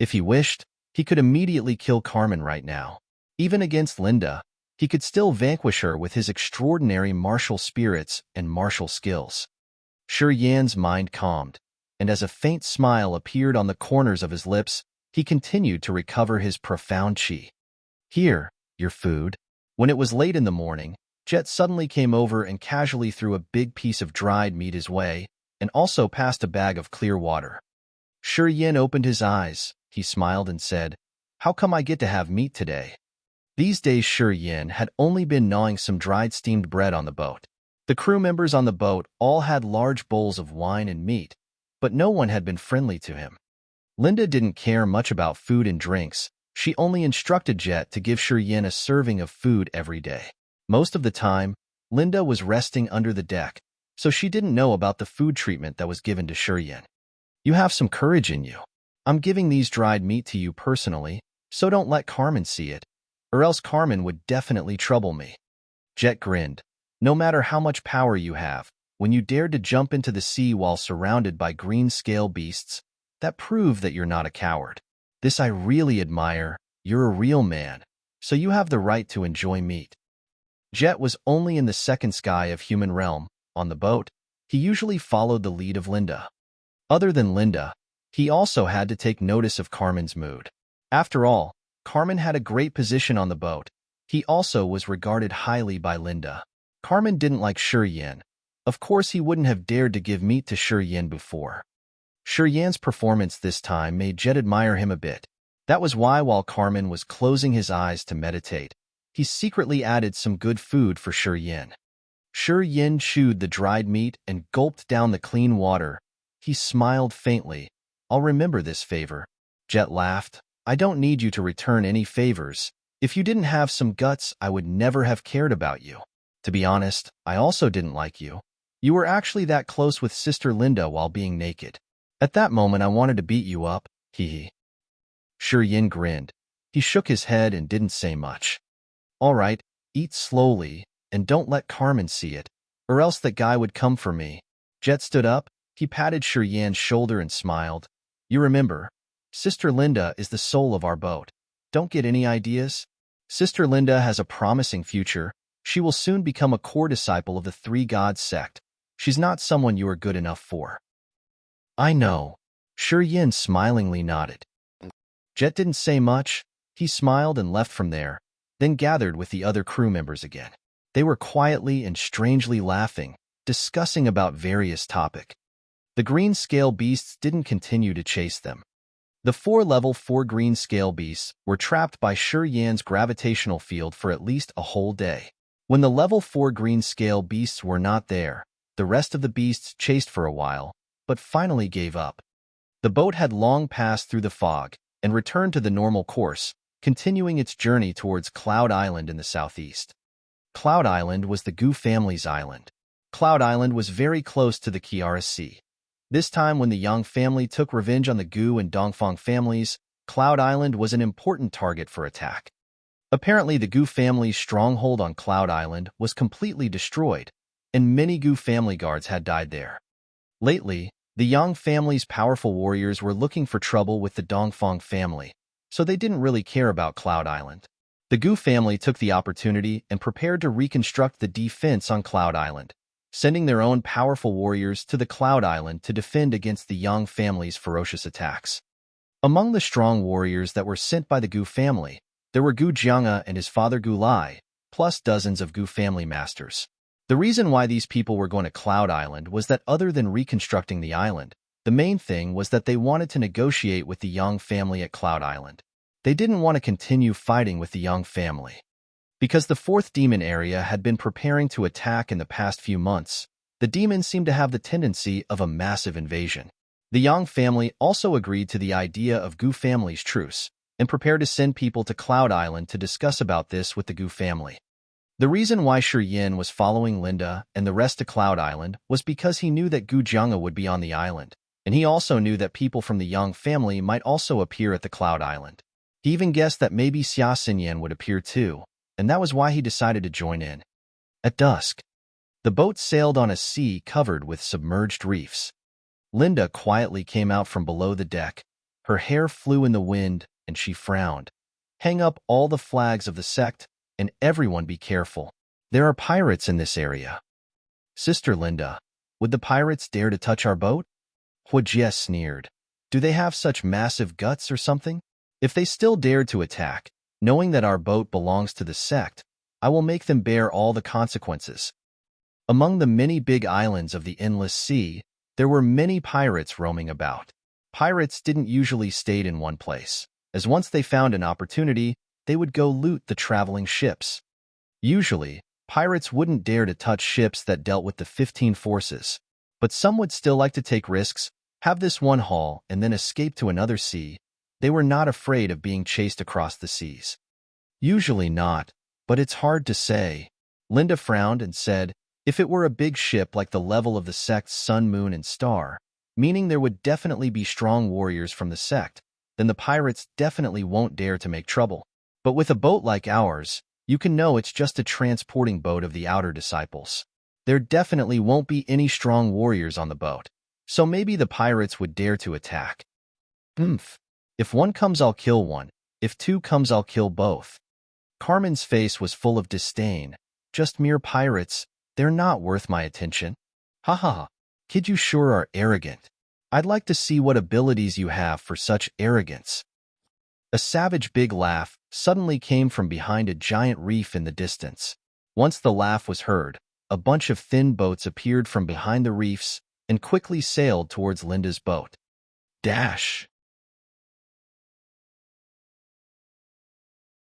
If he wished, he could immediately kill Carmen right now. Even against Linda, he could still vanquish her with his extraordinary martial spirits and martial skills. Shi Yan's mind calmed, and as a faint smile appeared on the corners of his lips, he continued to recover his profound qi. Here, your food. When it was late in the morning, Jet suddenly came over and casually threw a big piece of dried meat his way, and also passed a bag of clear water. Shi Yin opened his eyes, he smiled and said, "How come I get to have meat today?" These days Shi Yin had only been gnawing some dried steamed bread on the boat. The crew members on the boat all had large bowls of wine and meat, but no one had been friendly to him. Linda didn't care much about food and drinks. She only instructed Jet to give Shi Yin a serving of food every day. Most of the time, Linda was resting under the deck, so she didn't know about the food treatment that was given to Shi Yin. "You have some courage in you. I'm giving these dried meat to you personally, so don't let Carmen see it, or else Carmen would definitely trouble me." Jet grinned. "No matter how much power you have, when you dared to jump into the sea while surrounded by green scale beasts, that proved that you're not a coward. This I really admire. You're a real man, so you have the right to enjoy meat." Jet was only in the second sky of human realm. On the boat, he usually followed the lead of Linda. Other than Linda, he also had to take notice of Carmen's mood. After all, Carmen had a great position on the boat. He also was regarded highly by Linda. Carmen didn't like Shi Yin. Of course, he wouldn't have dared to give meat to Shi Yin before. Shi Yan's performance this time made Jet admire him a bit. That was why while Carmen was closing his eyes to meditate, he secretly added some good food for Shi Yin. Shi Yin chewed the dried meat and gulped down the clean water. He smiled faintly. "I'll remember this favor." Jet laughed. "I don't need you to return any favors. If you didn't have some guts, I would never have cared about you. To be honest, I also didn't like you. You were actually that close with Sister Linda while being naked. At that moment, I wanted to beat you up, hee." Shi Yin grinned. He shook his head and didn't say much. "All right, eat slowly, and don't let Carmen see it, or else that guy would come for me." Jet stood up. He patted Shi Yan's shoulder and smiled. "You remember, Sister Linda is the soul of our boat. Don't get any ideas? Sister Linda has a promising future. She will soon become a core disciple of the Three Gods sect. She's not someone you are good enough for." "I know." Shi Yin smilingly nodded. Jet didn't say much. He smiled and left from there, then gathered with the other crew members again. They were quietly and strangely laughing, discussing about various topics. The green scale beasts didn't continue to chase them. The 4 level 4 green scale beasts were trapped by Shi Yan's gravitational field for at least a whole day. When the level 4 green scale beasts were not there, the rest of the beasts chased for a while, but finally gave up. The boat had long passed through the fog and returned to the normal course, continuing its journey towards Cloud Island in the southeast. Cloud Island was the Gu family's island. Cloud Island was very close to the Kiara Sea. This time when the Yang family took revenge on the Gu and Dongfang families, Cloud Island was an important target for attack. Apparently, the Gu family's stronghold on Cloud Island was completely destroyed, and many Gu family guards had died there. Lately, the Yang family's powerful warriors were looking for trouble with the Dongfang family, so they didn't really care about Cloud Island. The Gu family took the opportunity and prepared to reconstruct the defense on Cloud Island, sending their own powerful warriors to the Cloud Island to defend against the Yang family's ferocious attacks. Among the strong warriors that were sent by the Gu family, there were Gu Jianga and his father Gu Lai, plus dozens of Gu family masters. The reason why these people were going to Cloud Island was that other than reconstructing the island, the main thing was that they wanted to negotiate with the Yang family at Cloud Island. They didn't want to continue fighting with the Yang family. Because the fourth demon area had been preparing to attack in the past few months, the demons seemed to have the tendency of a massive invasion. The Yang family also agreed to the idea of Gu family's truce and prepared to send people to Cloud Island to discuss about this with the Gu family. The reason why Shi Yin was following Linda and the rest to Cloud Island was because he knew that Gu Jianga would be on the island, and he also knew that people from the Yang family might also appear at the Cloud Island. He even guessed that maybe Xia Xinyan would appear too, and that was why he decided to join in. At dusk, the boat sailed on a sea covered with submerged reefs. Linda quietly came out from below the deck. Her hair flew in the wind, and she frowned. Hang up all the flags of the sect, and everyone be careful. There are pirates in this area. Sister Linda, would the pirates dare to touch our boat? Hua Jie sneered. Do they have such massive guts or something? If they still dared to attack, knowing that our boat belongs to the sect, I will make them bear all the consequences. Among the many big islands of the endless sea, there were many pirates roaming about. Pirates didn't usually stay in one place, as once they found an opportunity, they would go loot the traveling ships. Usually, pirates wouldn't dare to touch ships that dealt with the 15 forces, but some would still like to take risks, have this one haul, and then escape to another sea. They were not afraid of being chased across the seas. Usually not, but it's hard to say. Linda frowned and said, if it were a big ship like the level of the sect's sun, moon, and star, meaning there would definitely be strong warriors from the sect, then the pirates definitely won't dare to make trouble. But with a boat like ours, you can know it's just a transporting boat of the outer disciples. There definitely won't be any strong warriors on the boat, so maybe the pirates would dare to attack. If one comes, I'll kill one. If two comes, I'll kill both. Carmen's face was full of disdain. Just mere pirates. They're not worth my attention. Ha ha ha. Kid, you sure are arrogant. I'd like to see what abilities you have for such arrogance. A savage big laugh suddenly came from behind a giant reef in the distance. Once the laugh was heard, a bunch of thin boats appeared from behind the reefs and quickly sailed towards Linda's boat. Dash!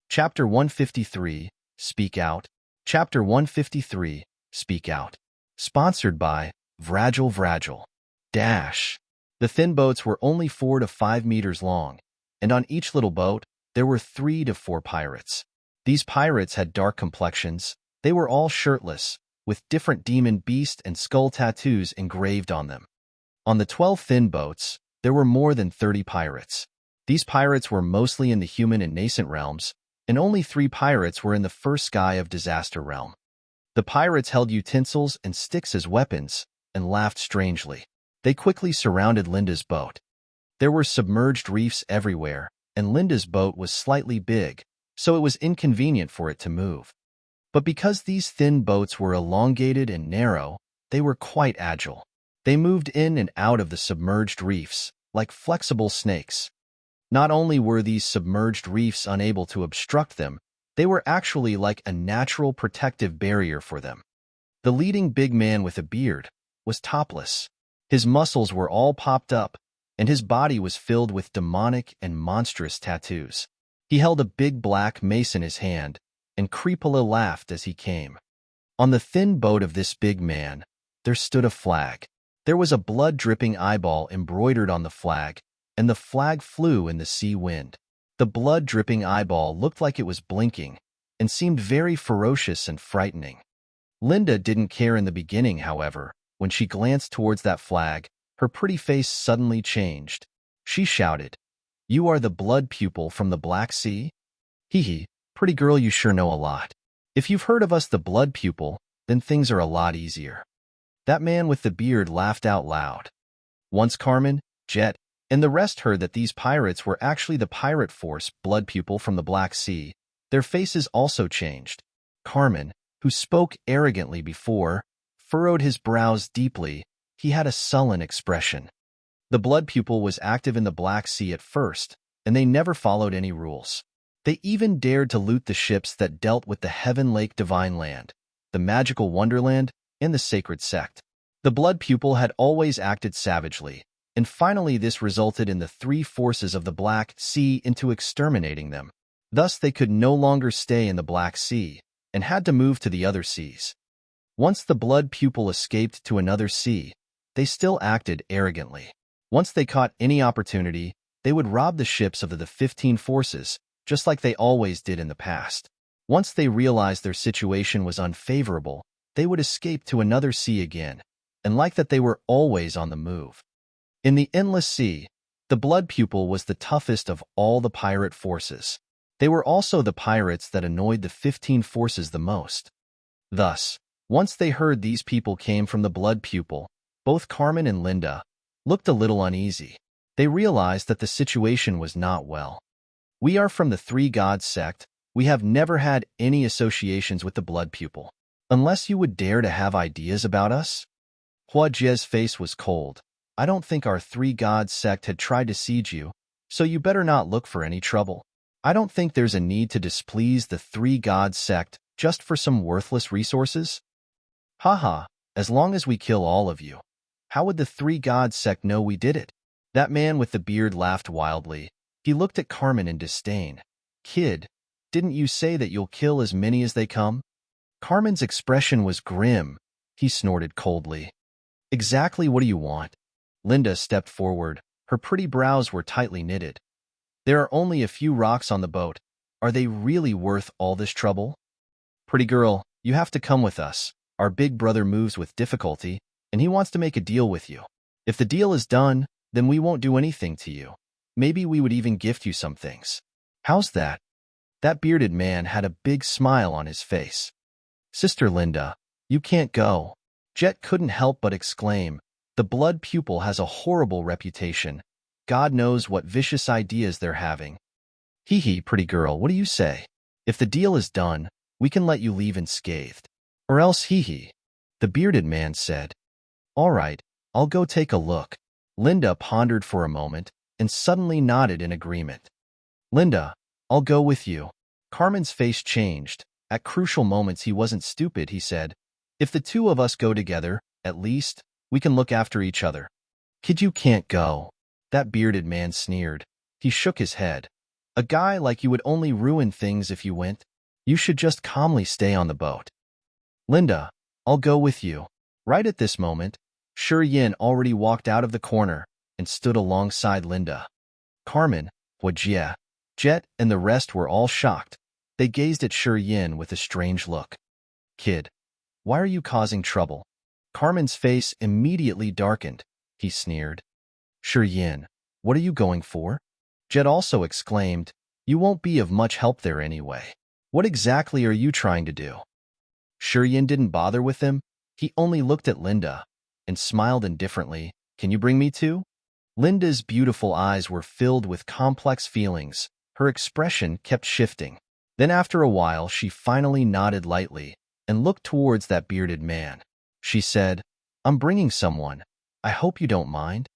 Chapter 153, Speak Out. Chapter 153, Speak Out. Sponsored by Vragil. Dash. The thin boats were only 4 to 5 meters long, and on each little boat, there were 3 to 4 pirates. These pirates had dark complexions. They were all shirtless, with different demon, beast, and skull tattoos engraved on them. On the 12 thin boats, there were more than 30 pirates. These pirates were mostly in the human and nascent realms, and only 3 pirates were in the first sky of disaster realm. The pirates held utensils and sticks as weapons and laughed strangely. They quickly surrounded Linda's boat. There were submerged reefs everywhere, and Linda's boat was slightly big, so it was inconvenient for it to move. But because these thin boats were elongated and narrow, they were quite agile. They moved in and out of the submerged reefs, like flexible snakes. Not only were these submerged reefs unable to obstruct them, they were actually like a natural protective barrier for them. The leading big man with a beard was topless. His muscles were all popped up, and his body was filled with demonic and monstrous tattoos. He held a big black mace in his hand, and Creepola laughed as he came. On the thin boat of this big man, there stood a flag. There was a blood-dripping eyeball embroidered on the flag, and the flag flew in the sea wind. The blood-dripping eyeball looked like it was blinking, and seemed very ferocious and frightening. Linda didn't care in the beginning, however. When she glanced towards that flag, her pretty face suddenly changed. She shouted, "You are the blood pupil from the Black Sea? Hee hee, pretty girl, you sure know a lot. If you've heard of us, the blood pupil, then things are a lot easier." That man with the beard laughed out loud. Once Carmen, Jet, and the rest heard that these pirates were actually the pirate force blood pupil from the Black Sea, their faces also changed. Carmen, who spoke arrogantly before, furrowed his brows deeply. He had a sullen expression. The blood pupil was active in the Black Sea at first, and they never followed any rules. They even dared to loot the ships that dealt with the Heaven Lake Divine Land, the Magical Wonderland, and the Sacred Sect. The blood pupil had always acted savagely, and finally this resulted in the three forces of the Black Sea into exterminating them. Thus they could no longer stay in the Black Sea, and had to move to the other seas. Once the blood pupil escaped to another sea, they still acted arrogantly. Once they caught any opportunity, they would rob the ships of the 15 forces, just like they always did in the past. Once they realized their situation was unfavorable, they would escape to another sea again, and like that they were always on the move. In the Endless Sea, the blood pupil was the toughest of all the pirate forces. They were also the pirates that annoyed the 15 forces the most. Thus, once they heard these people came from the blood pupil, both Carmen and Linda looked a little uneasy. They realized that the situation was not well. We are from the Three Gods sect. We have never had any associations with the blood pupil. Unless you would dare to have ideas about us? Hua Jie's face was cold. I don't think our Three Gods sect had tried to siege you, so you better not look for any trouble. I don't think there's a need to displease the Three Gods sect just for some worthless resources. Haha, as long as we kill all of you. How would the Three Gods sect know we did it? That man with the beard laughed wildly. He looked at Carmen in disdain. Kid, didn't you say that you'll kill as many as they come? Carmen's expression was grim. He snorted coldly. Exactly what do you want? Linda stepped forward. Her pretty brows were tightly knitted. There are only a few rocks on the boat. Are they really worth all this trouble? Pretty girl, you have to come with us. Our big brother moves with difficulty, and he wants to make a deal with you. If the deal is done, then we won't do anything to you. Maybe we would even gift you some things. How's that? That bearded man had a big smile on his face. Sister Linda, you can't go. Jet couldn't help but exclaim. The blood pupil has a horrible reputation. God knows what vicious ideas they're having. Hee hee, pretty girl, what do you say? If the deal is done, we can let you leave unscathed. Or else hee hee, the bearded man said. All right, I'll go take a look. Linda pondered for a moment and suddenly nodded in agreement. Linda, I'll go with you. Carmen's face changed. At crucial moments he wasn't stupid, he said. If the two of us go together, at least, we can look after each other. Kid, you can't go. That bearded man sneered. He shook his head. A guy like you would only ruin things if you went. You should just calmly stay on the boat. Linda, I'll go with you. Right at this moment, Shi Yin already walked out of the corner and stood alongside Linda. Carmen, Hua Jie, Jet, and the rest were all shocked. They gazed at Shi Yin with a strange look. Kid, why are you causing trouble? Carmen's face immediately darkened. He sneered. Shi Yin, what are you going for? Jet also exclaimed. You won't be of much help there anyway. What exactly are you trying to do? Shi Yin didn't bother with him. He only looked at Linda and smiled indifferently. Can you bring me too? Linda's beautiful eyes were filled with complex feelings. Her expression kept shifting. Then after a while, she finally nodded lightly and looked towards that bearded man. She said, I'm bringing someone. I hope you don't mind.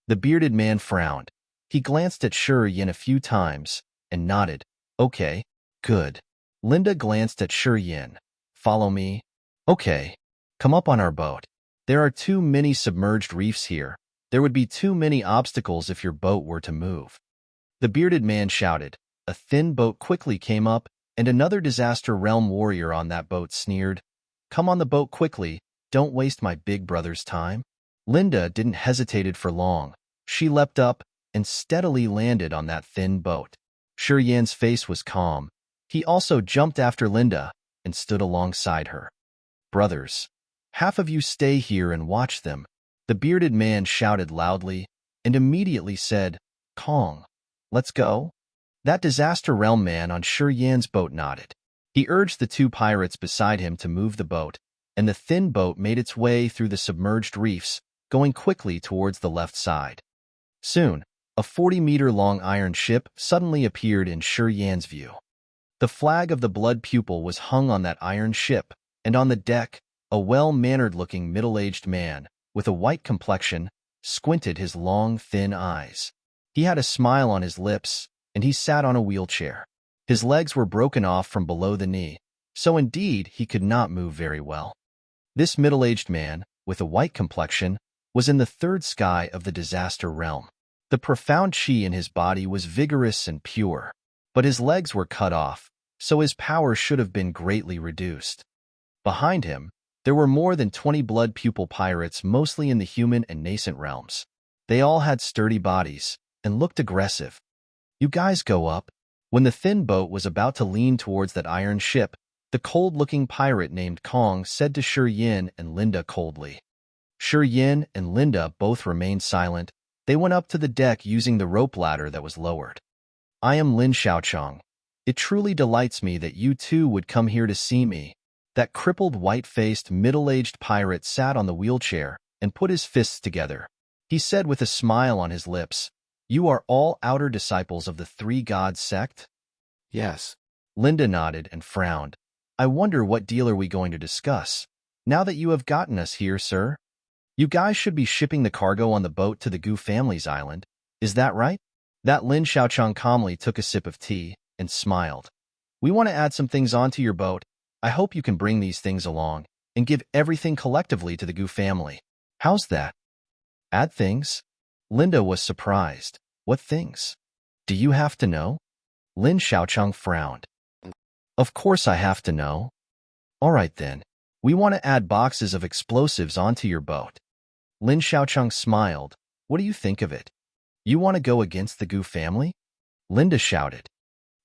The bearded man frowned. He glanced at Shi Yin a few times and nodded. Okay, good. Linda glanced at Shi Yin. Follow me? Okay. Come up on our boat. There are too many submerged reefs here. There would be too many obstacles if your boat were to move. The bearded man shouted. A thin boat quickly came up, and another Disaster Realm warrior on that boat sneered. Come on the boat quickly. Don't waste my big brother's time. Linda didn't hesitate for long. She leapt up and steadily landed on that thin boat. Shi Yin's face was calm. He also jumped after Linda and stood alongside her. Brothers, half of you stay here and watch them. The bearded man shouted loudly and immediately said, Kong, let's go. That Disaster Realm man on Shi Yin's boat nodded. He urged the two pirates beside him to move the boat, and the thin boat made its way through the submerged reefs, going quickly towards the left side. Soon, a 40-meter-long iron ship suddenly appeared in Shi Yin's view. The flag of the blood pupil was hung on that iron ship, and on the deck, a well-mannered-looking middle-aged man, with a white complexion, squinted his long, thin eyes. He had a smile on his lips, and he sat on a wheelchair. His legs were broken off from below the knee, so indeed he could not move very well. This middle-aged man, with a white complexion, was in the third sky of the disaster realm. The profound chi in his body was vigorous and pure, but his legs were cut off, so his power should have been greatly reduced. Behind him, there were more than 20 blood pupil pirates, mostly in the human and nascent realms. They all had sturdy bodies and looked aggressive. "You guys go up." When the thin boat was about to lean towards that iron ship, the cold-looking pirate named Kong said to Shi Yin and Linda coldly. Shi Yin and Linda both remained silent. They went up to the deck using the rope ladder that was lowered. "I am Lin Xiaochang. It truly delights me that you two would come here to see me." That crippled, white-faced, middle-aged pirate sat on the wheelchair and put his fists together. He said with a smile on his lips, "You are all outer disciples of the Three Gods sect?" Yes. Linda nodded and frowned. "I wonder what deal are we going to discuss, now that you have gotten us here, sir? You guys should be shipping the cargo on the boat to the Gu family's island. Is that right?" That Lin Xiaochang calmly took a sip of tea and smiled. "We want to add some things onto your boat. I hope you can bring these things along and give everything collectively to the Gu family." "How's that?" "Add things?" Linda was surprised. "What things? Do you have to know?" Lin Xiaochang frowned. "Of course I have to know." "All right then. We want to add boxes of explosives onto your boat." Lin Xiaochang smiled. "What do you think of it? You want to go against the Gu family?" Linda shouted.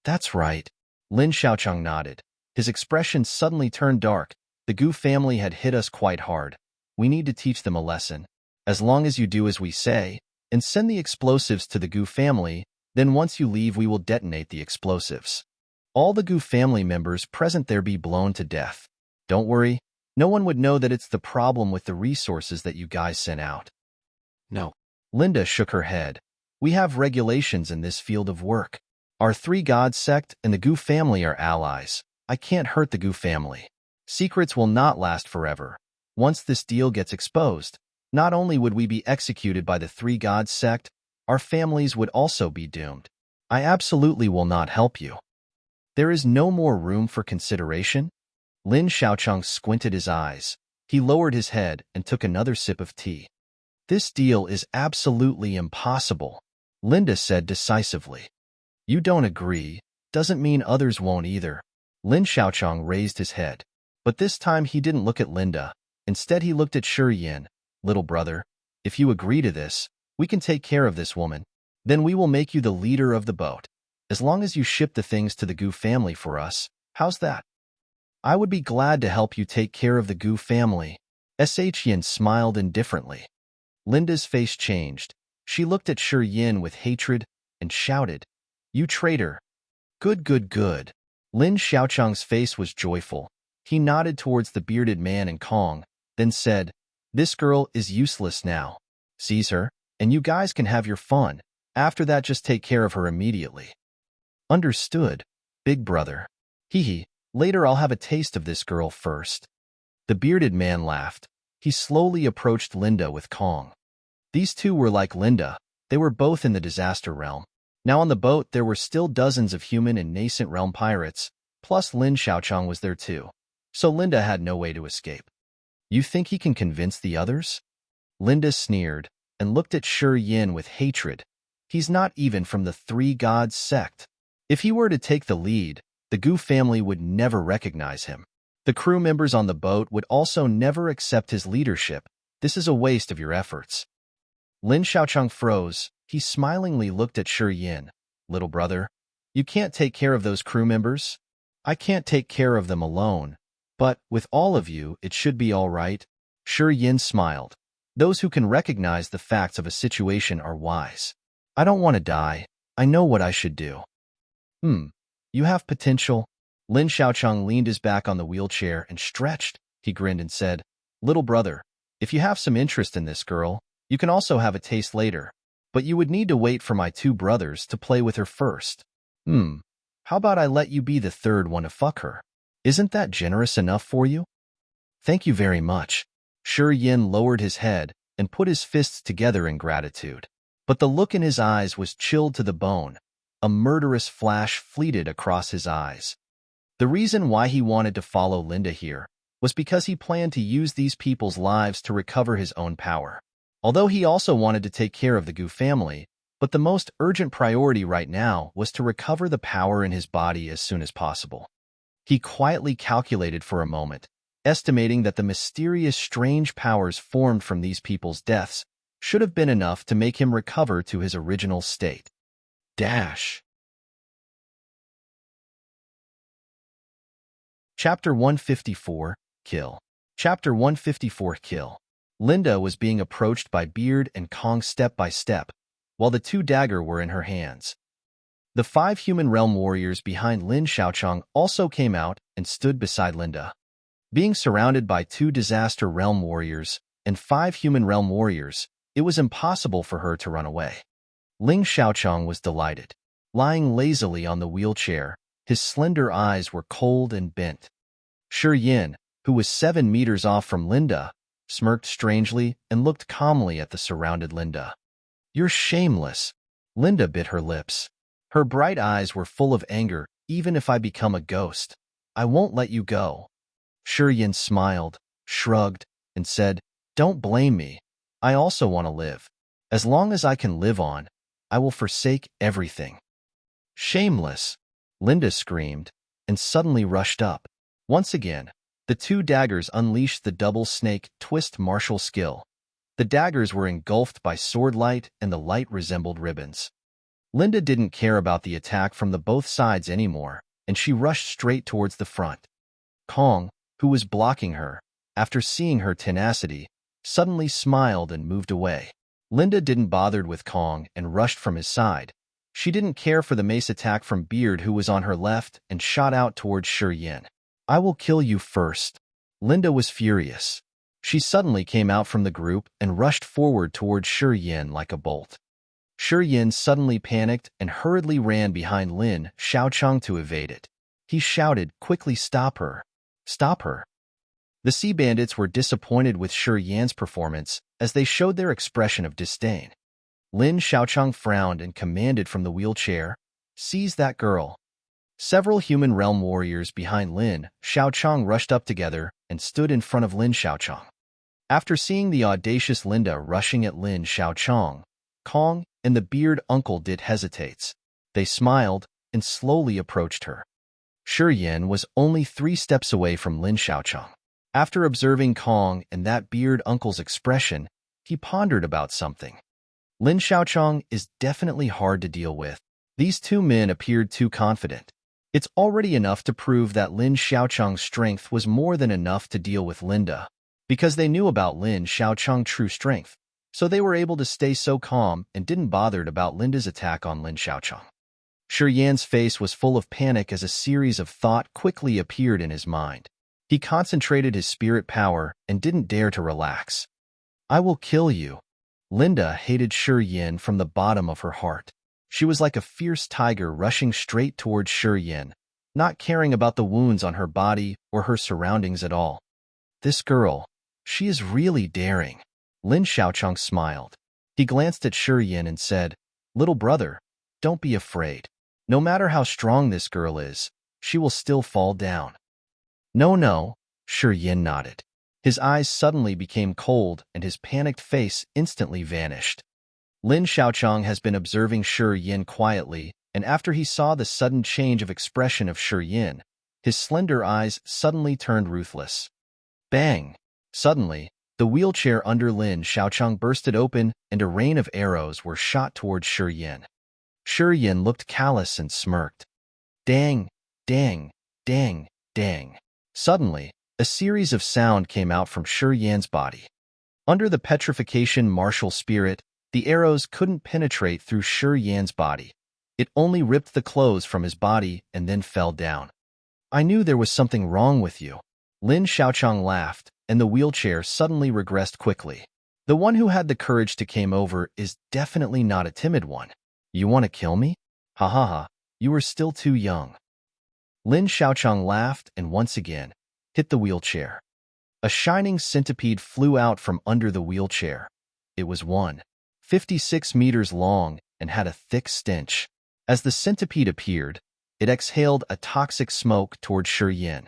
"That's right." Lin Xiaochang nodded. His expression suddenly turned dark. "The Gu family had hit us quite hard. We need to teach them a lesson. As long as you do as we say, and send the explosives to the Gu family, then once you leave we will detonate the explosives. All the Gu family members present there be blown to death. Don't worry, no one would know that it's the problem with the resources that you guys sent out." No. Linda shook her head. "We have regulations in this field of work. Our Three Gods sect and the Gu family are allies. I can't hurt the Gu family. Secrets will not last forever. Once this deal gets exposed, not only would we be executed by the Three Gods sect, our families would also be doomed. I absolutely will not help you." "There is no more room for consideration?" Lin Xiaochang squinted his eyes. He lowered his head and took another sip of tea. "This deal is absolutely impossible," Linda said decisively. "You don't agree, doesn't mean others won't either." Lin Xiaochang raised his head, but this time he didn't look at Linda. Instead, he looked at Shi Yin. "Little brother, if you agree to this, we can take care of this woman. Then we will make you the leader of the boat. As long as you ship the things to the Gu family for us, how's that?" "I would be glad to help you take care of the Gu family." Yin smiled indifferently. Linda's face changed. She looked at Shi Yin with hatred and shouted, "You traitor!" "Good, good, good." Lin Xiaochang's face was joyful. He nodded towards the bearded man and Kong, then said, "This girl is useless now. Seize her, and you guys can have your fun. After that, just take care of her immediately." "Understood, big brother. Hee. Later I'll have a taste of this girl first." The bearded man laughed. He slowly approached Linda with Kong. These two were like Linda. They were both in the disaster realm. Now on the boat there were still dozens of human and nascent realm pirates, plus Lin Xiaochang was there too. So Linda had no way to escape. "You think he can convince the others?" Linda sneered and looked at Shi Yin with hatred. "He's not even from the Three Gods sect. If he were to take the lead, the Gu family would never recognize him. The crew members on the boat would also never accept his leadership. This is a waste of your efforts." Lin Xiaochang froze. He smilingly looked at Shi Yin. "Little brother, you can't take care of those crew members? I can't take care of them alone. But with all of you, it should be all right." Shi Yin smiled. "Those who can recognize the facts of a situation are wise. I don't want to die. I know what I should do." You have potential." Lin Xiaochang leaned his back on the wheelchair and stretched. He grinned and said, "Little brother, if you have some interest in this girl, you can also have a taste later. But you would need to wait for my two brothers to play with her first. How about I let you be the third one to fuck her? Isn't that generous enough for you?" "Thank you very much." Shi Yin lowered his head and put his fists together in gratitude. But the look in his eyes was chilled to the bone. A murderous flash fleeted across his eyes. The reason why he wanted to follow Linda here was because he planned to use these people's lives to recover his own power. Although he also wanted to take care of the Gu family, but the most urgent priority right now was to recover the power in his body as soon as possible. He quietly calculated for a moment, estimating that the mysterious strange powers formed from these people's deaths should have been enough to make him recover to his original state. Chapter 154, Kill. Chapter 154, Kill. Linda was being approached by Beard and Kong step by step, while the two daggers were in her hands. The 5 human realm warriors behind Lin Xiaochang also came out and stood beside Linda. Being surrounded by 2 disaster realm warriors and 5 human realm warriors, it was impossible for her to run away. Ling Xiaochang was delighted. Lying lazily on the wheelchair, his slender eyes were cold and bent. Shi Yin, who was 7 meters off from Linda, smirked strangely and looked calmly at the surrounded Linda. "You're shameless." Linda bit her lips. Her bright eyes were full of anger. "Even if I become a ghost, I won't let you go." Shi Yin smiled, shrugged, and said, "Don't blame me. I also want to live. As long as I can live on, I will forsake everything." "Shameless!" Linda screamed, and suddenly rushed up. Once again, the 2 daggers unleashed the double snake twist martial skill. The daggers were engulfed by sword light, and the light resembled ribbons. Linda didn't care about the attack from the both sides anymore, and she rushed straight towards the front. Kong, who was blocking her, after seeing her tenacity, suddenly smiled and moved away. Linda didn't bother with Kong and rushed from his side. She didn't care for the mace attack from Beard, who was on her left, and shot out towards Shi Yin. "I will kill you first." Linda was furious. She suddenly came out from the group and rushed forward towards Shi Yin like a bolt. Shi Yin suddenly panicked and hurriedly ran behind Lin Xiaochang to evade it. He shouted, "Quickly stop her! Stop her!" The sea bandits were disappointed with Shi Yin's performance as they showed their expression of disdain. Lin Xiaochang frowned and commanded from the wheelchair, "Seize that girl." Several human realm warriors behind Lin Xiaochang rushed up together and stood in front of Lin Xiaochang. After seeing the audacious Linda rushing at Lin Xiaochang, Kong and the Beard uncle did hesitates. They smiled and slowly approached her. Shi Yin was only 3 steps away from Lin Xiaochang. After observing Kong and that Beard uncle's expression, he pondered about something. Lin Xiaochang is definitely hard to deal with. These 2 men appeared too confident. It's already enough to prove that Lin Xiaochang's strength was more than enough to deal with Linda, because they knew about Lin Xiaochang's true strength, so they were able to stay so calm and didn't bother about Linda's attack on Lin Xiaochang. Shi Yan's face was full of panic as a series of thoughts quickly appeared in his mind. He concentrated his spirit power and didn't dare to relax. "I will kill you." Linda hated Shi Yin from the bottom of her heart. She was like a fierce tiger rushing straight towards Shi Yin, not caring about the wounds on her body or her surroundings at all. "This girl, she is really daring." Lin Xiaochang smiled. He glanced at Shi Yin and said, "Little brother, don't be afraid. No matter how strong this girl is, she will still fall down." No, Shi Yin nodded. His eyes suddenly became cold and his panicked face instantly vanished. Lin Xiaochang has been observing Shi Yin quietly, and after he saw the sudden change of expression of Shi Yin, his slender eyes suddenly turned ruthless. Bang! Suddenly, the wheelchair under Lin Xiaochang bursted open and a rain of arrows were shot towards Shi Yin. Shi Yin looked callous and smirked. Dang, dang, dang, dang. Suddenly, a series of sound came out from Shi Yin's body. Under the petrification martial spirit, the arrows couldn't penetrate through Shi Yin's body. It only ripped the clothes from his body and then fell down. "I knew there was something wrong with you." Lin Xiaochang laughed, and the wheelchair suddenly regressed quickly. "The one who had the courage to came over is definitely not a timid one. You want to kill me? Ha ha ha, you are still too young." Lin Xiaochang laughed and once again hit the wheelchair. A shining centipede flew out from under the wheelchair. It was 156 meters long and had a thick stench. As the centipede appeared, it exhaled a toxic smoke toward Shi.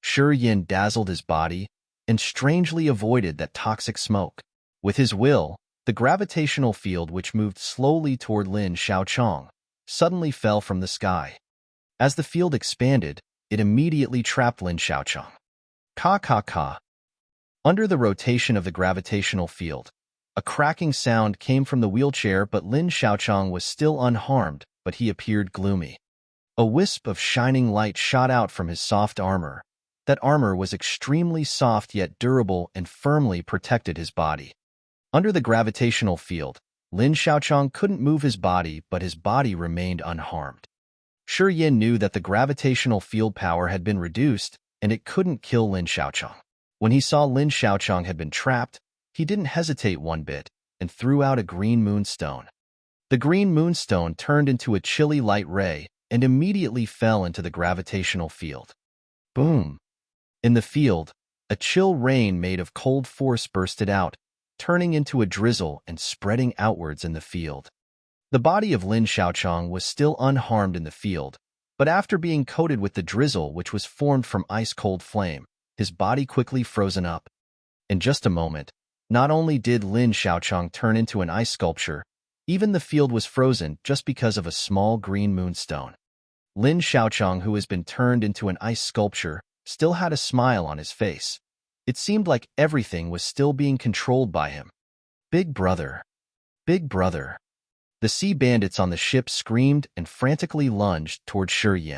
Shi dazzled his body and strangely avoided that toxic smoke. With his will, the gravitational field which moved slowly toward Lin Xiaochang suddenly fell from the sky. As the field expanded, it immediately trapped Lin Xiaochang. Ka. Under the rotation of the gravitational field, a cracking sound came from the wheelchair, but Lin Xiaochang was still unharmed, but he appeared gloomy. A wisp of shining light shot out from his soft armor. That armor was extremely soft yet durable and firmly protected his body. Under the gravitational field, Lin Xiaochang couldn't move his body, but his body remained unharmed. Shi knew that the gravitational field power had been reduced, and it couldn't kill Lin Xiaochang. When he saw Lin Xiaochang had been trapped, he didn't hesitate one bit and threw out a green moonstone. The green moonstone turned into a chilly light ray and immediately fell into the gravitational field. Boom! In the field, a chill rain made of cold force bursted out, turning into a drizzle and spreading outwards in the field. The body of Lin Xiaochang was still unharmed in the field, but after being coated with the drizzle which was formed from ice-cold flame, his body quickly frozen up. In just a moment, not only did Lin Xiaochang turn into an ice sculpture, even the field was frozen just because of a small green moonstone. Lin Xiaochang, who has been turned into an ice sculpture, still had a smile on his face. It seemed like everything was still being controlled by him. Big brother. Big brother. The sea bandits on the ship screamed and frantically lunged toward Shi.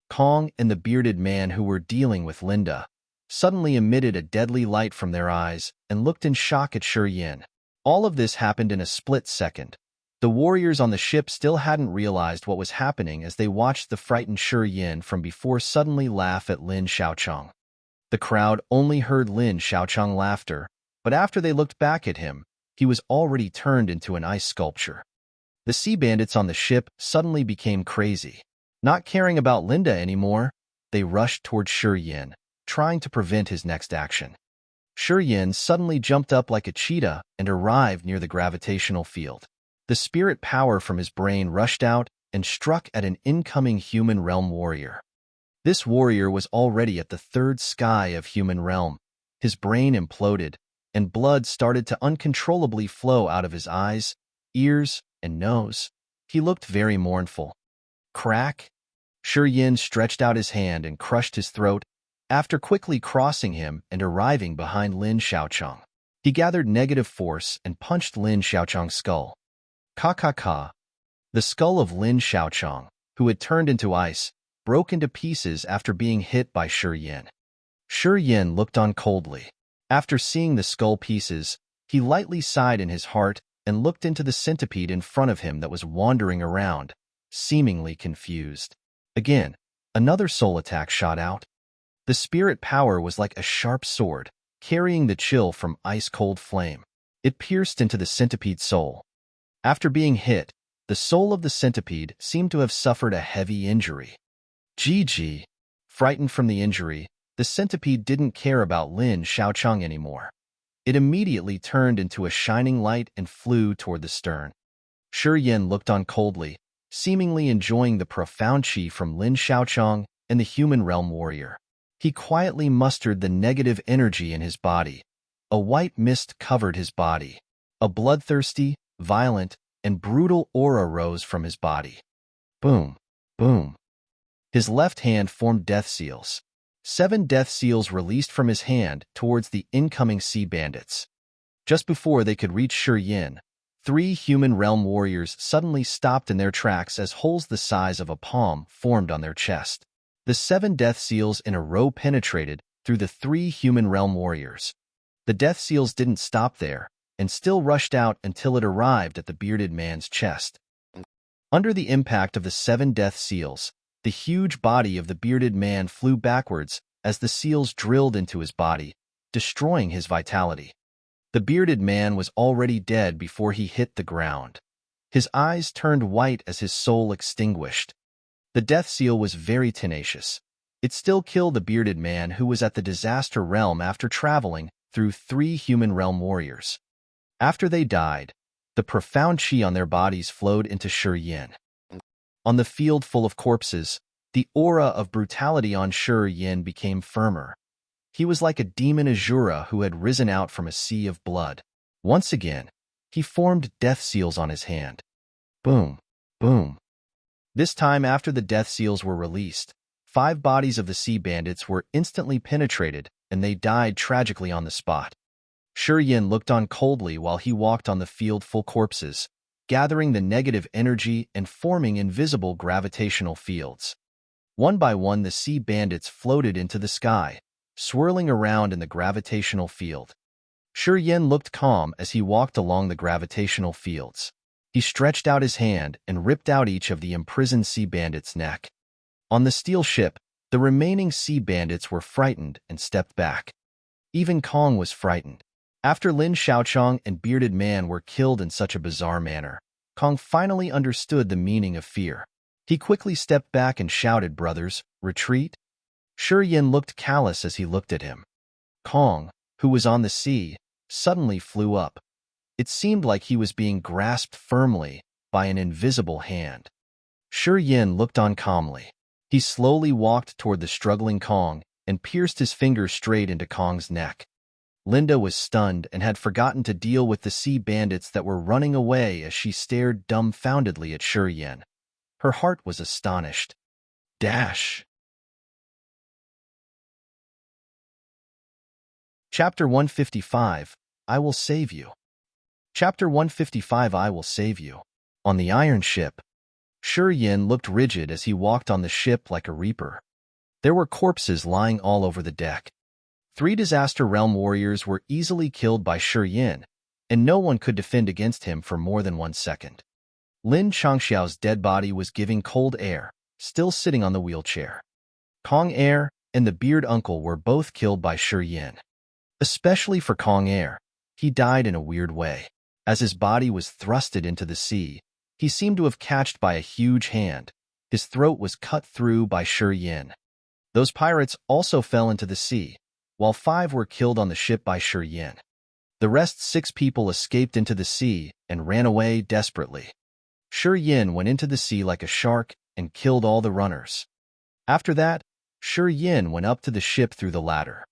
Kong and the bearded man who were dealing with Linda suddenly emitted a deadly light from their eyes and looked in shock at Shi. All of this happened in a split second. The warriors on the ship still hadn't realized what was happening as they watched the frightened Shi from before suddenly laugh at Lin Xiaochang. The crowd only heard Lin Xiaochang laughter, but after they looked back at him, he was already turned into an ice sculpture. The sea bandits on the ship suddenly became crazy. Not caring about Linda anymore, they rushed toward Shi, trying to prevent his next action. Shi suddenly jumped up like a cheetah and arrived near the gravitational field. The spirit power from his brain rushed out and struck at an incoming human realm warrior. This warrior was already at the third sky of human realm. His brain imploded, and blood started to uncontrollably flow out of his eyes, ears, and nose. He looked very mournful. Crack! Shi stretched out his hand and crushed his throat, after quickly crossing him and arriving behind Lin Xiaochang. He gathered negative force and punched Lin Xiaochang's skull. Ka. The skull of Lin Xiaochang, who had turned into ice, broke into pieces after being hit by Shi. Shi looked on coldly. After seeing the skull pieces, he lightly sighed in his heart and looked into the centipede in front of him that was wandering around, seemingly confused. Again, another soul attack shot out. The spirit power was like a sharp sword, carrying the chill from ice-cold flame. It pierced into the centipede's soul. After being hit, the soul of the centipede seemed to have suffered a heavy injury. GG. Frightened from the injury, the centipede didn't care about Lin Xiaochang anymore. It immediately turned into a shining light and flew toward the stern. Shi looked on coldly, seemingly enjoying the profound qi from Lin Xiaochang and the human realm warrior. He quietly mustered the negative energy in his body. A white mist covered his body. A bloodthirsty, violent, and brutal aura rose from his body. Boom, boom. His left hand formed death seals. 7 death seals released from his hand towards the incoming sea bandits. Just before they could reach Shi, 3 human realm warriors suddenly stopped in their tracks as holes the size of a palm formed on their chest. The 7 death seals in a row penetrated through the 3 human realm warriors. The death seals didn't stop there and still rushed out until it arrived at the bearded man's chest. Under the impact of the 7 death seals, the huge body of the bearded man flew backwards as the seals drilled into his body, destroying his vitality. The bearded man was already dead before he hit the ground. His eyes turned white as his soul extinguished. The death seal was very tenacious. It still killed the bearded man who was at the disaster realm after traveling through 3 human realm warriors. After they died, the profound chi on their bodies flowed into Yin. On the field full of corpses, the aura of brutality on Yin became firmer. He was like a demon Azura who had risen out from a sea of blood. Once again, he formed death seals on his hand. Boom, boom. This time, after the death seals were released, 5 bodies of the sea bandits were instantly penetrated, and they died tragically on the spot. Yin looked on coldly while he walked on the field full corpses, gathering the negative energy and forming invisible gravitational fields. One by one, the sea bandits floated into the sky, swirling around in the gravitational field. Yin looked calm as he walked along the gravitational fields. He stretched out his hand and ripped out each of the imprisoned sea bandits' neck. On the steel ship, the remaining sea bandits were frightened and stepped back. Even Kong was frightened. After Lin Xiaochong and Bearded Man were killed in such a bizarre manner, Kong finally understood the meaning of fear. He quickly stepped back and shouted, "Brothers, retreat?" Yin looked callous as he looked at him. Kong, who was on the sea, suddenly flew up. It seemed like he was being grasped firmly by an invisible hand. Yin looked on calmly. He slowly walked toward the struggling Kong and pierced his finger straight into Kong's neck. Linda was stunned and had forgotten to deal with the sea bandits that were running away as she stared dumbfoundedly at Yin. Her heart was astonished. Dash. Chapter 155, I Will Save You. Chapter 155, I Will Save You. On the iron ship, Yin looked rigid as he walked on the ship like a reaper. There were corpses lying all over the deck. 3 Disaster Realm warriors were easily killed by Yin, and no one could defend against him for more than 1 second. Lin Changxiao's dead body was giving cold air, still sitting on the wheelchair. Kong Air and the Beard Uncle were both killed by Yin. Especially for Kong Air, he died in a weird way. As his body was thrusted into the sea, he seemed to have catched by a huge hand. His throat was cut through by Yin. Those pirates also fell into the sea, while 5 were killed on the ship by Yin. The rest 6 people escaped into the sea and ran away desperately. Yin went into the sea like a shark and killed all the runners. After that, Yin went up to the ship through the ladder.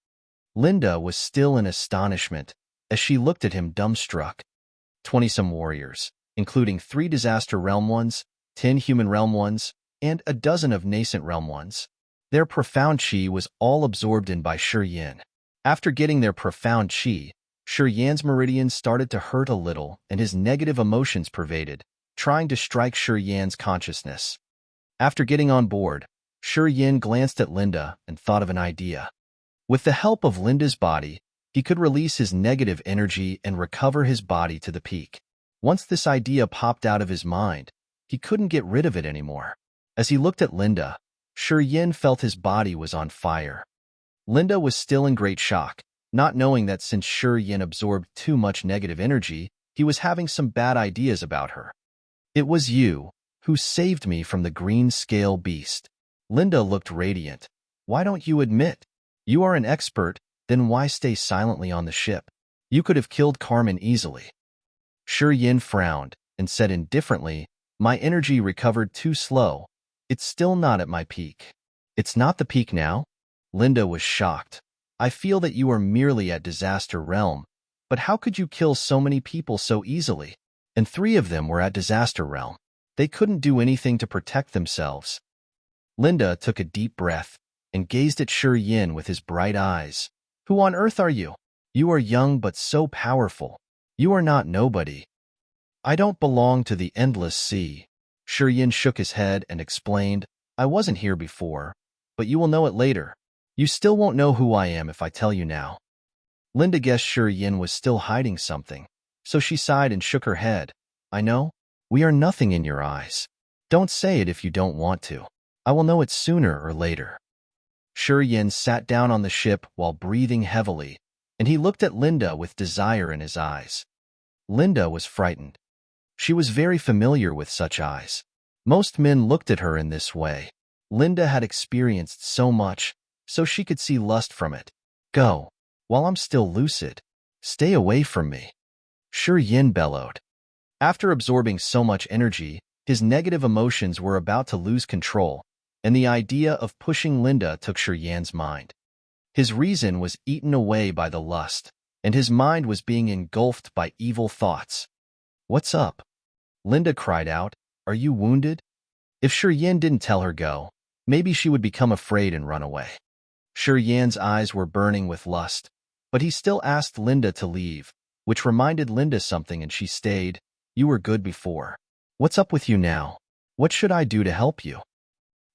Linda was still in astonishment as she looked at him dumbstruck. 20-some warriors, including 3 Disaster Realm ones, 10 Human Realm ones, and a dozen of Nascent Realm ones. Their profound chi was all absorbed in by Yin. After getting their profound chi, Yin's meridians started to hurt a little and his negative emotions pervaded, trying to strike Yin's consciousness. After getting on board, Yin glanced at Linda and thought of an idea. With the help of Linda's body, he could release his negative energy and recover his body to the peak. Once this idea popped out of his mind, he couldn't get rid of it anymore. As he looked at Linda, Yin felt his body was on fire. Linda was still in great shock, not knowing that since Yin absorbed too much negative energy, he was having some bad ideas about her. "It was you who saved me from the green scale beast." Linda looked radiant. "Why don't you admit? You are an expert, then why stay silently on the ship? You could have killed Carmen easily." Yin frowned and said indifferently, "My energy recovered too slow. It's still not at my peak." "It's not the peak now?" Linda was shocked. "I feel that you are merely at Disaster Realm, but how could you kill so many people so easily? And 3 of them were at Disaster Realm. They couldn't do anything to protect themselves." Linda took a deep breath and gazed at Yin with his bright eyes. "Who on earth are you? You are young but so powerful. You are not nobody." "I don't belong to the endless sea." Yin shook his head and explained, "I wasn't here before, but you will know it later. You still won't know who I am if I tell you now." Linda guessed Yin was still hiding something, so she sighed and shook her head. "I know. We are nothing in your eyes. Don't say it if you don't want to. I will know it sooner or later." Yin sat down on the ship while breathing heavily, and he looked at Linda with desire in his eyes. Linda was frightened. She was very familiar with such eyes. Most men looked at her in this way. Linda had experienced so much, so she could see lust from it. "Go, while I'm still lucid. Stay away from me." Shi Yin bellowed. After absorbing so much energy, his negative emotions were about to lose control, and the idea of pushing Linda took Shi Yan's mind. His reason was eaten away by the lust, and his mind was being engulfed by evil thoughts. "What's up?" Linda cried out. "Are you wounded?" If Shi Yan didn't tell her go, maybe she would become afraid and run away. Shi Yan's eyes were burning with lust, but he still asked Linda to leave, which reminded Linda something, and she stayed. "You were good before. What's up with you now? What should I do to help you?"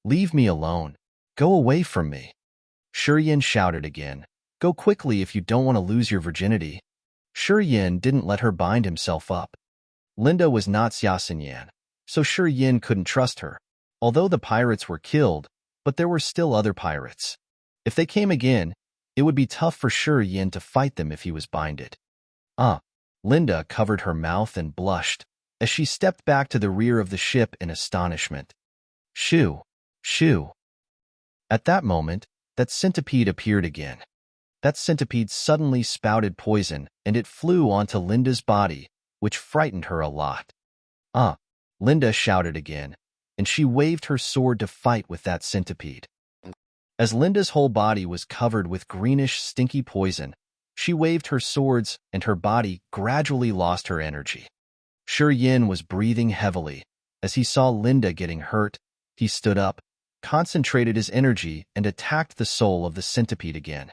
"Leave me alone. Go away from me." Shi Yan shouted again. "Go quickly if you don't want to lose your virginity." Shi Yan didn't let her bind himself up. Linda was not Xiaoxinyan, so Shi Yan couldn't trust her. Although the pirates were killed, but there were still other pirates. If they came again, it would be tough for Shi Yan to fight them if he was binded. Linda covered her mouth and blushed as she stepped back to the rear of the ship in astonishment. Shoo! Shoo! At that moment, that centipede appeared again. That centipede suddenly spouted poison, and it flew onto Linda's body, which frightened her a lot. Linda shouted again, and she waved her sword to fight with that centipede. As Linda's whole body was covered with greenish, stinky poison, she waved her swords, and her body gradually lost her energy. Shi Yan was breathing heavily. As he saw Linda getting hurt, he stood up, concentrated his energy, and attacked the soul of the centipede again.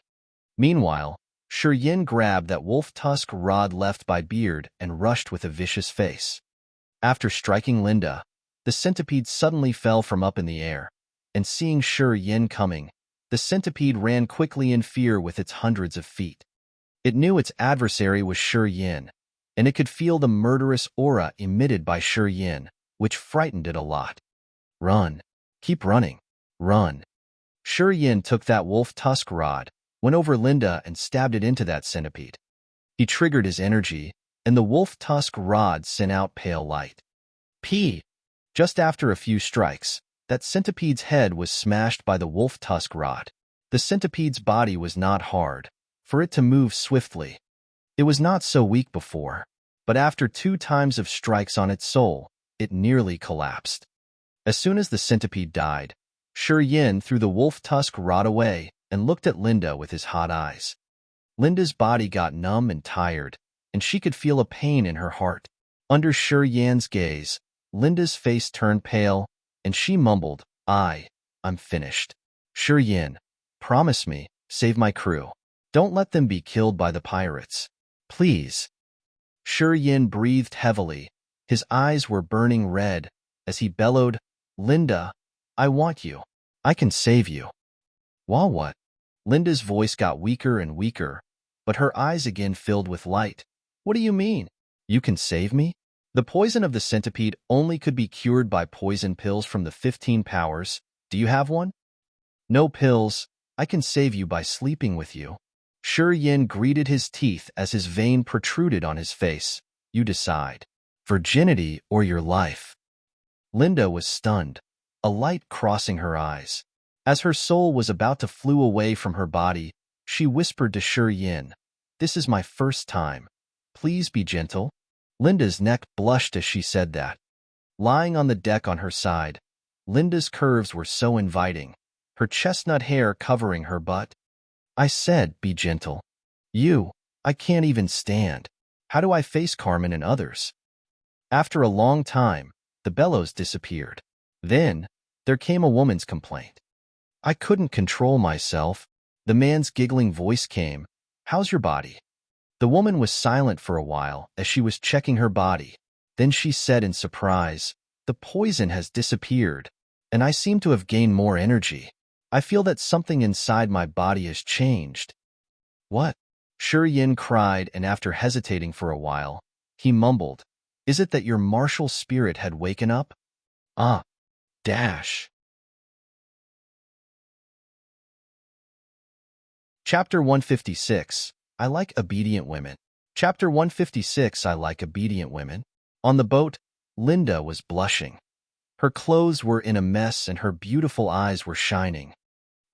Meanwhile, Shi Yan grabbed that wolf tusk rod left by Beard and rushed with a vicious face. After striking Linda, the centipede suddenly fell from up in the air, and seeing Shi Yan coming, the centipede ran quickly in fear with its hundreds of feet. It knew its adversary was Shi Yan, and it could feel the murderous aura emitted by Shi Yan, which frightened it a lot. "Run. Keep running. Run." Shi Yan took that wolf tusk rod, went over Linda, and stabbed it into that centipede. He triggered his energy, and the wolf tusk rod sent out pale light. Just after a few strikes, that centipede's head was smashed by the wolf tusk rod. The centipede's body was not hard for it to move swiftly. It was not so weak before, but after 2 times of strikes on its soul, it nearly collapsed. As soon as the centipede died, Shi Yan threw the wolf tusk rod away and looked at Linda with his hot eyes. Linda's body got numb and tired, and she could feel a pain in her heart. Under Shi Yan's gaze, Linda's face turned pale, and she mumbled, I'm finished. Shi Yan, promise me, save my crew. Don't let them be killed by the pirates. Please. Shi Yan breathed heavily. His eyes were burning red as he bellowed, Linda, I want you. I can save you. What? Linda's voice got weaker and weaker, but her eyes again filled with light. What do you mean? You can save me? The poison of the centipede only could be cured by poison pills from the 15 powers. Do you have one? No pills. I can save you by sleeping with you. Shi Yan gritted his teeth as his vein protruded on his face. You decide. Virginity or your life. Linda was stunned, a light crossing her eyes. As her soul was about to flew away from her body, she whispered to Shi Yan, This is my first time. Please be gentle. Linda's neck blushed as she said that. Lying on the deck on her side, Linda's curves were so inviting, her chestnut hair covering her butt. I said, be gentle. I can't even stand. How do I face Carmen and others? After a long time, the bellows disappeared. Then, there came a woman's complaint. I couldn't control myself. The man's giggling voice came, How's your body? The woman was silent for a while as she was checking her body. Then she said in surprise, The poison has disappeared, and I seem to have gained more energy. I feel that something inside my body has changed. What? Shi Yan cried, and after hesitating for a while, he mumbled, Is it that your martial spirit had waken up? Chapter 156. I like obedient women. Chapter 156. I like obedient women. On the boat, Linda was blushing. Her clothes were in a mess and her beautiful eyes were shining.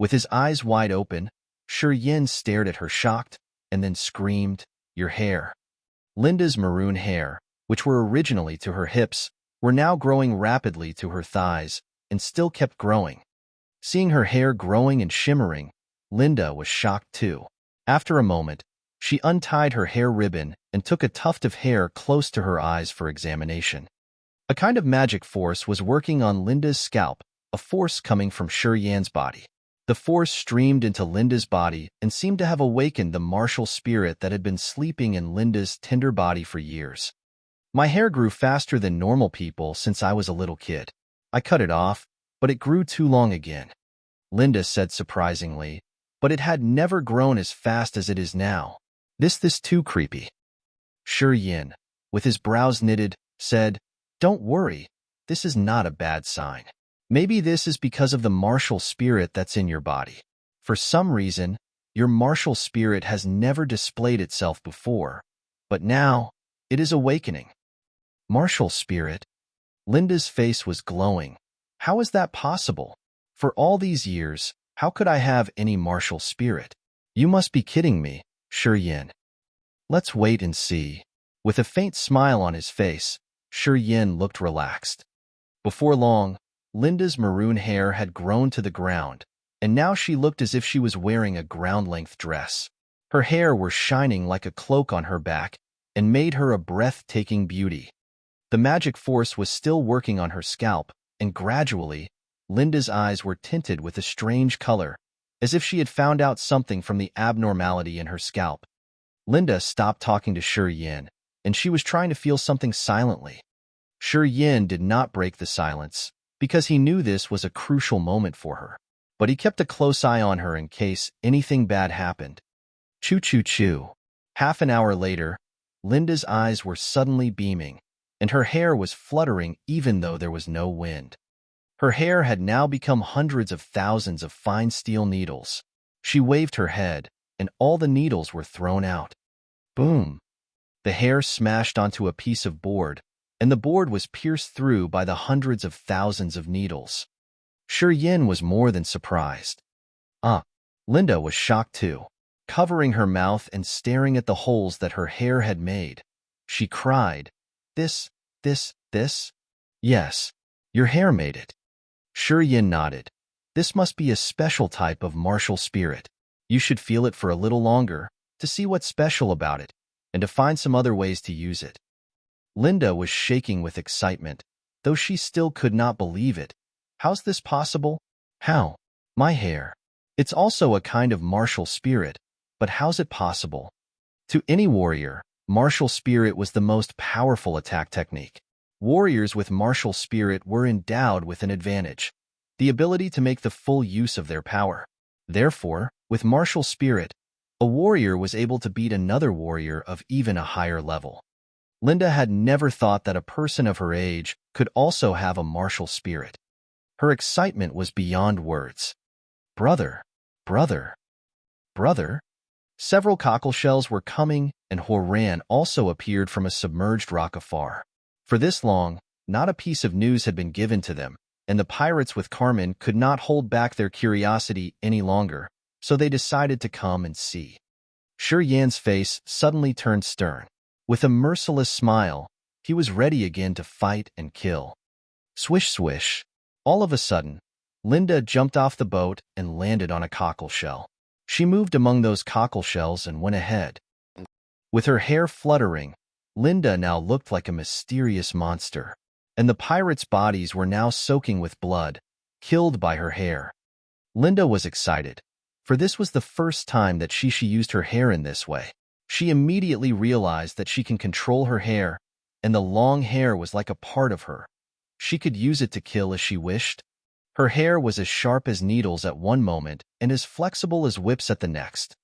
With his eyes wide open, Shi Yan stared at her shocked and then screamed, Your hair. Linda's maroon hair, which were originally to her hips, were now growing rapidly to her thighs and still kept growing. Seeing her hair growing and shimmering, Linda was shocked too. After a moment, she untied her hair ribbon and took a tuft of hair close to her eyes for examination. A kind of magic force was working on Linda's scalp, a force coming from Yan's body. The force streamed into Linda's body and seemed to have awakened the martial spirit that had been sleeping in Linda's tender body for years. My hair grew faster than normal people since I was a little kid. I cut it off, but it grew too long again. Linda said surprisingly, but it had never grown as fast as it is now. This too creepy. Yan, with his brows knitted, said, "Don't worry, this is not a bad sign. Maybe this is because of the martial spirit that's in your body. For some reason, your martial spirit has never displayed itself before, but now it is awakening." Martial spirit? Linda's face was glowing. How is that possible? For all these years, how could I have any martial spirit? You must be kidding me, Yan. Let's wait and see. With a faint smile on his face, Yan looked relaxed. Before long, Linda's maroon hair had grown to the ground, and now she looked as if she was wearing a ground-length dress. Her hair were shining like a cloak on her back and made her a breathtaking beauty. The magic force was still working on her scalp, and gradually, Linda's eyes were tinted with a strange color, as if she had found out something from the abnormality in her scalp. Linda stopped talking to Yan, and she was trying to feel something silently. Yan did not break the silence, because he knew this was a crucial moment for her. But he kept a close eye on her in case anything bad happened. Choo-choo-choo. Half an hour later, Linda's eyes were suddenly beaming, and her hair was fluttering even though there was no wind. Her hair had now become hundreds of thousands of fine steel needles. She waved her head, and all the needles were thrown out. Boom! The hair smashed onto a piece of board, and the board was pierced through by the hundreds of thousands of needles. Yan was more than surprised. Linda was shocked too. Covering her mouth and staring at the holes that her hair had made, she cried, This? Yes, your hair made it." Yan nodded. "This must be a special type of martial spirit. You should feel it for a little longer to see what's special about it and to find some other ways to use it." Linda was shaking with excitement, though she still could not believe it. How's this possible? How? My hair. It's also a kind of martial spirit, but how's it possible? To any warrior, martial spirit was the most powerful attack technique. Warriors with martial spirit were endowed with an advantage, the ability to make the full use of their power. Therefore, with martial spirit, a warrior was able to beat another warrior of even a higher level. Linda had never thought that a person of her age could also have a martial spirit. Her excitement was beyond words. Brother, brother, brother. Several cockleshells were coming, and Horan also appeared from a submerged rock afar. For this long, not a piece of news had been given to them, and the pirates with Carmen could not hold back their curiosity any longer, so they decided to come and see. Yan's face suddenly turned stern. With a merciless smile, he was ready again to fight and kill. Swish, swish. All of a sudden, Linda jumped off the boat and landed on a cockleshell. She moved among those cockleshells and went ahead. With her hair fluttering, Linda now looked like a mysterious monster, and the pirates' bodies were now soaking with blood, killed by her hair. Linda was excited, for this was the first time that she used her hair in this way. She immediately realized that she can control her hair, and the long hair was like a part of her. She could use it to kill as she wished. Her hair was as sharp as needles at one moment and as flexible as whips at the next.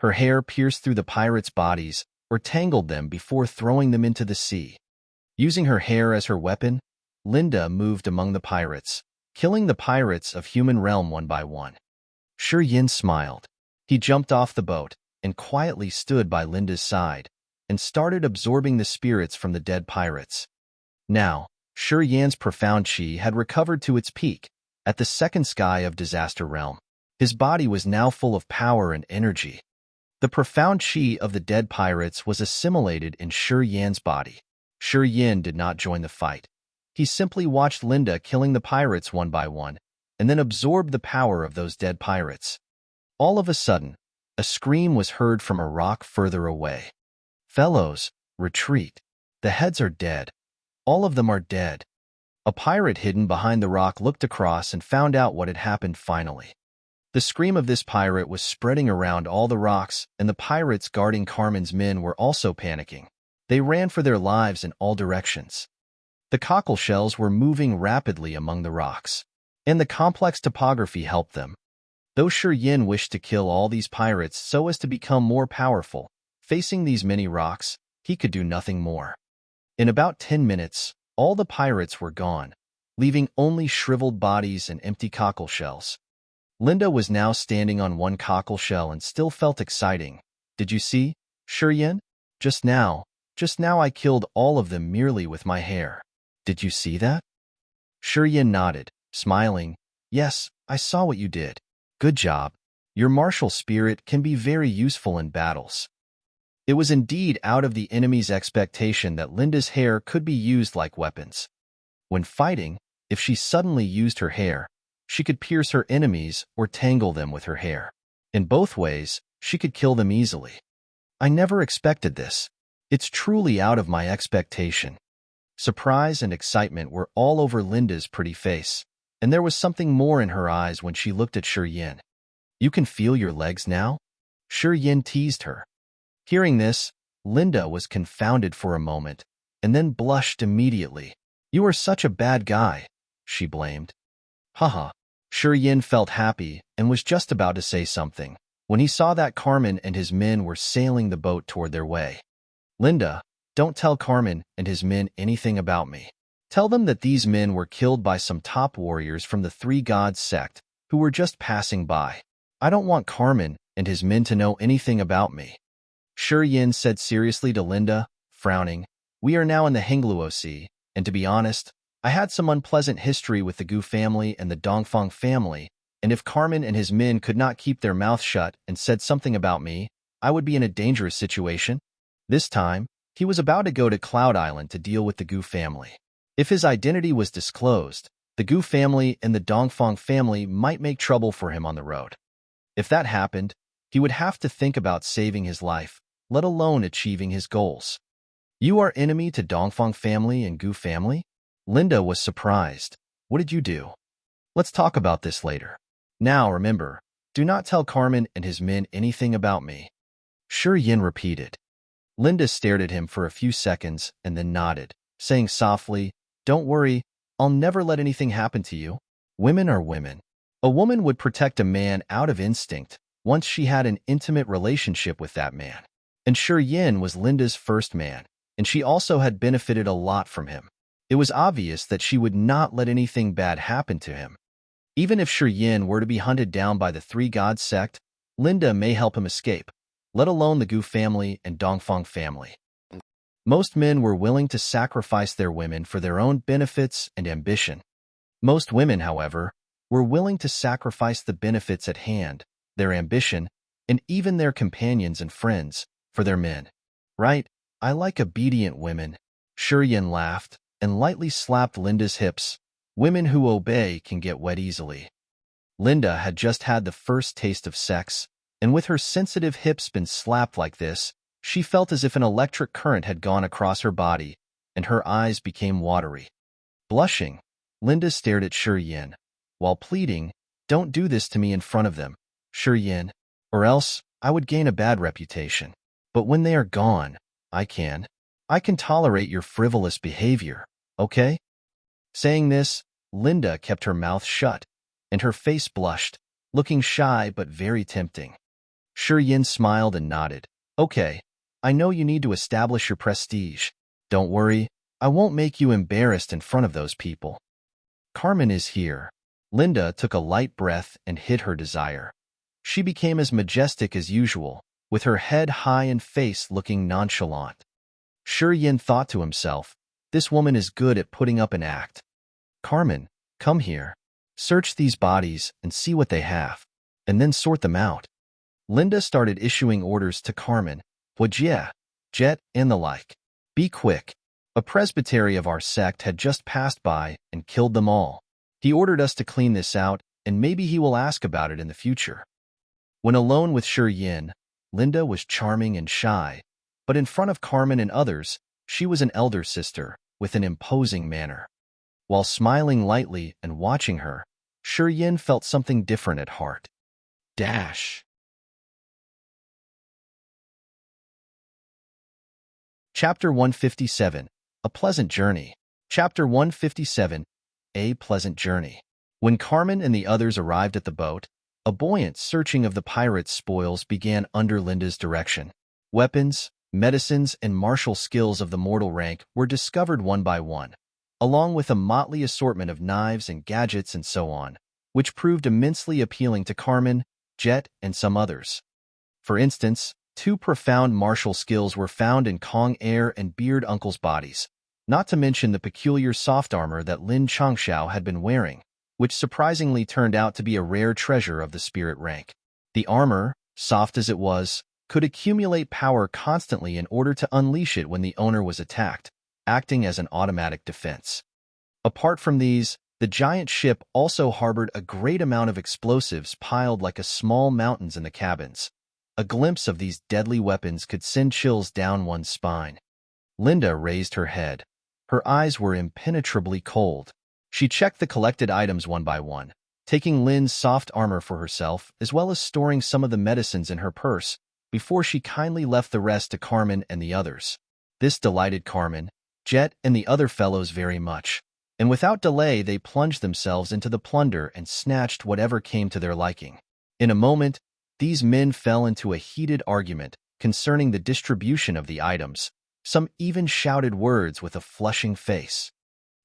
Her hair pierced through the pirates' bodies or tangled them before throwing them into the sea. Using her hair as her weapon, Linda moved among the pirates, killing the pirates of human realm one by one. Yan smiled. He jumped off the boat and quietly stood by Linda's side and started absorbing the spirits from the dead pirates. Now, Yan's profound chi had recovered to its peak at the second sky of Disaster Realm. His body was now full of power and energy. The profound chi of the dead pirates was assimilated in Shi Yan's body. Shi Yan did not join the fight. He simply watched Linda killing the pirates one by one, and then absorbed the power of those dead pirates. All of a sudden, a scream was heard from a rock further away. "Fellows, retreat. The heads are dead. All of them are dead." A pirate hidden behind the rock looked across and found out what had happened finally. The scream of this pirate was spreading around all the rocks, and the pirates guarding Carmen's men were also panicking. They ran for their lives in all directions. The cockle shells were moving rapidly among the rocks, and the complex topography helped them. Though Shi Yan wished to kill all these pirates so as to become more powerful, facing these many rocks, he could do nothing more. In about 10 minutes, all the pirates were gone, leaving only shriveled bodies and empty cockle shells. Linda was now standing on one cockle shell and still felt exciting. "Did you see, Shi Yan? Just now I killed all of them merely with my hair. Did you see that?" Shi Yan nodded, smiling. "Yes, I saw what you did. Good job. Your martial spirit can be very useful in battles." It was indeed out of the enemy's expectation that Linda's hair could be used like weapons. When fighting, if she suddenly used her hair, she could pierce her enemies or tangle them with her hair. In both ways, she could kill them easily. "I never expected this. It's truly out of my expectation." Surprise and excitement were all over Linda's pretty face, and there was something more in her eyes when she looked at Shi Yan. "You can feel your legs now?" Shi Yan teased her. Hearing this, Linda was confounded for a moment, and then blushed immediately. "You are such a bad guy," she blamed. Haha. Shi Yan felt happy and was just about to say something when he saw that Carmen and his men were sailing the boat toward their way. "Linda, don't tell Carmen and his men anything about me. Tell them that these men were killed by some top warriors from the Three Gods sect who were just passing by. I don't want Carmen and his men to know anything about me." Shi Yan said seriously to Linda, frowning. "We are now in the Hengluo Sea, and to be honest, I had some unpleasant history with the Gu family and the Dongfang family, and if Carmen and his men could not keep their mouth shut and said something about me, I would be in a dangerous situation." This time, he was about to go to Cloud Island to deal with the Gu family. If his identity was disclosed, the Gu family and the Dongfang family might make trouble for him on the road. If that happened, he would have to think about saving his life, let alone achieving his goals. "You are enemy to Dongfang family and Gu family?" Linda was surprised. "What did you do?" "Let's talk about this later. Now, remember, do not tell Carmen and his men anything about me." Shi Yan repeated. Linda stared at him for a few seconds and then nodded, saying softly, "Don't worry, I'll never let anything happen to you. Women are women. A woman would protect a man out of instinct once she had an intimate relationship with that man. And Shi Yan was Linda's first man, and she also had benefited a lot from him. It was obvious that she would not let anything bad happen to him. Even if Shi Yan were to be hunted down by the Three Gods sect, Linda may help him escape, let alone the Gu family and Dongfang family. Most men were willing to sacrifice their women for their own benefits and ambition. Most women, however, were willing to sacrifice the benefits at hand, their ambition, and even their companions and friends, for their men. "Right, I like obedient women." Shi Yan laughed and lightly slapped Linda's hips. "Women who obey can get wet easily." Linda had just had the first taste of sex, and with her sensitive hips been slapped like this, she felt as if an electric current had gone across her body, and her eyes became watery. Blushing, Linda stared at Shi Yan, while pleading, "Don't do this to me in front of them, Shi Yan, or else I would gain a bad reputation. But when they are gone, I can tolerate your frivolous behavior, okay?" Saying this, Linda kept her mouth shut, and her face blushed, looking shy but very tempting. Shi Yan smiled and nodded. "Okay, I know you need to establish your prestige. Don't worry, I won't make you embarrassed in front of those people." "Carmen is here." Linda took a light breath and hid her desire. She became as majestic as usual, with her head high and face looking nonchalant. Shi Yan thought to himself, "This woman is good at putting up an act." "Carmen, come here. Search these bodies and see what they have, and then sort them out." Linda started issuing orders to Carmen, Wajia, Jet, and the like. Be quick. A presbytery of our sect had just passed by and killed them all. He ordered us to clean this out, and maybe he will ask about it in the future. When alone with Shi Yin, Linda was charming and shy, but in front of Carmen and others, she was an elder sister with an imposing manner. While smiling lightly and watching her, Shi Yin felt something different at heart. Dash. Chapter 157, A Pleasant Journey. Chapter 157, A Pleasant Journey. When Carmen and the others arrived at the boat, a buoyant searching of the pirates' spoils began under Linda's direction. Weapons, medicines, and martial skills of the mortal rank were discovered one by one, along with a motley assortment of knives and gadgets and so on, which proved immensely appealing to Carmen, Jet, and some others. For instance, 2 profound martial skills were found in Kong Air and Beard Uncle's bodies, not to mention the peculiar soft armor that Lin Changxiao had been wearing, which surprisingly turned out to be a rare treasure of the spirit rank. The armor, soft as it was, could accumulate power constantly in order to unleash it when the owner was attacked, acting as an automatic defense. Apart from these, the giant ship also harbored a great amount of explosives piled like small mountains in the cabins. A glimpse of these deadly weapons could send chills down one's spine. Linda raised her head. Her eyes were impenetrably cold. She checked the collected items one by one, taking Lin's soft armor for herself as well as storing some of the medicines in her purse before she kindly left the rest to Carmen and the others. This delighted Carmen, Jet, and the other fellows very much, and without delay they plunged themselves into the plunder and snatched whatever came to their liking. In a moment, these men fell into a heated argument concerning the distribution of the items. Some even shouted words with a flushing face.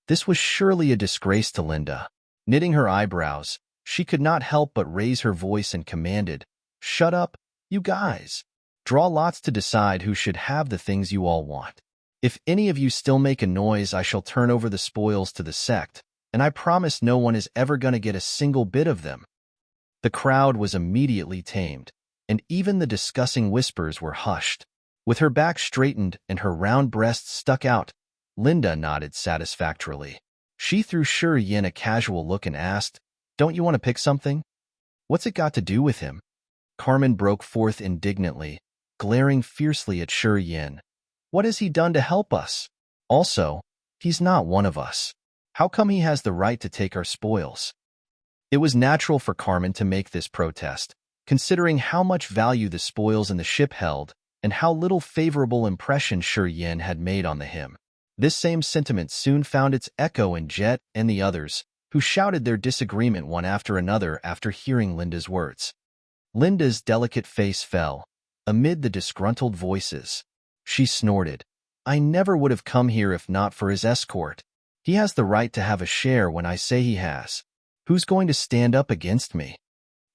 This was surely a disgrace to Linda. Knitting her eyebrows, she could not help but raise her voice and commanded, "Shut up, you guys. Draw lots to decide who should have the things you all want. If any of you still make a noise, I shall turn over the spoils to the sect, and I promise no one is ever going to get a single bit of them." The crowd was immediately tamed, and even the discussing whispers were hushed. With her back straightened and her round breasts stuck out, Linda nodded satisfactorily. She threw Shi Yin a casual look and asked, "Don't you want to pick something? What's it got to do with him?" Carmen broke forth indignantly, glaring fiercely at Shi Yin. "What has he done to help us? Also, he's not one of us. How come he has the right to take our spoils?" It was natural for Carmen to make this protest, considering how much value the spoils in the ship held and how little favorable impression Shi Yin had made on the him. This same sentiment soon found its echo in Jet and the others, who shouted their disagreement one after another after hearing Linda's words. Linda's delicate face fell, amid the disgruntled voices. She snorted, "I never would have come here if not for his escort. He has the right to have a share when I say he has. Who's going to stand up against me?"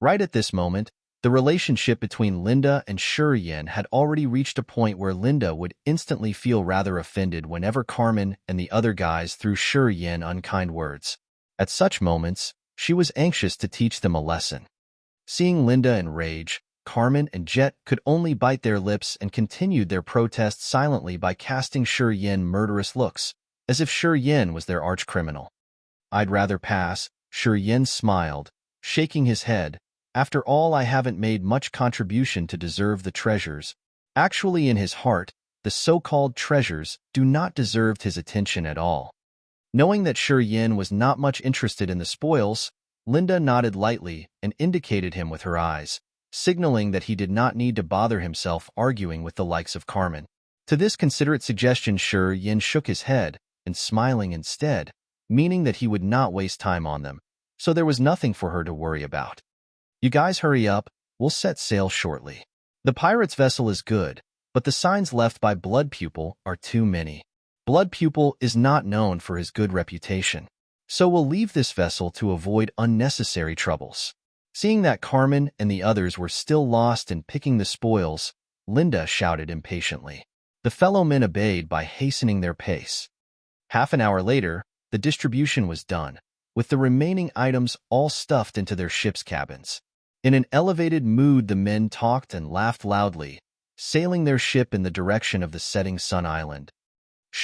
Right at this moment, the relationship between Linda and Shi Yin had already reached a point where Linda would instantly feel rather offended whenever Carmen and the other guys threw Shi Yin unkind words. At such moments, she was anxious to teach them a lesson. Seeing Linda in rage, Carmen and Jet could only bite their lips and continued their protest silently by casting Shi Yin murderous looks, as if Shi Yin was their arch-criminal. "I'd rather pass," Shi Yin smiled, shaking his head. "After all, I haven't made much contribution to deserve the treasures." Actually, in his heart, the so-called treasures do not deserve his attention at all. Knowing that Shi Yin was not much interested in the spoils, Linda nodded lightly and indicated him with her eyes, signaling that he did not need to bother himself arguing with the likes of Carmen. To this considerate suggestion, Shi Yin shook his head and smiling instead, meaning that he would not waste time on them, so there was nothing for her to worry about. "You guys hurry up, we'll set sail shortly. The pirate's vessel is good, but the signs left by Blood Pupil are too many. Blood Pupil is not known for his good reputation, so we'll leave this vessel to avoid unnecessary troubles." Seeing that Carmen and the others were still lost in picking the spoils, Linda shouted impatiently. The fellow men obeyed by hastening their pace. Half an hour later, the distribution was done, with the remaining items all stuffed into their ship's cabins. In an elevated mood, the men talked and laughed loudly, sailing their ship in the direction of the setting sun island.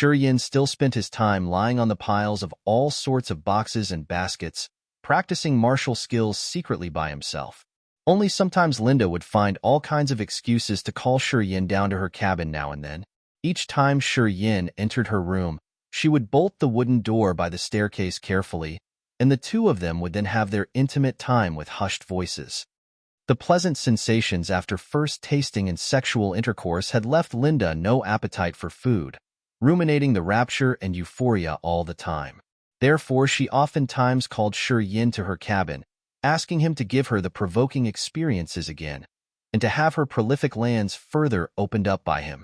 Yin still spent his time lying on the piles of all sorts of boxes and baskets, practicing martial skills secretly by himself. Only sometimes Linda would find all kinds of excuses to call Yin down to her cabin now and then. Each time Yin entered her room, she would bolt the wooden door by the staircase carefully, and the two of them would then have their intimate time with hushed voices. The pleasant sensations after first tasting in sexual intercourse had left Linda no appetite for food, ruminating the rapture and euphoria all the time. Therefore, she oftentimes called Yin to her cabin, asking him to give her the provoking experiences again, and to have her prolific lands further opened up by him.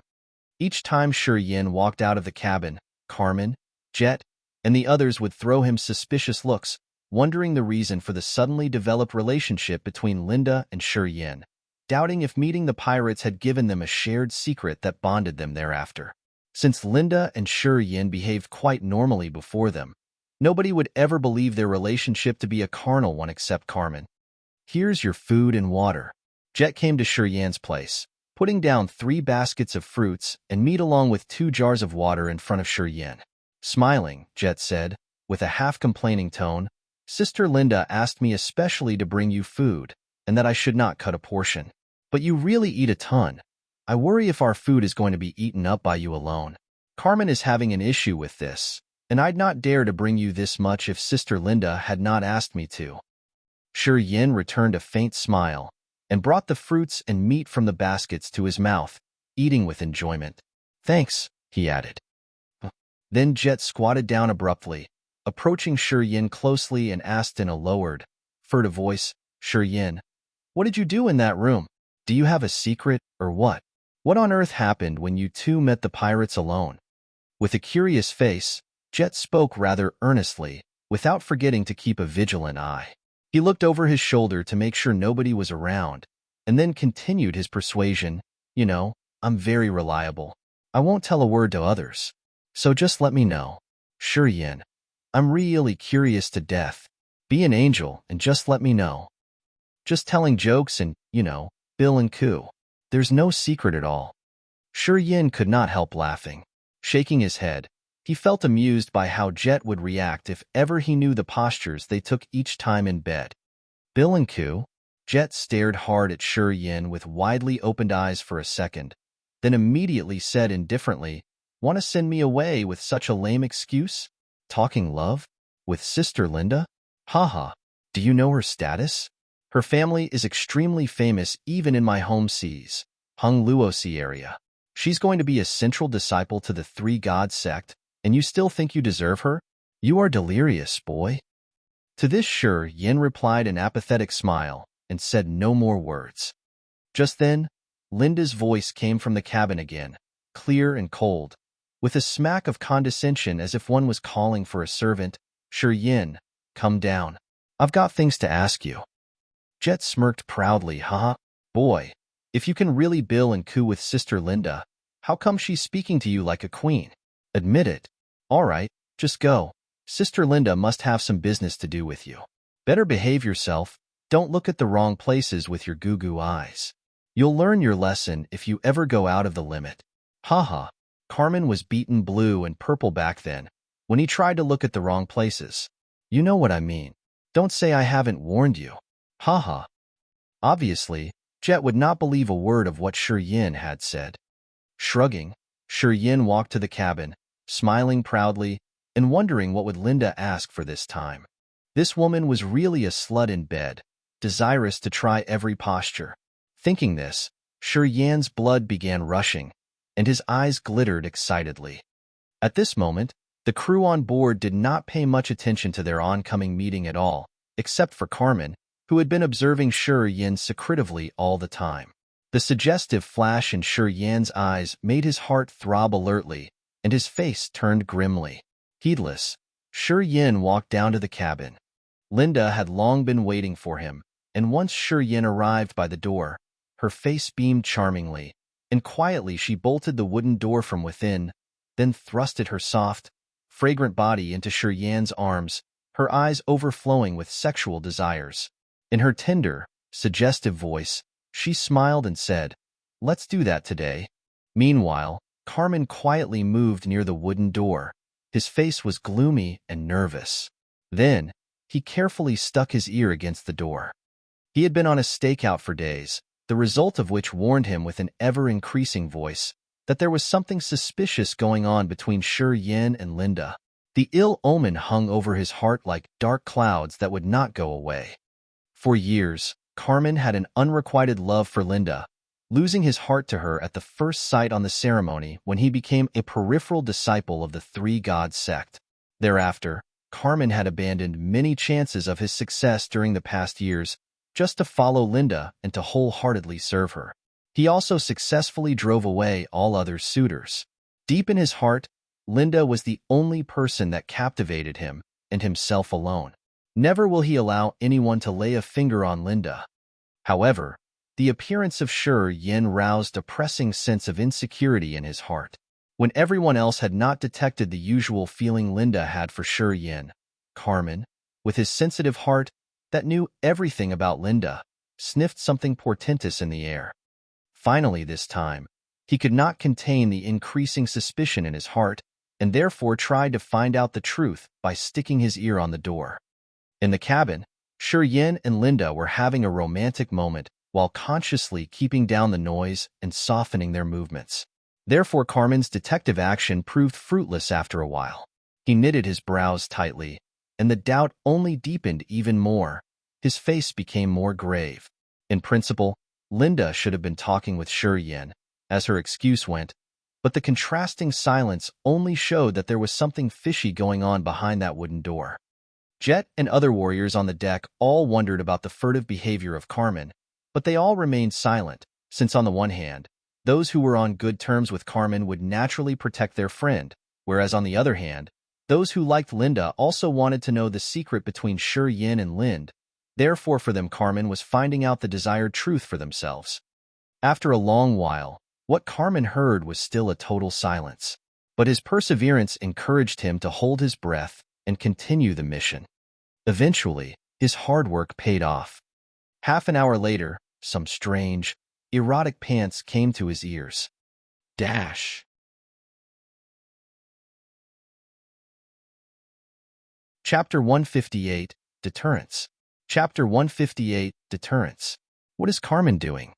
Each time Yin walked out of the cabin, Carmen, Jet, and the others would throw him suspicious looks, wondering the reason for the suddenly developed relationship between Linda and Yin, doubting if meeting the pirates had given them a shared secret that bonded them thereafter. Since Linda and Yin behaved quite normally before them, nobody would ever believe their relationship to be a carnal one except Carmen. "Here's your food and water." Jet came to Yin's place, putting down 3 baskets of fruits and meat along with 2 jars of water in front of Yin. Smiling, Jet said, with a half-complaining tone, "Sister Linda asked me especially to bring you food, and that I should not cut a portion. But you really eat a ton. I worry if our food is going to be eaten up by you alone. Carmen is having an issue with this, and I'd not dare to bring you this much if Sister Linda had not asked me to." Yin returned a faint smile, and brought the fruits and meat from the baskets to his mouth, eating with enjoyment. "Thanks," he added. Then Jet squatted down abruptly, approaching Yin closely and asked in a lowered, furtive voice, "Yin, what did you do in that room? Do you have a secret, or what? What on earth happened when you two met the pirates alone?" With a curious face, Jet spoke rather earnestly, without forgetting to keep a vigilant eye. He looked over his shoulder to make sure nobody was around, and then continued his persuasion, "You know, I'm very reliable. I won't tell a word to others. So just let me know. Yin, I'm really curious to death. Be an angel and just let me know. Just telling jokes and, Bill and Coo. There's no secret at all." Yin could not help laughing. Shaking his head, he felt amused by how Jet would react if ever he knew the postures they took each time in bed. "Bill and Coo?" Jet stared hard at Yin with widely opened eyes for a second, then immediately said indifferently, "Want to send me away with such a lame excuse? Talking love? With Sister Linda? Haha. Do you know her status? Her family is extremely famous even in my home seas, Hung Luosi area. She's going to be a central disciple to the 3 God sect, and you still think you deserve her? You are delirious, boy." To this Yin replied an apathetic smile and said no more words. Just then, Linda's voice came from the cabin again, clear and cold, with a smack of condescension as if one was calling for a servant. "Yin, come down. I've got things to ask you." Jet smirked proudly. "Haha, boy, if you can really Bill and Coo with Sister Linda, how come she's speaking to you like a queen? Admit it. All right, just go. Sister Linda must have some business to do with you. Better behave yourself. Don't look at the wrong places with your goo-goo eyes. You'll learn your lesson if you ever go out of the limit." Haha. Carmen was beaten blue and purple back then, when he tried to look at the wrong places. "You know what I mean. Don't say I haven't warned you." Haha. Obviously, Jet would not believe a word of what Yin had said. Shrugging, Yin walked to the cabin, smiling proudly and wondering what would Linda ask for this time. This woman was really a slut in bed, desirous to try every posture. Thinking this, Yin's blood began rushing, and his eyes glittered excitedly. At this moment, the crew on board did not pay much attention to their oncoming meeting at all, except for Carmen, who had been observing Yin secretively all the time. The suggestive flash in Yin's eyes made his heart throb alertly, and his face turned grimly. Heedless, Yin walked down to the cabin. Linda had long been waiting for him, and once Yin arrived by the door, her face beamed charmingly, and quietly she bolted the wooden door from within, then thrusted her soft, fragrant body into Yin's arms, her eyes overflowing with sexual desires. In her tender, suggestive voice, she smiled and said, "Let's do that today." Meanwhile, Carmen quietly moved near the wooden door. His face was gloomy and nervous. Then, he carefully stuck his ear against the door. He had been on a stakeout for days, the result of which warned him with an ever-increasing voice that there was something suspicious going on between Yin and Linda. The ill omen hung over his heart like dark clouds that would not go away. For years, Carmen had an unrequited love for Linda, losing his heart to her at the first sight on the ceremony when he became a peripheral disciple of the Three Gods sect. Thereafter, Carmen had abandoned many chances of his success during the past years just to follow Linda and to wholeheartedly serve her. He also successfully drove away all other suitors. Deep in his heart, Linda was the only person that captivated him, and himself alone. Never will he allow anyone to lay a finger on Linda. However, the appearance of Yin roused a pressing sense of insecurity in his heart. When everyone else had not detected the usual feeling Linda had for Yin, Carmen, with his sensitive heart that knew everything about Linda, sniffed something portentous in the air. Finally this time, he could not contain the increasing suspicion in his heart and therefore tried to find out the truth by sticking his ear on the door. In the cabin, Yin and Linda were having a romantic moment while consciously keeping down the noise and softening their movements. Therefore, Carmen's detective action proved fruitless after a while. He knitted his brows tightly, and the doubt only deepened even more. His face became more grave. In principle, Linda should have been talking with Yin, as her excuse went, but the contrasting silence only showed that there was something fishy going on behind that wooden door. Jet and other warriors on the deck all wondered about the furtive behavior of Carmen, but they all remained silent, since on the one hand, those who were on good terms with Carmen would naturally protect their friend, whereas on the other hand, those who liked Linda also wanted to know the secret between Yin and Lind. Therefore, for them, Carmen was finding out the desired truth for themselves. After a long while, what Carmen heard was still a total silence, but his perseverance encouraged him to hold his breath and continue the mission. Eventually, his hard work paid off. Half an hour later, some strange, erotic pants came to his ears. Dash. Chapter 158, Deterrence. Chapter 158, Deterrence. What is Carmen doing?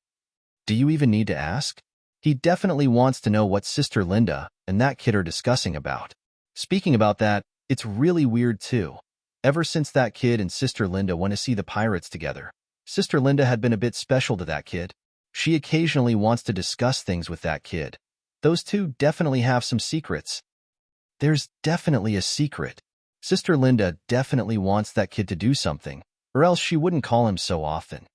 Do you even need to ask? He definitely wants to know what Sister Linda and that kid are discussing about. Speaking about that, it's really weird too. Ever since that kid and Sister Linda went to see the pirates together, Sister Linda had been a bit special to that kid. She occasionally wants to discuss things with that kid. Those two definitely have some secrets. There's definitely a secret. Sister Linda definitely wants that kid to do something, or else she wouldn't call him so often.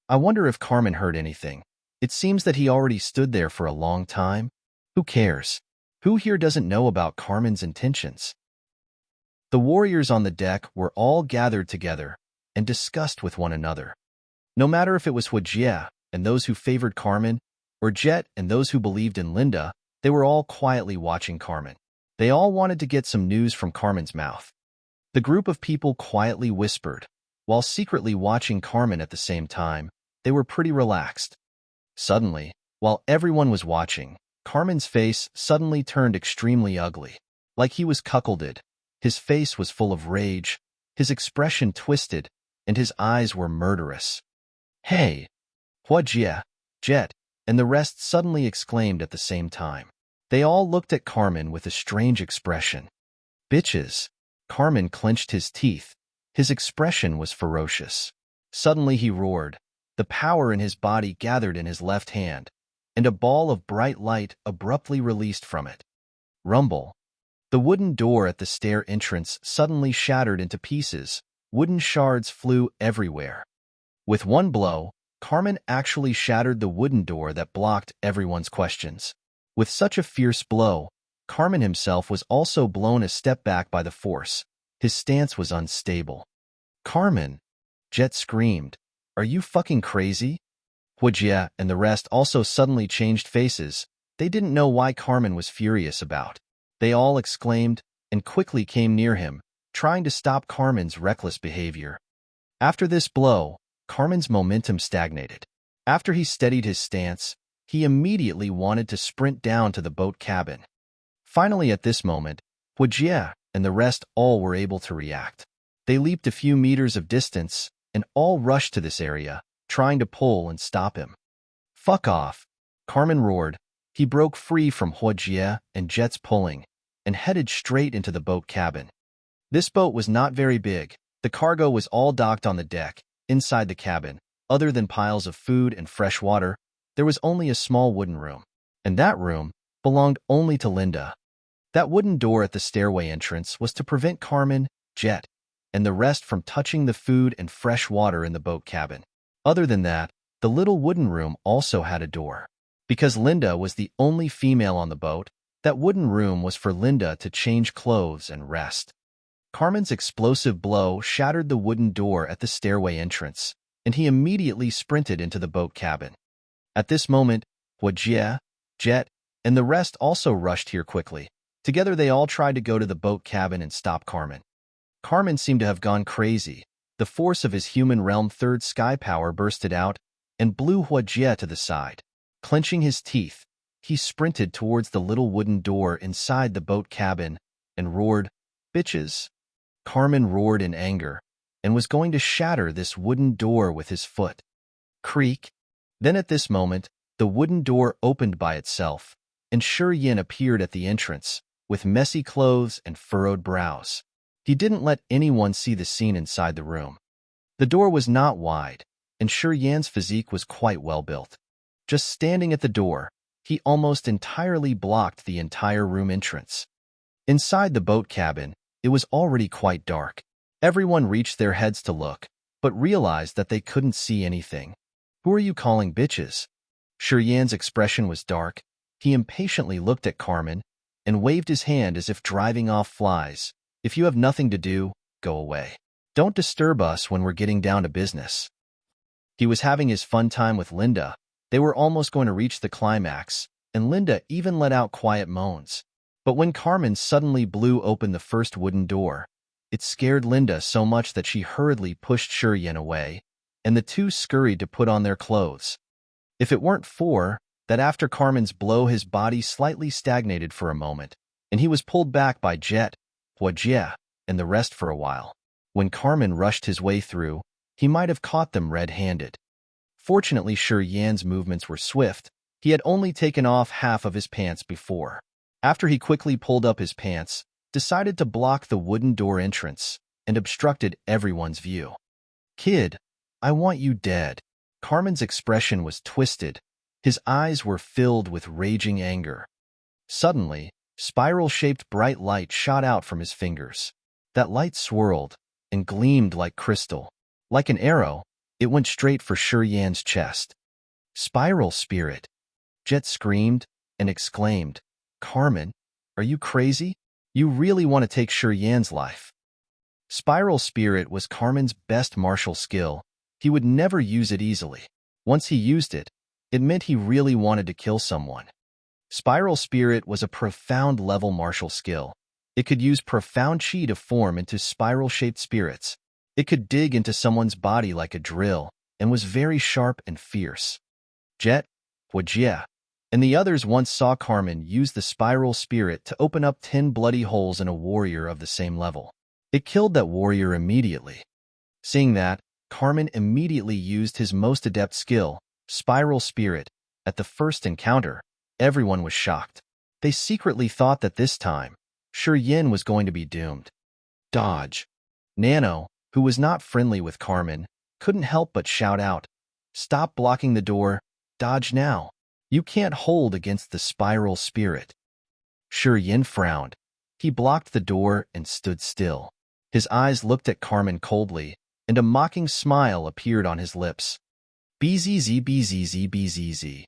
I wonder if Carmen heard anything. It seems that he already stood there for a long time. Who cares? Who here doesn't know about Carmen's intentions? The warriors on the deck were all gathered together and discussed with one another. No matter if it was Huijie and those who favored Carmen, or Jet and those who believed in Linda, they were all quietly watching Carmen. They all wanted to get some news from Carmen's mouth. The group of people quietly whispered, while secretly watching Carmen at the same time. They were pretty relaxed. Suddenly, while everyone was watching, Carmen's face suddenly turned extremely ugly. Like he was cuckolded. His face was full of rage, his expression twisted, and his eyes were murderous. "Hey!" Huijie, Jet, and the rest suddenly exclaimed at the same time. They all looked at Carmen with a strange expression. "Bitches!" Carmen clenched his teeth. His expression was ferocious. Suddenly he roared. The power in his body gathered in his left hand, and a ball of bright light abruptly released from it. Rumble. The wooden door at the stair entrance suddenly shattered into pieces. Wooden shards flew everywhere. With one blow, Carmen actually shattered the wooden door that blocked everyone's questions. With such a fierce blow, Carmen himself was also blown a step back by the force. His stance was unstable. "Carmen!" Jet screamed. "Are you fucking crazy?" Huijie and the rest also suddenly changed faces. They didn't know why Carmen was furious about. They all exclaimed and quickly came near him, trying to stop Carmen's reckless behavior. After this blow, Carmen's momentum stagnated. After he steadied his stance, he immediately wanted to sprint down to the boat cabin. Finally, at this moment, Huijie and the rest all were able to react. They leaped a few meters of distance and all rushed to this area, trying to pull and stop him. "Fuck off!" Carmen roared. He broke free from Huijie and Jet's pulling and headed straight into the boat cabin. This boat was not very big. The cargo was all docked on the deck. Inside the cabin, other than piles of food and fresh water, there was only a small wooden room. And that room belonged only to Linda. That wooden door at the stairway entrance was to prevent Carmen, Jet, and the rest from touching the food and fresh water in the boat cabin. Other than that, the little wooden room also had a door. Because Linda was the only female on the boat, that wooden room was for Linda to change clothes and rest. Carmen's explosive blow shattered the wooden door at the stairway entrance, and he immediately sprinted into the boat cabin. At this moment, Huijie, Jet, and the rest also rushed here quickly. Together they all tried to go to the boat cabin and stop Carmen. Carmen seemed to have gone crazy. The force of his human realm third sky power bursted out and blew Huijie to the side. Clenching his teeth, he sprinted towards the little wooden door inside the boat cabin and roared, "Bitches!" Carmen roared in anger and was going to shatter this wooden door with his foot. Creak! Then at this moment, the wooden door opened by itself, and Serene appeared at the entrance, with messy clothes and furrowed brows. He didn't let anyone see the scene inside the room. The door was not wide, and Serene's physique was quite well built. Just standing at the door, he almost entirely blocked the entire room entrance. Inside the boat cabin, it was already quite dark. Everyone reached their heads to look, but realized that they couldn't see anything. "Who are you calling bitches?" Serene's expression was dark. He impatiently looked at Carmen and waved his hand as if driving off flies. "If you have nothing to do, go away. Don't disturb us when we're getting down to business." He was having his fun time with Linda. They were almost going to reach the climax, and Linda even let out quiet moans. But when Carmen suddenly blew open the first wooden door, it scared Linda so much that she hurriedly pushed Serene away, and the two scurried to put on their clothes. If it weren't for that, after Carmen's blow, his body slightly stagnated for a moment, and he was pulled back by Jet, Huijie, and the rest for a while. When Carmen rushed his way through, he might have caught them red-handed. Fortunately, Serene's movements were swift. He had only taken off half of his pants before. After he quickly pulled up his pants, decided to block the wooden door entrance, and obstructed everyone's view. "Kid, I want you dead." Carmen's expression was twisted. His eyes were filled with raging anger. Suddenly, spiral-shaped bright light shot out from his fingers. That light swirled and gleamed like crystal. Like an arrow, it went straight for Serene's chest. "Spiral spirit!" Jet screamed and exclaimed, "Carmen, are you crazy? You really want to take Serene's life?" Spiral spirit was Carmen's best martial skill. He would never use it easily. Once he used it, it meant he really wanted to kill someone. Spiral spirit was a profound level martial skill. It could use profound chi to form into spiral-shaped spirits. It could dig into someone's body like a drill and was very sharp and fierce. Jet, Huijie, and the others once saw Carmen use the spiral spirit to open up 10 bloody holes in a warrior of the same level. It killed that warrior immediately. Seeing that, Carmen immediately used his most adept skill, spiral spirit. At the first encounter, everyone was shocked. They secretly thought that this time, Serene was going to be doomed. Dodge. Nano, who was not friendly with Carmen, couldn't help but shout out, "Stop blocking the door, dodge now. You can't hold against the spiral spirit." Serene frowned. He blocked the door and stood still. His eyes looked at Carmen coldly, and a mocking smile appeared on his lips. "Bzz bzz bzz."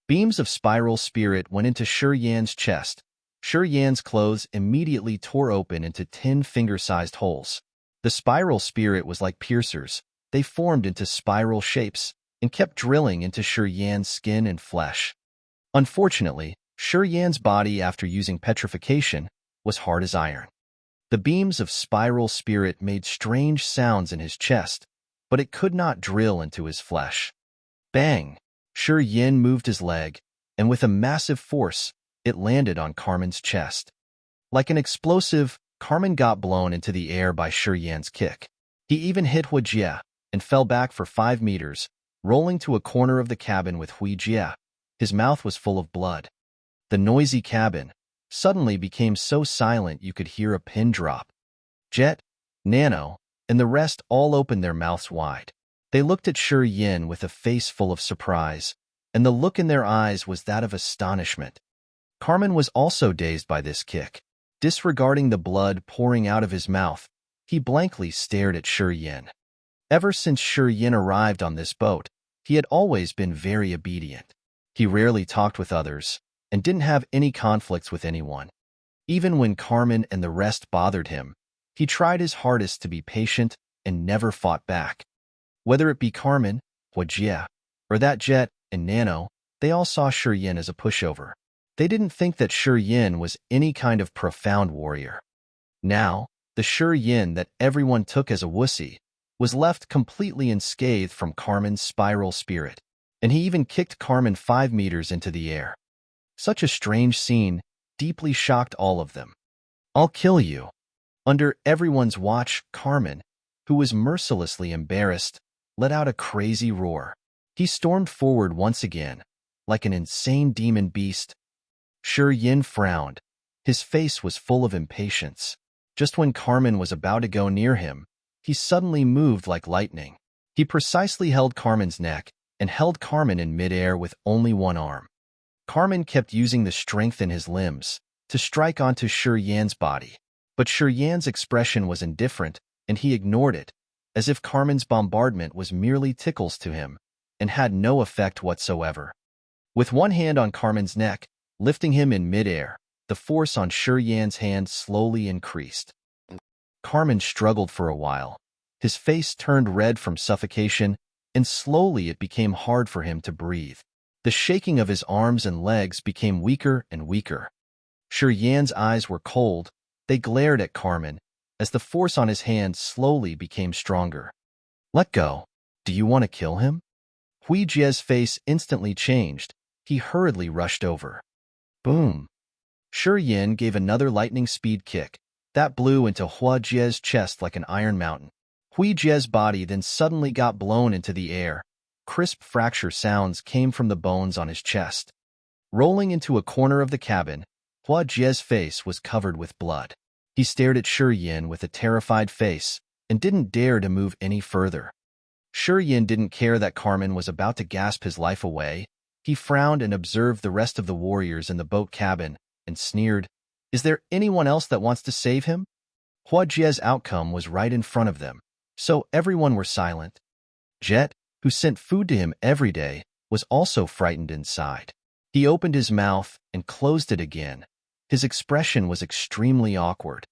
Beams of spiral spirit went into Serene's chest. Serene's clothes immediately tore open into 10 finger-sized holes. The spiral spirit was like piercers. They formed into spiral shapes and kept drilling into Serene's skin and flesh. Unfortunately, Serene's body, after using petrification, was hard as iron. The beams of spiral spirit made strange sounds in his chest, but it could not drill into his flesh. Bang! Shi Yin moved his leg, and with a massive force, it landed on Carmen's chest. Like an explosive, Carmen got blown into the air by Shi Yan's kick. He even hit Hui Jie and fell back for 5 meters, rolling to a corner of the cabin with Hui Jie. His mouth was full of blood. The noisy cabin suddenly became so silent you could hear a pin drop. Jet, Nano, and the rest all opened their mouths wide. They looked at Shi Yin with a face full of surprise, and the look in their eyes was that of astonishment. Carmen was also dazed by this kick. Disregarding the blood pouring out of his mouth, he blankly stared at Shi Yin. Ever since Shi Yin arrived on this boat, he had always been very obedient. He rarely talked with others, and didn't have any conflicts with anyone. Even when Carmen and the rest bothered him, he tried his hardest to be patient and never fought back. Whether it be Carmen, Hui Jie, or that Jet and Nano, they all saw Shi Yin as a pushover. They didn't think that Shi Yin was any kind of profound warrior. Now, the Shi Yin that everyone took as a wussy was left completely unscathed from Carmen's spiral spirit, and he even kicked Carmen 5 meters into the air. Such a strange scene deeply shocked all of them. "I'll kill you." Under everyone's watch, Carmen, who was mercilessly embarrassed, let out a crazy roar. He stormed forward once again, like an insane demon beast. Shi Yin frowned. His face was full of impatience. Just when Carmen was about to go near him, he suddenly moved like lightning. He precisely held Carmen's neck and held Carmen in midair with only one arm. Carmen kept using the strength in his limbs to strike onto Shi Yan's body, but Shi Yan's expression was indifferent, and he ignored it, as if Carmen's bombardment was merely tickles to him and had no effect whatsoever. With one hand on Carmen's neck, lifting him in midair, the force on Shi Yan's hand slowly increased. Carmen struggled for a while. His face turned red from suffocation, and slowly it became hard for him to breathe. The shaking of his arms and legs became weaker and weaker. Shi Yan's eyes were cold. They glared at Carmen as the force on his hand slowly became stronger. "Let go. Do you want to kill him?" Hui Jie's face instantly changed. He hurriedly rushed over. Boom! Shi Yin gave another lightning-speed kick that blew into Hui Jie's chest like an iron mountain. Hui Jie's body then suddenly got blown into the air. Crisp fracture sounds came from the bones on his chest. Rolling into a corner of the cabin, Hui Jie's face was covered with blood. He stared at Shi Yin with a terrified face and didn't dare to move any further. Shi Yin didn't care that Carmen was about to gasp his life away. He frowned and observed the rest of the warriors in the boat cabin and sneered, "Is there anyone else that wants to save him?" Hui Jie's outcome was right in front of them, so everyone were silent. Jet, who sent food to him every day, was also frightened inside. He opened his mouth and closed it again. His expression was extremely awkward.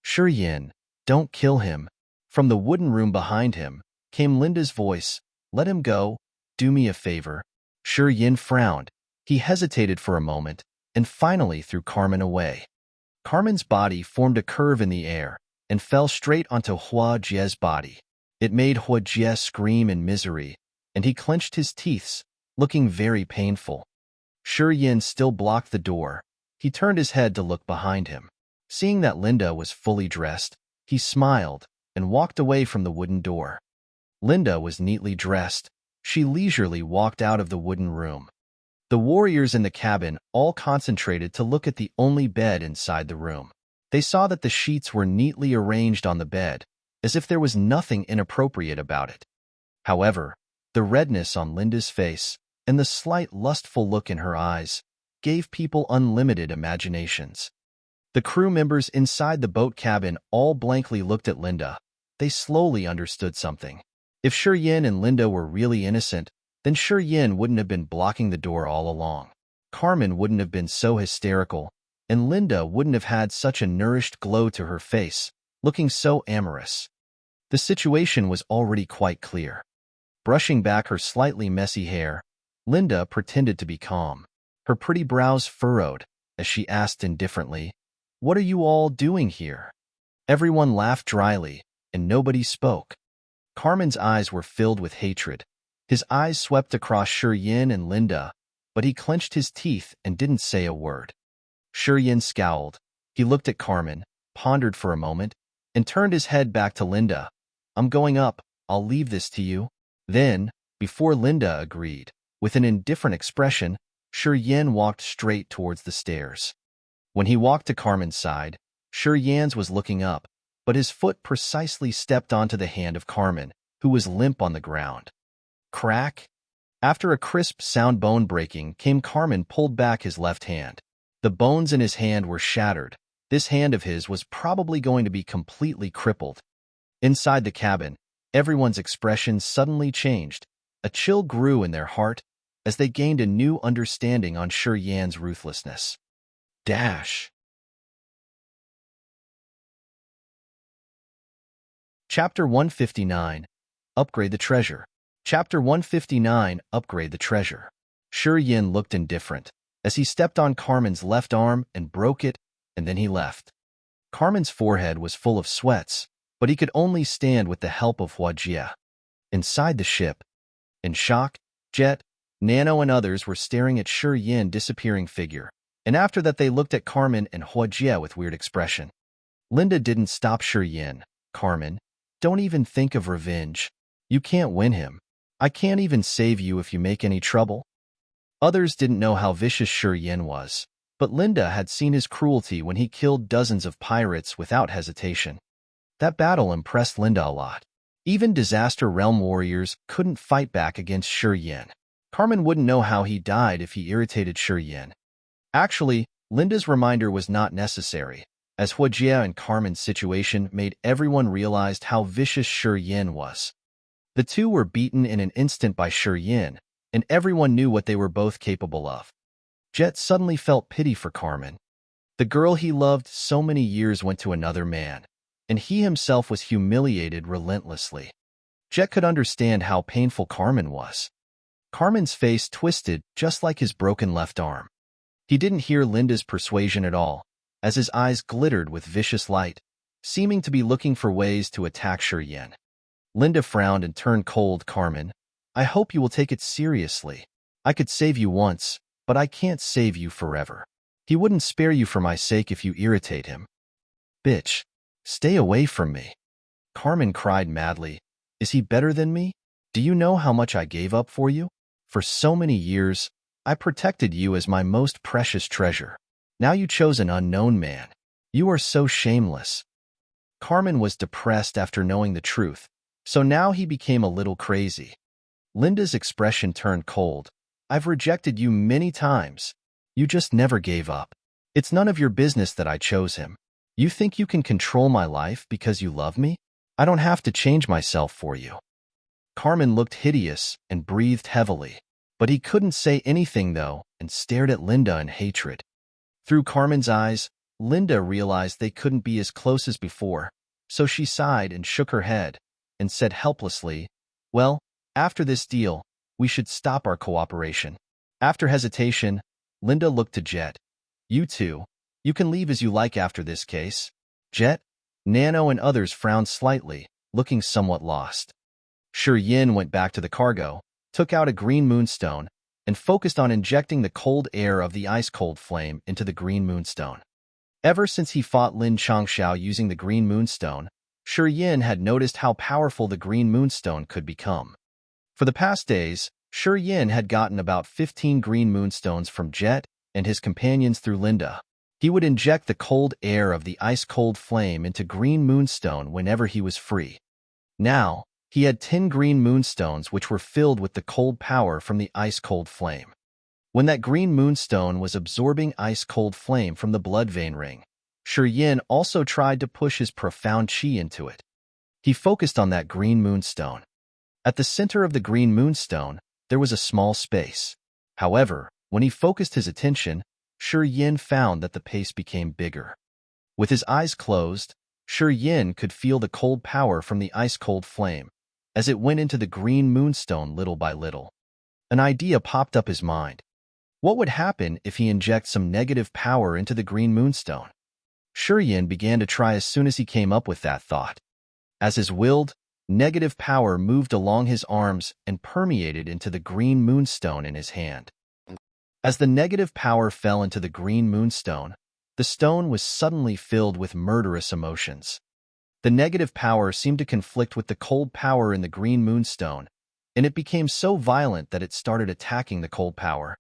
"Shi Yin, don't kill him." From the wooden room behind him came Linda's voice, "Let him go. Do me a favor." Shi Yin frowned. He hesitated for a moment and finally threw Carmen away. Carmen's body formed a curve in the air and fell straight onto Hui Jie's body. It made Hui Jie scream in misery, and he clenched his teeth, looking very painful. Shi Yin still blocked the door. He turned his head to look behind him. Seeing that Linda was fully dressed, he smiled and walked away from the wooden door. Linda was neatly dressed. She leisurely walked out of the wooden room. The warriors in the cabin all concentrated to look at the only bed inside the room. They saw that the sheets were neatly arranged on the bed, as if there was nothing inappropriate about it. However, the redness on Linda's face and the slight lustful look in her eyes gave people unlimited imaginations. The crew members inside the boat cabin all blankly looked at Linda. They slowly understood something. If Shi Yin and Linda were really innocent, then Shi Yin wouldn't have been blocking the door all along. Carmen wouldn't have been so hysterical, and Linda wouldn't have had such a nourished glow to her face, looking so amorous. The situation was already quite clear. Brushing back her slightly messy hair, Linda pretended to be calm. Her pretty brows furrowed as she asked indifferently, "What are you all doing here?" Everyone laughed dryly, and nobody spoke. Carmen's eyes were filled with hatred. His eyes swept across Yin and Linda, but he clenched his teeth and didn't say a word. Yin scowled. He looked at Carmen, pondered for a moment, and turned his head back to Linda. I'm going up. I'll leave this to you. Then, before Linda agreed, with an indifferent expression, Yin walked straight towards the stairs. When he walked to Carmen's side, Yan's was looking up, but his foot precisely stepped onto the hand of Carmen, who was limp on the ground. Crack! After a crisp sound bone breaking came, Carmen pulled back his left hand. The bones in his hand were shattered. This hand of his was probably going to be completely crippled. Inside the cabin, everyone's expression suddenly changed. A chill grew in their heart as they gained a new understanding on Yan's ruthlessness. Chapter 159. Upgrade the Treasure. Chapter 159. Upgrade the Treasure. Yin looked indifferent as he stepped on Carmen's left arm and broke it, and then he left. Carmen's forehead was full of sweats, but he could only stand with the help of Huajie. Inside the ship, in shock, Jet, Nano and others were staring at Yin's disappearing figure, and after that they looked at Carmen and Huajie with weird expression. Linda didn't stop Yin. Carmen, don't even think of revenge. You can't win him. I can't even save you if you make any trouble. Others didn't know how vicious Yin was, but Linda had seen his cruelty when he killed dozens of pirates without hesitation. That battle impressed Linda a lot. Even Disaster Realm warriors couldn't fight back against Yin. Carmen wouldn't know how he died if he irritated Yin. Actually, Linda's reminder was not necessary, as Huajie and Carmen's situation made everyone realize how vicious Yin was. The two were beaten in an instant by Yin, and everyone knew what they were both capable of. Jet suddenly felt pity for Carmen. The girl he loved so many years went to another man, and he himself was humiliated relentlessly. Jet could understand how painful Carmen was. Carmen's face twisted just like his broken left arm. He didn't hear Linda's persuasion at all, as his eyes glittered with vicious light, seeming to be looking for ways to attack Yin. Linda frowned and turned cold. Carmen, I hope you will take it seriously. I could save you once, but I can't save you forever. He wouldn't spare you for my sake if you irritate him. Bitch, stay away from me. Carmen cried madly. Is he better than me? Do you know how much I gave up for you? For so many years, I protected you as my most precious treasure. Now you chose an unknown man. You are so shameless. Carmen was depressed after knowing the truth, so now he became a little crazy. Linda's expression turned cold. I've rejected you many times. You just never gave up. It's none of your business that I chose him. You think you can control my life because you love me? I don't have to change myself for you. Carmen looked hideous and breathed heavily, but he couldn't say anything though and stared at Linda in hatred. Through Carmen's eyes, Linda realized they couldn't be as close as before, so she sighed and shook her head and said helplessly, well, after this deal, we should stop our cooperation. After hesitation, Linda looked to Jet. You two, you can leave as you like after this case. Jet, Nano and others frowned slightly, looking somewhat lost. Yin went back to the cargo, took out a green moonstone, and focused on injecting the cold air of the ice-cold flame into the green moonstone. Ever since he fought Lin Changxiao using the green moonstone, Yin had noticed how powerful the green moonstone could become. For the past days, Yin had gotten about 15 green moonstones from Jet and his companions through Linda. He would inject the cold air of the ice-cold flame into green moonstone whenever he was free. Now, he had 10 green moonstones which were filled with the cold power from the ice-cold flame. When that green moonstone was absorbing ice-cold flame from the blood vein ring, Yin also tried to push his profound qi into it. He focused on that green moonstone. At the center of the green moonstone, there was a small space. However, when he focused his attention, Yin found that the pace became bigger. With his eyes closed, Yin could feel the cold power from the ice-cold flame as it went into the green moonstone little by little. An idea popped up his mind. What would happen if he injected some negative power into the green moonstone? Yin began to try as soon as he came up with that thought. As his willed, Negative power moved along his arms and permeated into the green moonstone in his hand. As the negative power fell into the green moonstone, the stone was suddenly filled with murderous emotions. The negative power seemed to conflict with the cold power in the green moonstone, and it became so violent that it started attacking the cold power.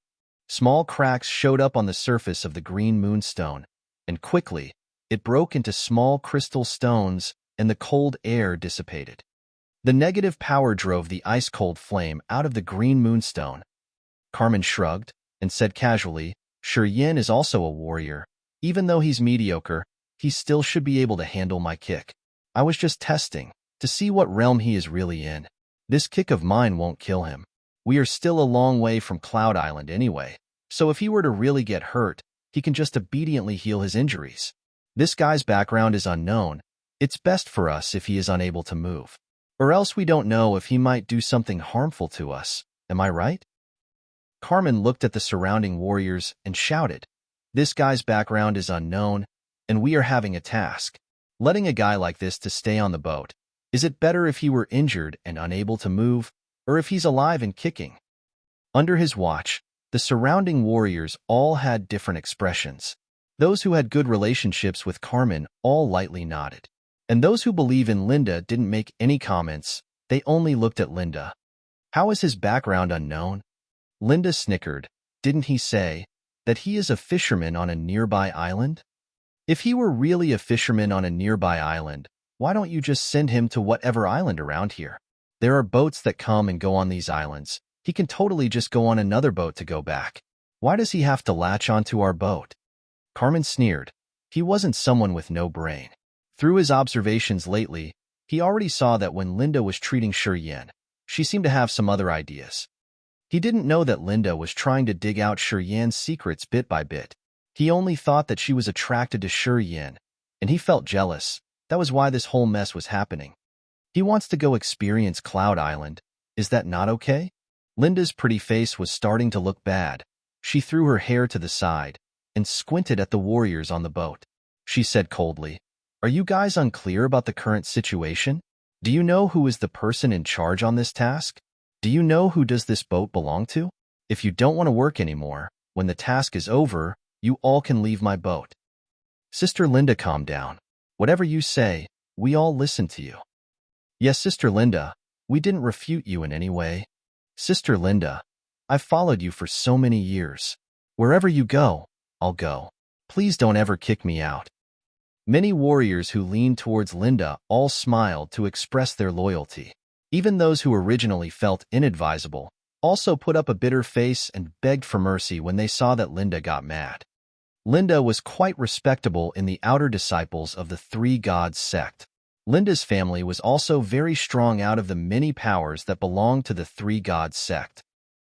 Small cracks showed up on the surface of the green moonstone, and quickly, it broke into small crystal stones, and the cold air dissipated. The negative power drove the ice-cold flame out of the green moonstone. Carmen shrugged and said casually, "Sure, Yin is also a warrior. Even though he's mediocre, he still should be able to handle my kick. I was just testing to see what realm he is really in. This kick of mine won't kill him. We are still a long way from Cloud Island anyway, so if he were to really get hurt, he can just obediently heal his injuries. This guy's background is unknown. It's best for us if he is unable to move. Or else we don't know if he might do something harmful to us. Am I right?" Carmen looked at the surrounding warriors and shouted, "This guy's background is unknown, and we are having a task. Letting a guy like this to stay on the boat. Is it better if he were injured and unable to move, or if he's alive and kicking?" Under his watch, the surrounding warriors all had different expressions. Those who had good relationships with Carmen all lightly nodded. And those who believe in Linda didn't make any comments, they only looked at Linda. "How is his background unknown?" Linda snickered. "Didn't he say that he is a fisherman on a nearby island? If he were really a fisherman on a nearby island, why don't you just send him to whatever island around here? There are boats that come and go on these islands. He can totally just go on another boat to go back. Why does he have to latch onto our boat?" Carmen sneered. He wasn't someone with no brain. Through his observations lately, he already saw that when Linda was treating Shi Yan, she seemed to have some other ideas. He didn't know that Linda was trying to dig out Shi Yan's secrets bit by bit. He only thought that she was attracted to Shi Yan, and he felt jealous. That was why this whole mess was happening. He wants to go experience Cloud Island. Is that not okay? Linda's pretty face was starting to look bad. She threw her hair to the side and squinted at the warriors on the boat. She said coldly, "Are you guys unclear about the current situation? Do you know who is the person in charge on this task? Do you know who does this boat belong to? If you don't want to work anymore, when the task is over, you all can leave my boat." "Sister Linda, calm down. Whatever you say, we all listen to you." "Yes, Sister Linda, we didn't refute you in any way. Sister Linda, I've followed you for so many years. Wherever you go, I'll go. Please don't ever kick me out." Many warriors who leaned towards Linda all smiled to express their loyalty. Even those who originally felt inadvisable also put up a bitter face and begged for mercy when they saw that Linda got mad. Linda was quite respectable in the outer disciples of the Three Gods sect. Linda's family was also very strong out of the many powers that belonged to the Three Gods sect.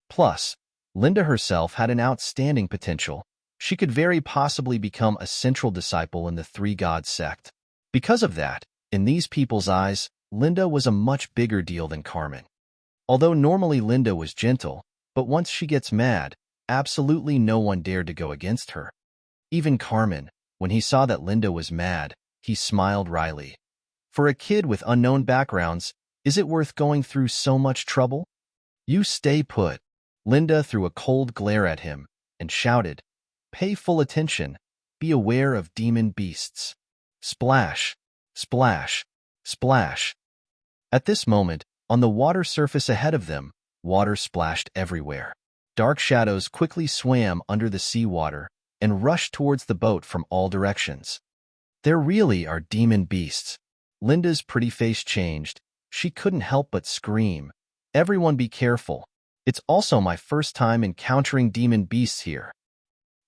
Plus, Linda herself had an outstanding potential. She could very possibly become a central disciple in the Three Gods sect. Because of that, in these people's eyes, Linda was a much bigger deal than Carmen. Although normally Linda was gentle, but once she gets mad, absolutely no one dared to go against her. Even Carmen, when he saw that Linda was mad, he smiled wryly. For a kid with unknown backgrounds, is it worth going through so much trouble? "You stay put." Linda threw a cold glare at him and shouted, "Pay full attention. Be aware of demon beasts." Splash, splash, splash. At this moment, on the water surface ahead of them, water splashed everywhere. Dark shadows quickly swam under the seawater and rushed towards the boat from all directions. "There really are demon beasts." Linda's pretty face changed. She couldn't help but scream, "Everyone be careful. It's also my first time encountering demon beasts here."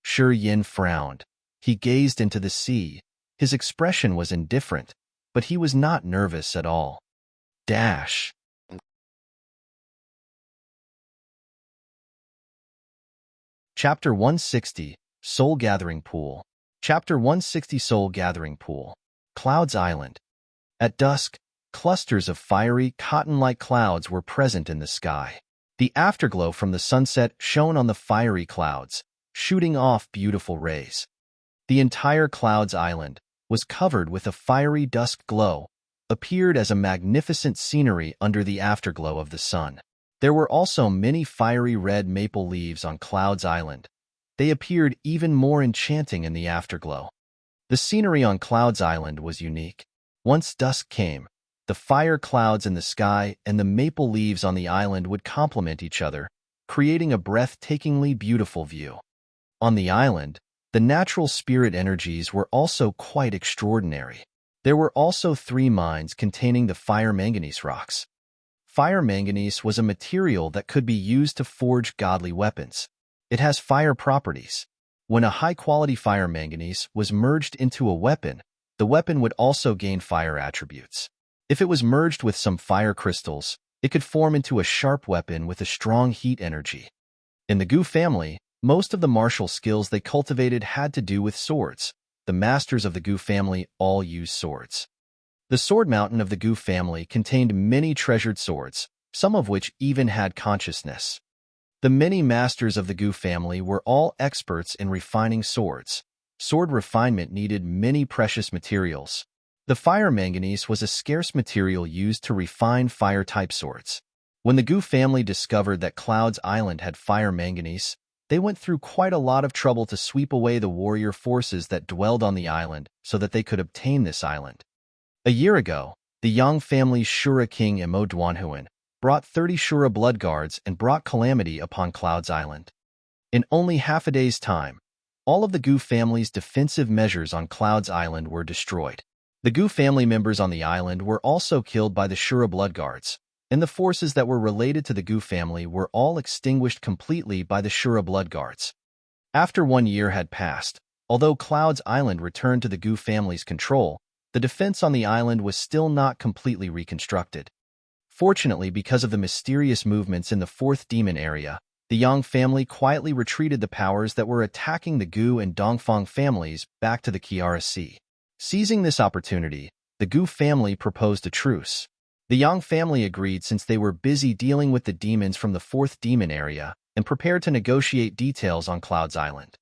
Shi Yin frowned. He gazed into the sea. His expression was indifferent, but he was not nervous at all. Dash. Chapter 160, Soul Gathering Pool. Chapter 160, Soul Gathering Pool. Clouds Island. At dusk, clusters of fiery, cotton-like clouds were present in the sky. The afterglow from the sunset shone on the fiery clouds, shooting off beautiful rays. The entire Clouds Island was covered with a fiery dusk glow, appeared as a magnificent scenery under the afterglow of the sun. There were also many fiery red maple leaves on Cloud's Island. They appeared even more enchanting in the afterglow. The scenery on Cloud's Island was unique. Once dusk came, the fire clouds in the sky and the maple leaves on the island would complement each other, creating a breathtakingly beautiful view. On the island, the natural spirit energies were also quite extraordinary. There were also 3 mines containing the fire manganese rocks. Fire manganese was a material that could be used to forge godly weapons. It has fire properties. When a high-quality fire manganese was merged into a weapon, the weapon would also gain fire attributes. If it was merged with some fire crystals, it could form into a sharp weapon with a strong heat energy. In the Gu family, most of the martial skills they cultivated had to do with swords. The masters of the Gu family all used swords. The sword mountain of the Gu family contained many treasured swords, some of which even had consciousness. The many masters of the Gu family were all experts in refining swords. Sword refinement needed many precious materials. The fire manganese was a scarce material used to refine fire-type swords. When the Gu family discovered that Cloud's Island had fire manganese, they went through quite a lot of trouble to sweep away the warrior forces that dwelled on the island so that they could obtain this island. A year ago, the Yang family's Shura king Emo Duanhuan brought 30 Shura blood guards and brought calamity upon Cloud's Island. In only half a day's time, all of the Gu family's defensive measures on Cloud's Island were destroyed. The Gu family members on the island were also killed by the Shura blood guards, and the forces that were related to the Gu family were all extinguished completely by the Shura blood guards. After 1 year had passed, although Cloud's Island returned to the Gu family's control, the defense on the island was still not completely reconstructed. Fortunately, because of the mysterious movements in the 4th demon area, the Yang family quietly retreated the powers that were attacking the Gu and Dongfang families back to the Kiara Sea. Seizing this opportunity, the Gu family proposed a truce. The Yang family agreed since they were busy dealing with the demons from the 4th demon area and prepared to negotiate details on Cloud's Island.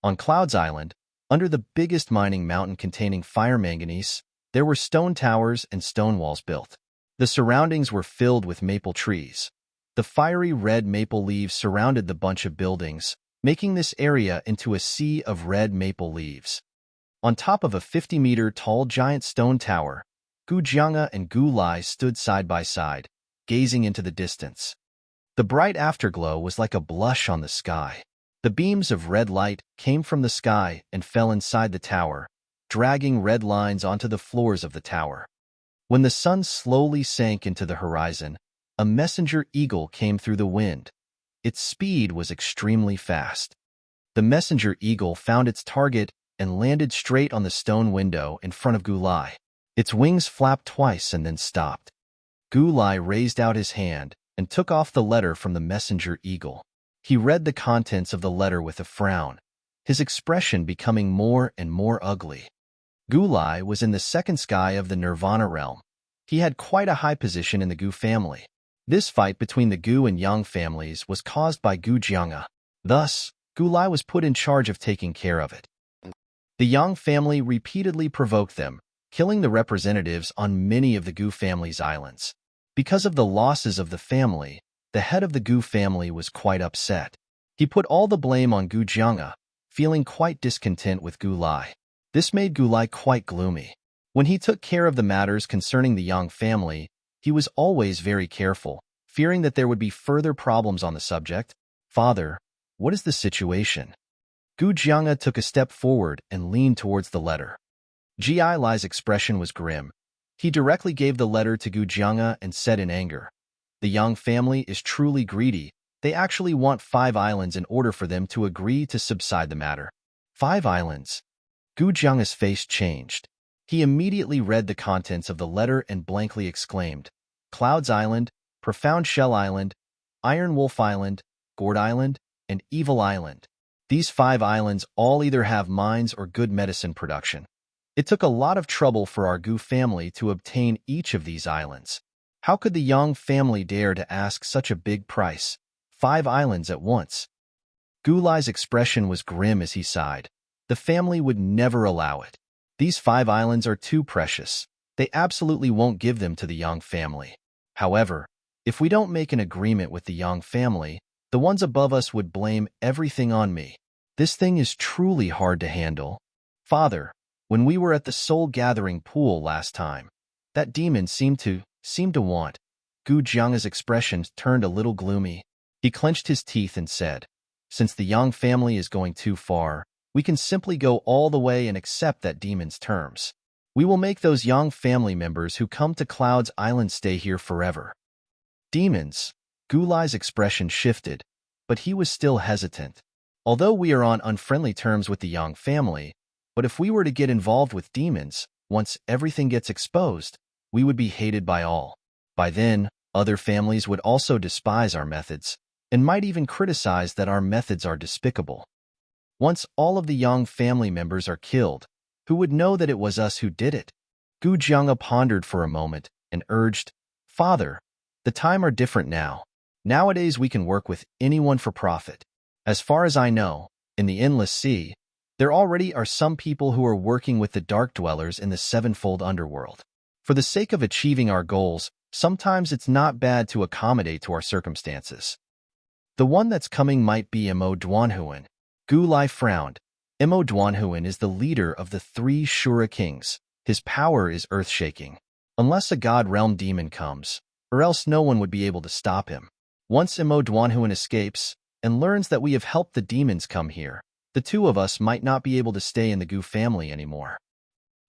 On Cloud's Island, under the biggest mining mountain containing fire manganese, there were stone towers and stone walls built. The surroundings were filled with maple trees. The fiery red maple leaves surrounded the bunch of buildings, making this area into a sea of red maple leaves. On top of a 50-meter-tall giant stone tower, Gu Jianga and Gu Lai stood side by side, gazing into the distance. The bright afterglow was like a blush on the sky. The beams of red light came from the sky and fell inside the tower, dragging red lines onto the floors of the tower. When the sun slowly sank into the horizon, a messenger eagle came through the wind. Its speed was extremely fast. The messenger eagle found its target and landed straight on the stone window in front of Gu Lai. Its wings flapped twice and then stopped. Gu Lai raised out his hand and took off the letter from the messenger eagle. He read the contents of the letter with a frown, his expression becoming more and more ugly. Gu Lai was in the 2nd sky of the Nirvana realm. He had quite a high position in the Gu family. This fight between the Gu and Yang families was caused by Gu Jianga. Thus, Gu Lai was put in charge of taking care of it. The Yang family repeatedly provoked them, killing the representatives on many of the Gu family's islands. Because of the losses of the family, the head of the Gu family was quite upset. He put all the blame on Gu Jianga, feeling quite discontent with Gu Lai. This made Gu Lai quite gloomy. When he took care of the matters concerning the Yang family, he was always very careful, fearing that there would be further problems on the subject. "Father, what is the situation?" Gu Jianga took a step forward and leaned towards the letter. Ji Lai's expression was grim. He directly gave the letter to Gu Jianga and said in anger, "The Yang family is truly greedy. They actually want 5 islands in order for them to agree to subside the matter." 5 islands. Gu Jianga's face changed. He immediately read the contents of the letter and blankly exclaimed, "Cloud's Island, Profound Shell Island, Iron Wolf Island, Gourd Island, and Evil Island. These 5 islands all either have mines or good medicine production. It took a lot of trouble for our Gu family to obtain each of these islands. How could the Yang family dare to ask such a big price? 5 islands at once." Gu Lai's expression was grim as he sighed. The family would never allow it. "These 5 islands are too precious. they absolutely won't give them to the Yang family. However, if we don't make an agreement with the Yang family, the ones above us would blame everything on me. This thing is truly hard to handle. Father, when we were at the soul-gathering pool last time, that demon seemed to want. Gu Jiang's expression turned a little gloomy. He clenched his teeth and said, since the Yang family is going too far, we can simply go all the way and accept that demon's terms. We will make those Yang family members who come to Cloud's Island stay here forever. Demons. Gu Lai's expression shifted, but he was still hesitant. Although we are on unfriendly terms with the Yang family, but if we were to get involved with demons, once everything gets exposed, we would be hated by all. By then, other families would also despise our methods, and might even criticize that our methods are despicable. Once all of the Yang family members are killed, who would know that it was us who did it? Gu Jiang pondered for a moment and urged, Father, the time are different now. Nowadays we can work with anyone for profit. As far as I know, in the Endless Sea, there already are some people who are working with the Dark Dwellers in the sevenfold underworld. For the sake of achieving our goals, sometimes it's not bad to accommodate to our circumstances. The one that's coming might be Mo Duanhuan. Gu Lai frowned. Mo Duanhuan is the leader of the 3 Shura kings. His power is earth-shaking. Unless a God Realm demon comes, or else no one would be able to stop him. Once Mo Duanhuan escapes and learns that we have helped the demons come here, the 2 of us might not be able to stay in the Gu family anymore.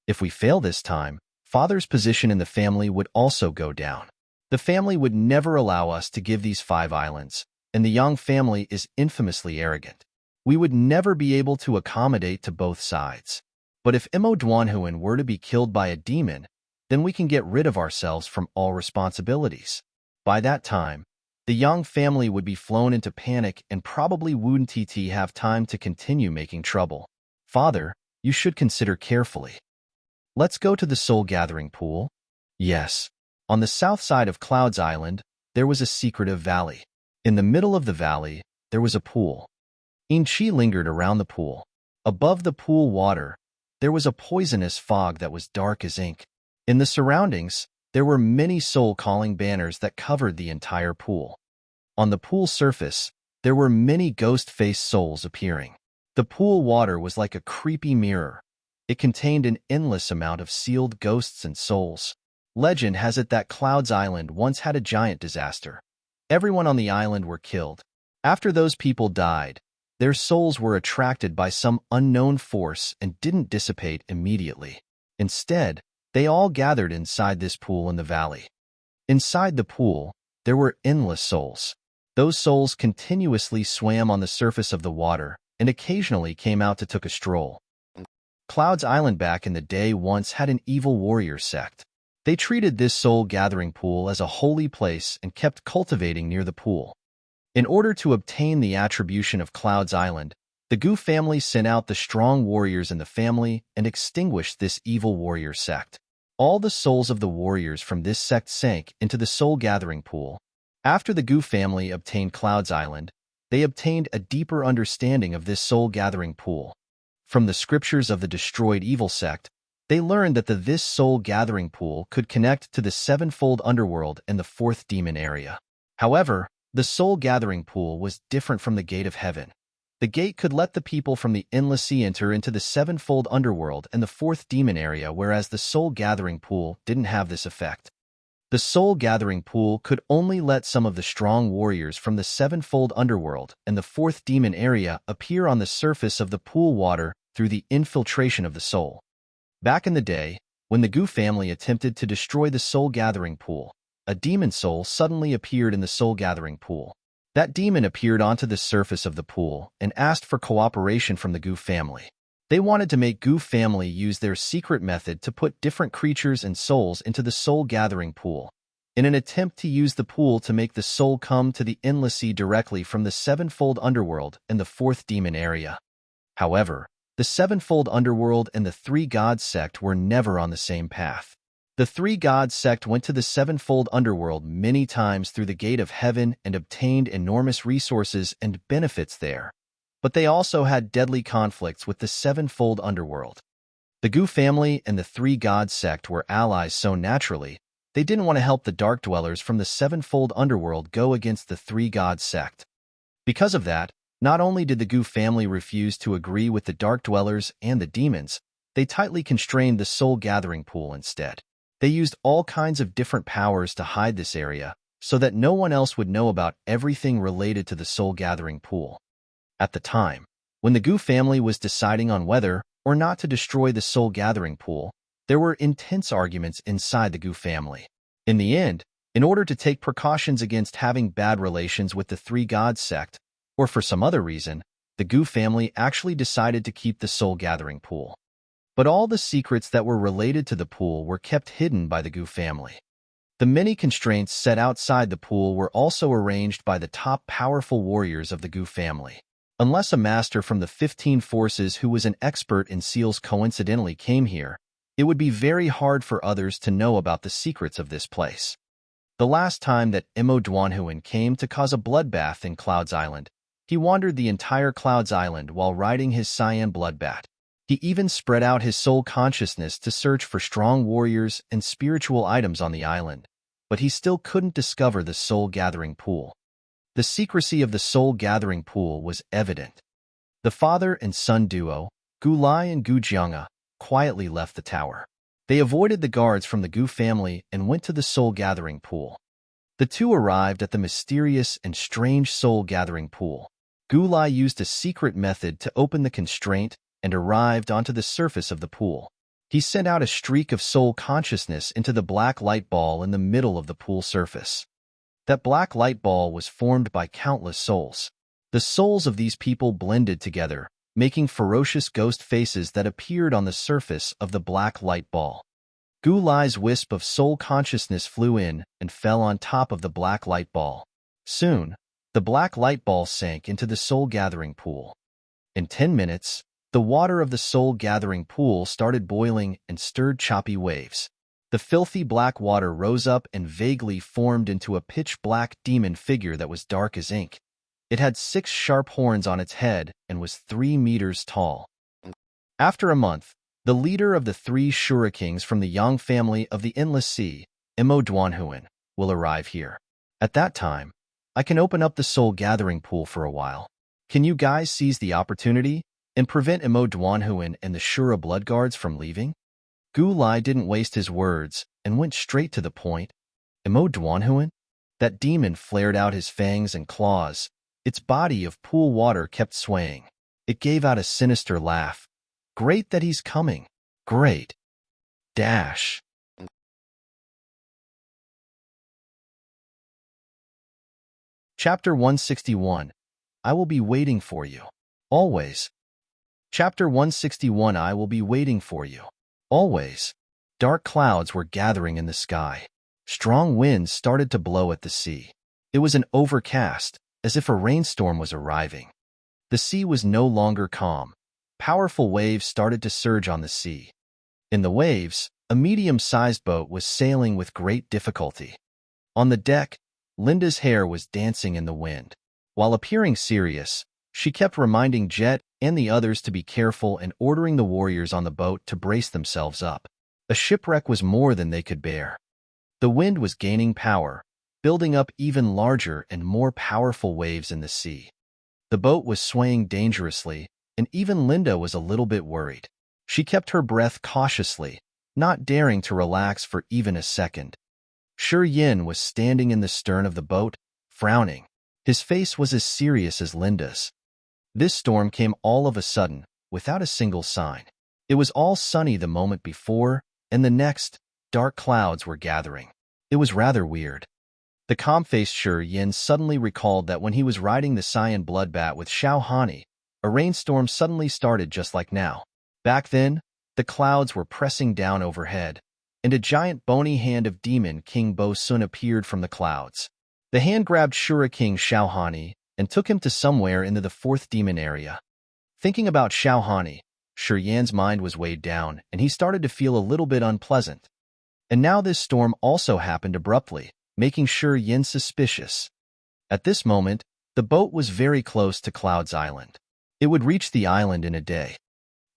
If we fail this time, Father's position in the family would also go down. The family would never allow us to give these 5 islands, and the Yang family is infamously arrogant. We would never be able to accommodate to both sides. But if Mo Duanhuan were to be killed by a demon, then we can get rid of ourselves from all responsibilities. By that time, the Yang family would be flown into panic and probably wouldn't have time to continue making trouble. Father, you should consider carefully. Let's go to the soul-gathering pool. Yes. On the south side of Cloud's Island, there was a secretive valley. In the middle of the valley, there was a pool. Inchi lingered around the pool. Above the pool water, there was a poisonous fog that was dark as ink. In the surroundings, there were many soul-calling banners that covered the entire pool. On the pool surface, there were many ghost-faced souls appearing. The pool water was like a creepy mirror. It contained an endless amount of sealed ghosts and souls. Legend has it that Cloud's Island once had a giant disaster. Everyone on the island were killed. After those people died, their souls were attracted by some unknown force and didn't dissipate immediately. Instead, they all gathered inside this pool in the valley. Inside the pool, there were endless souls. Those souls continuously swam on the surface of the water and occasionally came out to take a stroll. Cloud's Island back in the day once had an evil warrior sect. They treated this soul-gathering pool as a holy place and kept cultivating near the pool. In order to obtain the attribution of Cloud's Island, the Gu family sent out the strong warriors in the family and extinguished this evil warrior sect. All the souls of the warriors from this sect sank into the soul-gathering pool. After the Gu family obtained Cloud's Island, they obtained a deeper understanding of this soul-gathering pool. From the scriptures of the destroyed evil sect, they learned that this soul-gathering pool could connect to the sevenfold underworld and the 4th demon area. However, the soul-gathering pool was different from the gate of heaven. The gate could let the people from the Endless Sea enter into the sevenfold underworld and the 4th demon area, whereas the soul-gathering pool didn't have this effect. The soul-gathering pool could only let some of the strong warriors from the sevenfold underworld and the 4th demon area appear on the surface of the pool water through the infiltration of the soul. Back in the day, when the Gu family attempted to destroy the soul-gathering pool, a demon soul suddenly appeared in the soul-gathering pool. That demon appeared onto the surface of the pool and asked for cooperation from the Gu family. They wanted to make Gu family use their secret method to put different creatures and souls into the soul-gathering pool, in an attempt to use the pool to make the soul come to the Endless Sea directly from the sevenfold underworld and the 4th demon area. However, the sevenfold underworld and the 3 gods sect were never on the same path. The 3 gods sect went to the sevenfold underworld many times through the gate of heaven and obtained enormous resources and benefits there. But they also had deadly conflicts with the sevenfold underworld. The Gu family and the Three God sect were allies so naturally, they didn't want to help the Dark Dwellers from the sevenfold underworld go against the Three God sect. Because of that, not only did the Gu family refuse to agree with the Dark Dwellers and the demons, they tightly constrained the Soul Gathering Pool instead. They used all kinds of different powers to hide this area, so that no one else would know about everything related to the Soul Gathering Pool. At the time, when the Gu family was deciding on whether or not to destroy the Soul Gathering Pool, there were intense arguments inside the Gu family. In the end, in order to take precautions against having bad relations with the Three God sect, or for some other reason, the Gu family actually decided to keep the Soul Gathering Pool. But all the secrets that were related to the pool were kept hidden by the Gu family. The many constraints set outside the pool were also arranged by the top powerful warriors of the Gu family. Unless a master from the 15 forces who was an expert in seals coincidentally came here, it would be very hard for others to know about the secrets of this place. The last time that Imo came to cause a bloodbath in Cloud's Island, he wandered the entire Cloud's Island while riding his cyan bloodbat. He even spread out his soul consciousness to search for strong warriors and spiritual items on the island, but he still couldn't discover the Soul Gathering Pool. The secrecy of the Soul Gathering Pool was evident. The father and son duo, Gu Lai and Gu Jianga, quietly left the tower. They avoided the guards from the Gu family and went to the Soul Gathering Pool. The two arrived at the mysterious and strange Soul Gathering Pool. Gu Lai used a secret method to open the constraint and arrived onto the surface of the pool. He sent out a streak of soul consciousness into the black light ball in the middle of the pool surface. That black light ball was formed by countless souls. The souls of these people blended together, making ferocious ghost faces that appeared on the surface of the black light ball. Gu Lai's wisp of soul consciousness flew in and fell on top of the black light ball. Soon, the black light ball sank into the Soul Gathering Pool. In 10 minutes, the water of the Soul Gathering Pool started boiling and stirred choppy waves. The filthy black water rose up and vaguely formed into a pitch-black demon figure that was dark as ink. It had 6 sharp horns on its head and was 3 meters tall. After a month, the leader of the 3 Shura Kings from the Yang family of the Endless Sea, Imo, will arrive here. At that time, I can open up the Soul Gathering Pool for a while. Can you guys seize the opportunity and prevent Imo and the Shura Blood Guards from leaving? Gu Lai didn't waste his words and went straight to the point. Imo? That demon flared out his fangs and claws. Its body of pool water kept swaying. It gave out a sinister laugh. Great that he's coming. Great. Dash. Chapter 161. I will be waiting for you. Always. Chapter 161. I will be waiting for you. Always. Dark clouds were gathering in the sky. Strong winds started to blow at the sea. It was an overcast, as if a rainstorm was arriving. The sea was no longer calm. Powerful waves started to surge on the sea. In the waves, a medium-sized boat was sailing with great difficulty. On the deck, Linda's hair was dancing in the wind. While appearing serious, she kept reminding Jet and the others to be careful and ordering the warriors on the boat to brace themselves up. A shipwreck was more than they could bear. The wind was gaining power, building up even larger and more powerful waves in the sea. The boat was swaying dangerously, and even Linda was a little bit worried. She kept her breath cautiously, not daring to relax for even a second. Shi Yin was standing in the stern of the boat, frowning. His face was as serious as Linda's. This storm came all of a sudden, without a single sign. It was all sunny the moment before, and the next, dark clouds were gathering. It was rather weird. The calm-faced Shi Yin suddenly recalled that when he was riding the cyan bloodbat with Xiao Hani, a rainstorm suddenly started just like now. Back then, the clouds were pressing down overhead, and a giant bony hand of Demon King Bo Sun appeared from the clouds. The hand grabbed Shura King Xiao Hani and took him to somewhere into the 4th demon area. Thinking about Xiao Hani, Shi Yan's mind was weighed down, and he started to feel a little bit unpleasant. And now this storm also happened abruptly, making Shi Yin suspicious. At this moment, the boat was very close to Cloud's Island. It would reach the island in a day.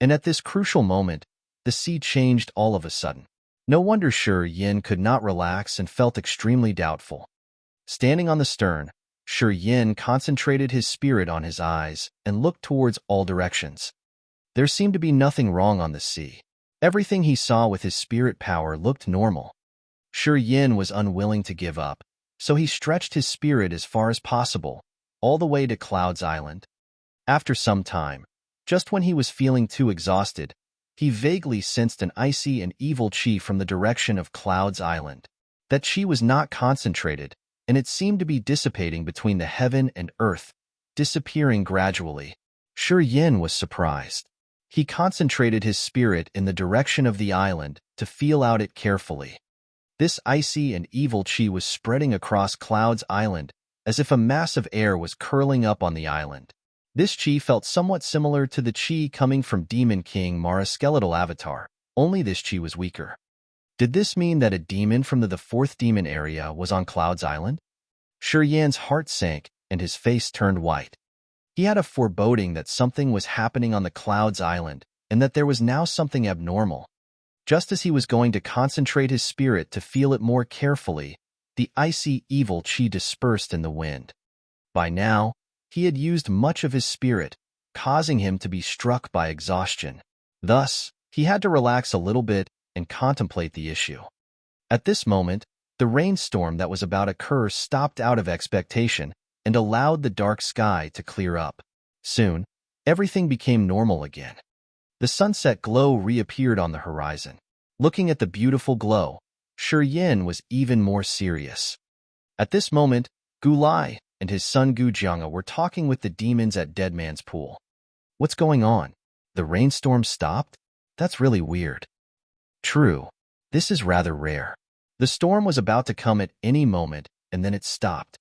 And at this crucial moment, the sea changed all of a sudden. No wonder Shi Yin could not relax and felt extremely doubtful. Standing on the stern, Shi Yin concentrated his spirit on his eyes and looked towards all directions. There seemed to be nothing wrong on the sea. Everything he saw with his spirit power looked normal. Shi Yin was unwilling to give up, so he stretched his spirit as far as possible, all the way to Cloud's Island. After some time, just when he was feeling too exhausted, he vaguely sensed an icy and evil chi from the direction of Cloud's Island. That chi was not concentrated, and it seemed to be dissipating between the heaven and earth, disappearing gradually. Shi Yin was surprised. He concentrated his spirit in the direction of the island to feel out it carefully. This icy and evil chi was spreading across Cloud's Island as if a mass of air was curling up on the island. This chi felt somewhat similar to the chi coming from Demon King Mara's skeletal avatar, only this chi was weaker. Did this mean that a demon from the fourth demon area was on Cloud's Island? Shi Yan's heart sank and his face turned white. He had a foreboding that something was happening on the Cloud's Island and that there was now something abnormal. Just as he was going to concentrate his spirit to feel it more carefully, the icy evil chi dispersed in the wind. By now, he had used much of his spirit, causing him to be struck by exhaustion. Thus, he had to relax a little bit and contemplate the issue. At this moment, the rainstorm that was about to occur stopped out of expectation and allowed the dark sky to clear up. Soon, everything became normal again. The sunset glow reappeared on the horizon. Looking at the beautiful glow, Shi Yin was even more serious. At this moment, Gu Lai and his son Gu Jianga were talking with the demons at Dead Man's Pool. What's going on? The rainstorm stopped? That's really weird. True. This is rather rare. The storm was about to come at any moment, and then it stopped.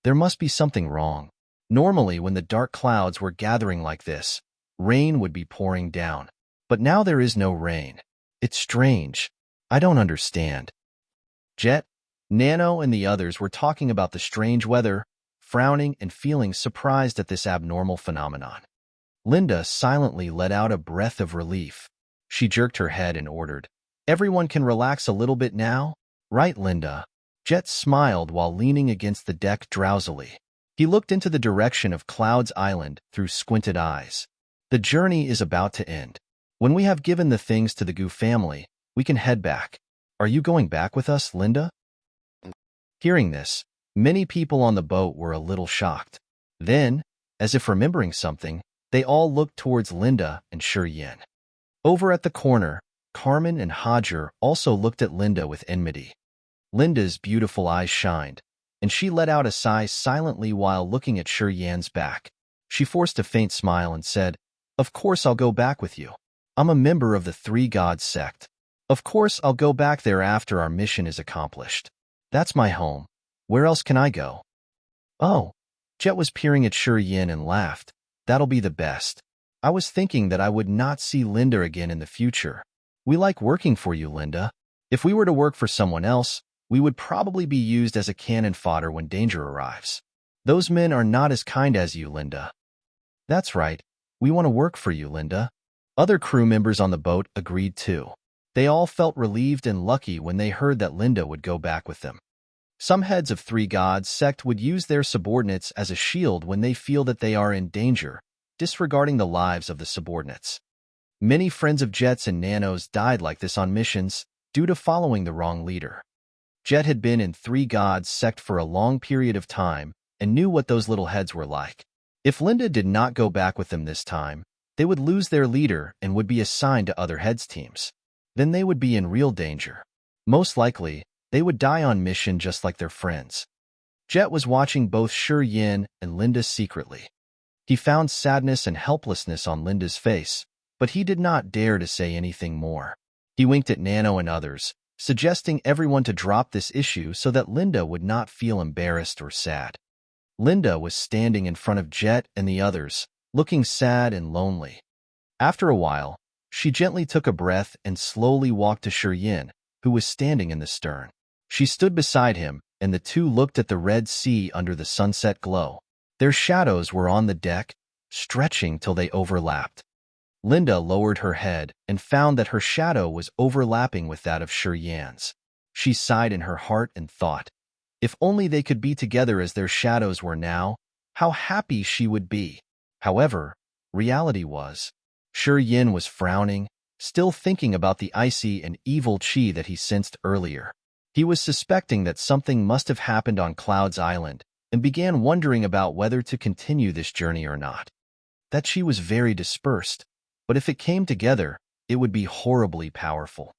There must be something wrong. Normally, when the dark clouds were gathering like this, rain would be pouring down. But now there is no rain. It's strange. I don't understand. Jet, Nano, and the others were talking about the strange weather, frowning and feeling surprised at this abnormal phenomenon. Linda silently let out a breath of relief. She jerked her head and ordered, "Everyone can relax a little bit now? Right, Linda?" Jet smiled while leaning against the deck drowsily. He looked into the direction of Cloud's Island through squinted eyes. The journey is about to end. When we have given the things to the Gu family, we can head back. Are you going back with us, Linda? Hearing this, many people on the boat were a little shocked. Then, as if remembering something, they all looked towards Linda and Shi Yin. Over at the corner, Carmen and Hajar also looked at Linda with enmity. Linda's beautiful eyes shined, and she let out a sigh silently while looking at Shi Yan's back. She forced a faint smile and said, "Of course I'll go back with you. I'm a member of the Three Gods sect. Of course I'll go back there after our mission is accomplished. That's my home. Where else can I go?" "Oh." Jet was peering at Shi Yin and laughed. "That'll be the best. I was thinking that I would not see Linda again in the future. We like working for you, Linda. If we were to work for someone else, we would probably be used as a cannon fodder when danger arrives. Those men are not as kind as you, Linda." "That's right. We want to work for you, Linda." Other crew members on the boat agreed too. They all felt relieved and lucky when they heard that Linda would go back with them. Some heads of Three Gods sect would use their subordinates as a shield when they feel that they are in danger, disregarding the lives of the subordinates. Many friends of Jet's and Nano's died like this on missions due to following the wrong leader. Jet had been in Three Gods sect for a long period of time and knew what those little heads were like. If Linda did not go back with them this time, they would lose their leader and would be assigned to other heads' teams. Then they would be in real danger. Most likely, they would die on mission just like their friends. Jet was watching both Shi Yin and Linda secretly. He found sadness and helplessness on Linda's face, but he did not dare to say anything more. He winked at Nano and others, suggesting everyone to drop this issue so that Linda would not feel embarrassed or sad. Linda was standing in front of Jet and the others, looking sad and lonely. After a while, she gently took a breath and slowly walked to Shi Yin, who was standing in the stern. She stood beside him, and the two looked at the red sea under the sunset glow. Their shadows were on the deck, stretching till they overlapped. Linda lowered her head and found that her shadow was overlapping with that of Shi Yan's. She sighed in her heart and thought, if only they could be together as their shadows were now, how happy she would be. However, reality was, Shi Yan was frowning, still thinking about the icy and evil chi that he sensed earlier. He was suspecting that something must have happened on Cloud's Island and began wondering about whether to continue this journey or not. That chi was very dispersed, but if it came together, it would be horribly powerful.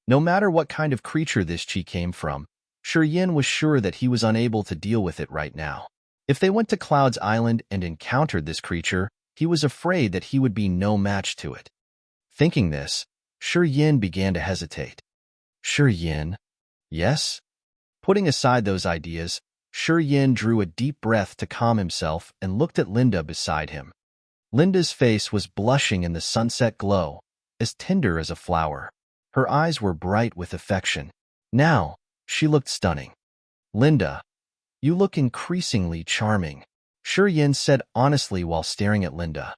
No matter what kind of creature this chi came from, Shi Yan was sure that he was unable to deal with it right now. If they went to Cloud's Island and encountered this creature, he was afraid that he would be no match to it. Thinking this, Shi Yan began to hesitate. Shi Yan? Yes? Putting aside those ideas, Shi Yan drew a deep breath to calm himself and looked at Linda beside him. Linda's face was blushing in the sunset glow, as tender as a flower. Her eyes were bright with affection. Now, she looked stunning. Linda, you look increasingly charming, Shi Yan said honestly while staring at Linda.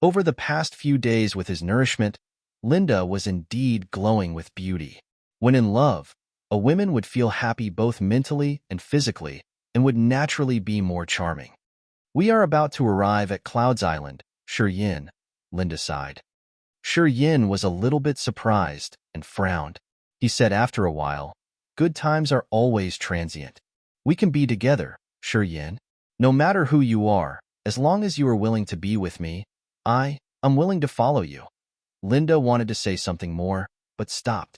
Over the past few days with his nourishment, Linda was indeed glowing with beauty. When in love, a woman would feel happy both mentally and physically and would naturally be more charming. We are about to arrive at Cloud's Island, Shi Yan, Linda sighed. Shi Yan was a little bit surprised and frowned. He said after a while, good times are always transient. We can be together, Shi Yan. No matter who you are, as long as you are willing to be with me, I'm willing to follow you. Linda wanted to say something more, but stopped.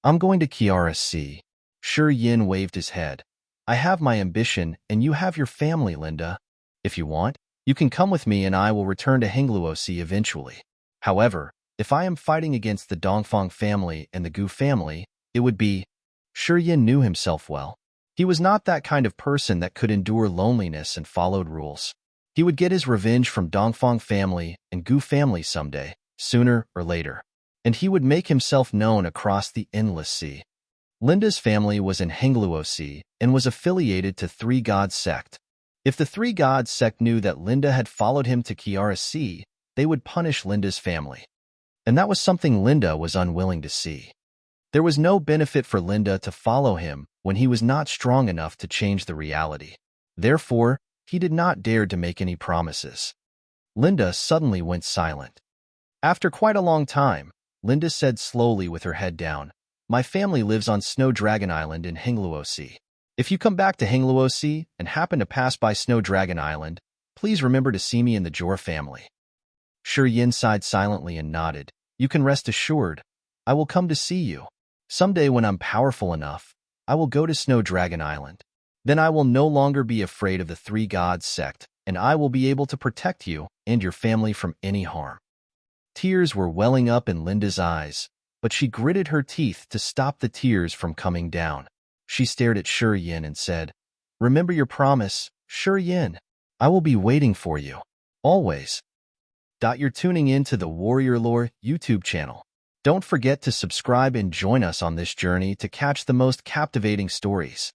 I'm going to Kiara C. Shi Yan waved his head. I have my ambition and you have your family, Linda. If you want, you can come with me and I will return to Hengluo C eventually. However, if I am fighting against the Dongfang family and the Gu family, it would be... Shi Yan knew himself well. He was not that kind of person that could endure loneliness and followed rules. He would get his revenge from Dongfang family and Gu family someday, sooner or later. And he would make himself known across the endless sea. Linda's family was in Hengluo Sea and was affiliated to Three Gods sect. If the Three Gods sect knew that Linda had followed him to Kiara Sea, they would punish Linda's family. And that was something Linda was unwilling to see. There was no benefit for Linda to follow him when he was not strong enough to change the reality. Therefore, he did not dare to make any promises. Linda suddenly went silent. After quite a long time, Linda said slowly with her head down, my family lives on Snow Dragon Island in Hengluo Sea. If you come back to Hengluo Sea and happen to pass by Snow Dragon Island, please remember to see me in the Jor family. Shi Yan sighed silently and nodded. You can rest assured, I will come to see you. Someday when I'm powerful enough, I will go to Snow Dragon Island. Then I will no longer be afraid of the Three Gods sect, and I will be able to protect you and your family from any harm. Tears were welling up in Linda's eyes, but she gritted her teeth to stop the tears from coming down. She stared at Shi Yan and said, remember your promise, Shi Yan. I will be waiting for you. Always. You're tuning in to the Warrior Lore YouTube channel. Don't forget to subscribe and join us on this journey to catch the most captivating stories.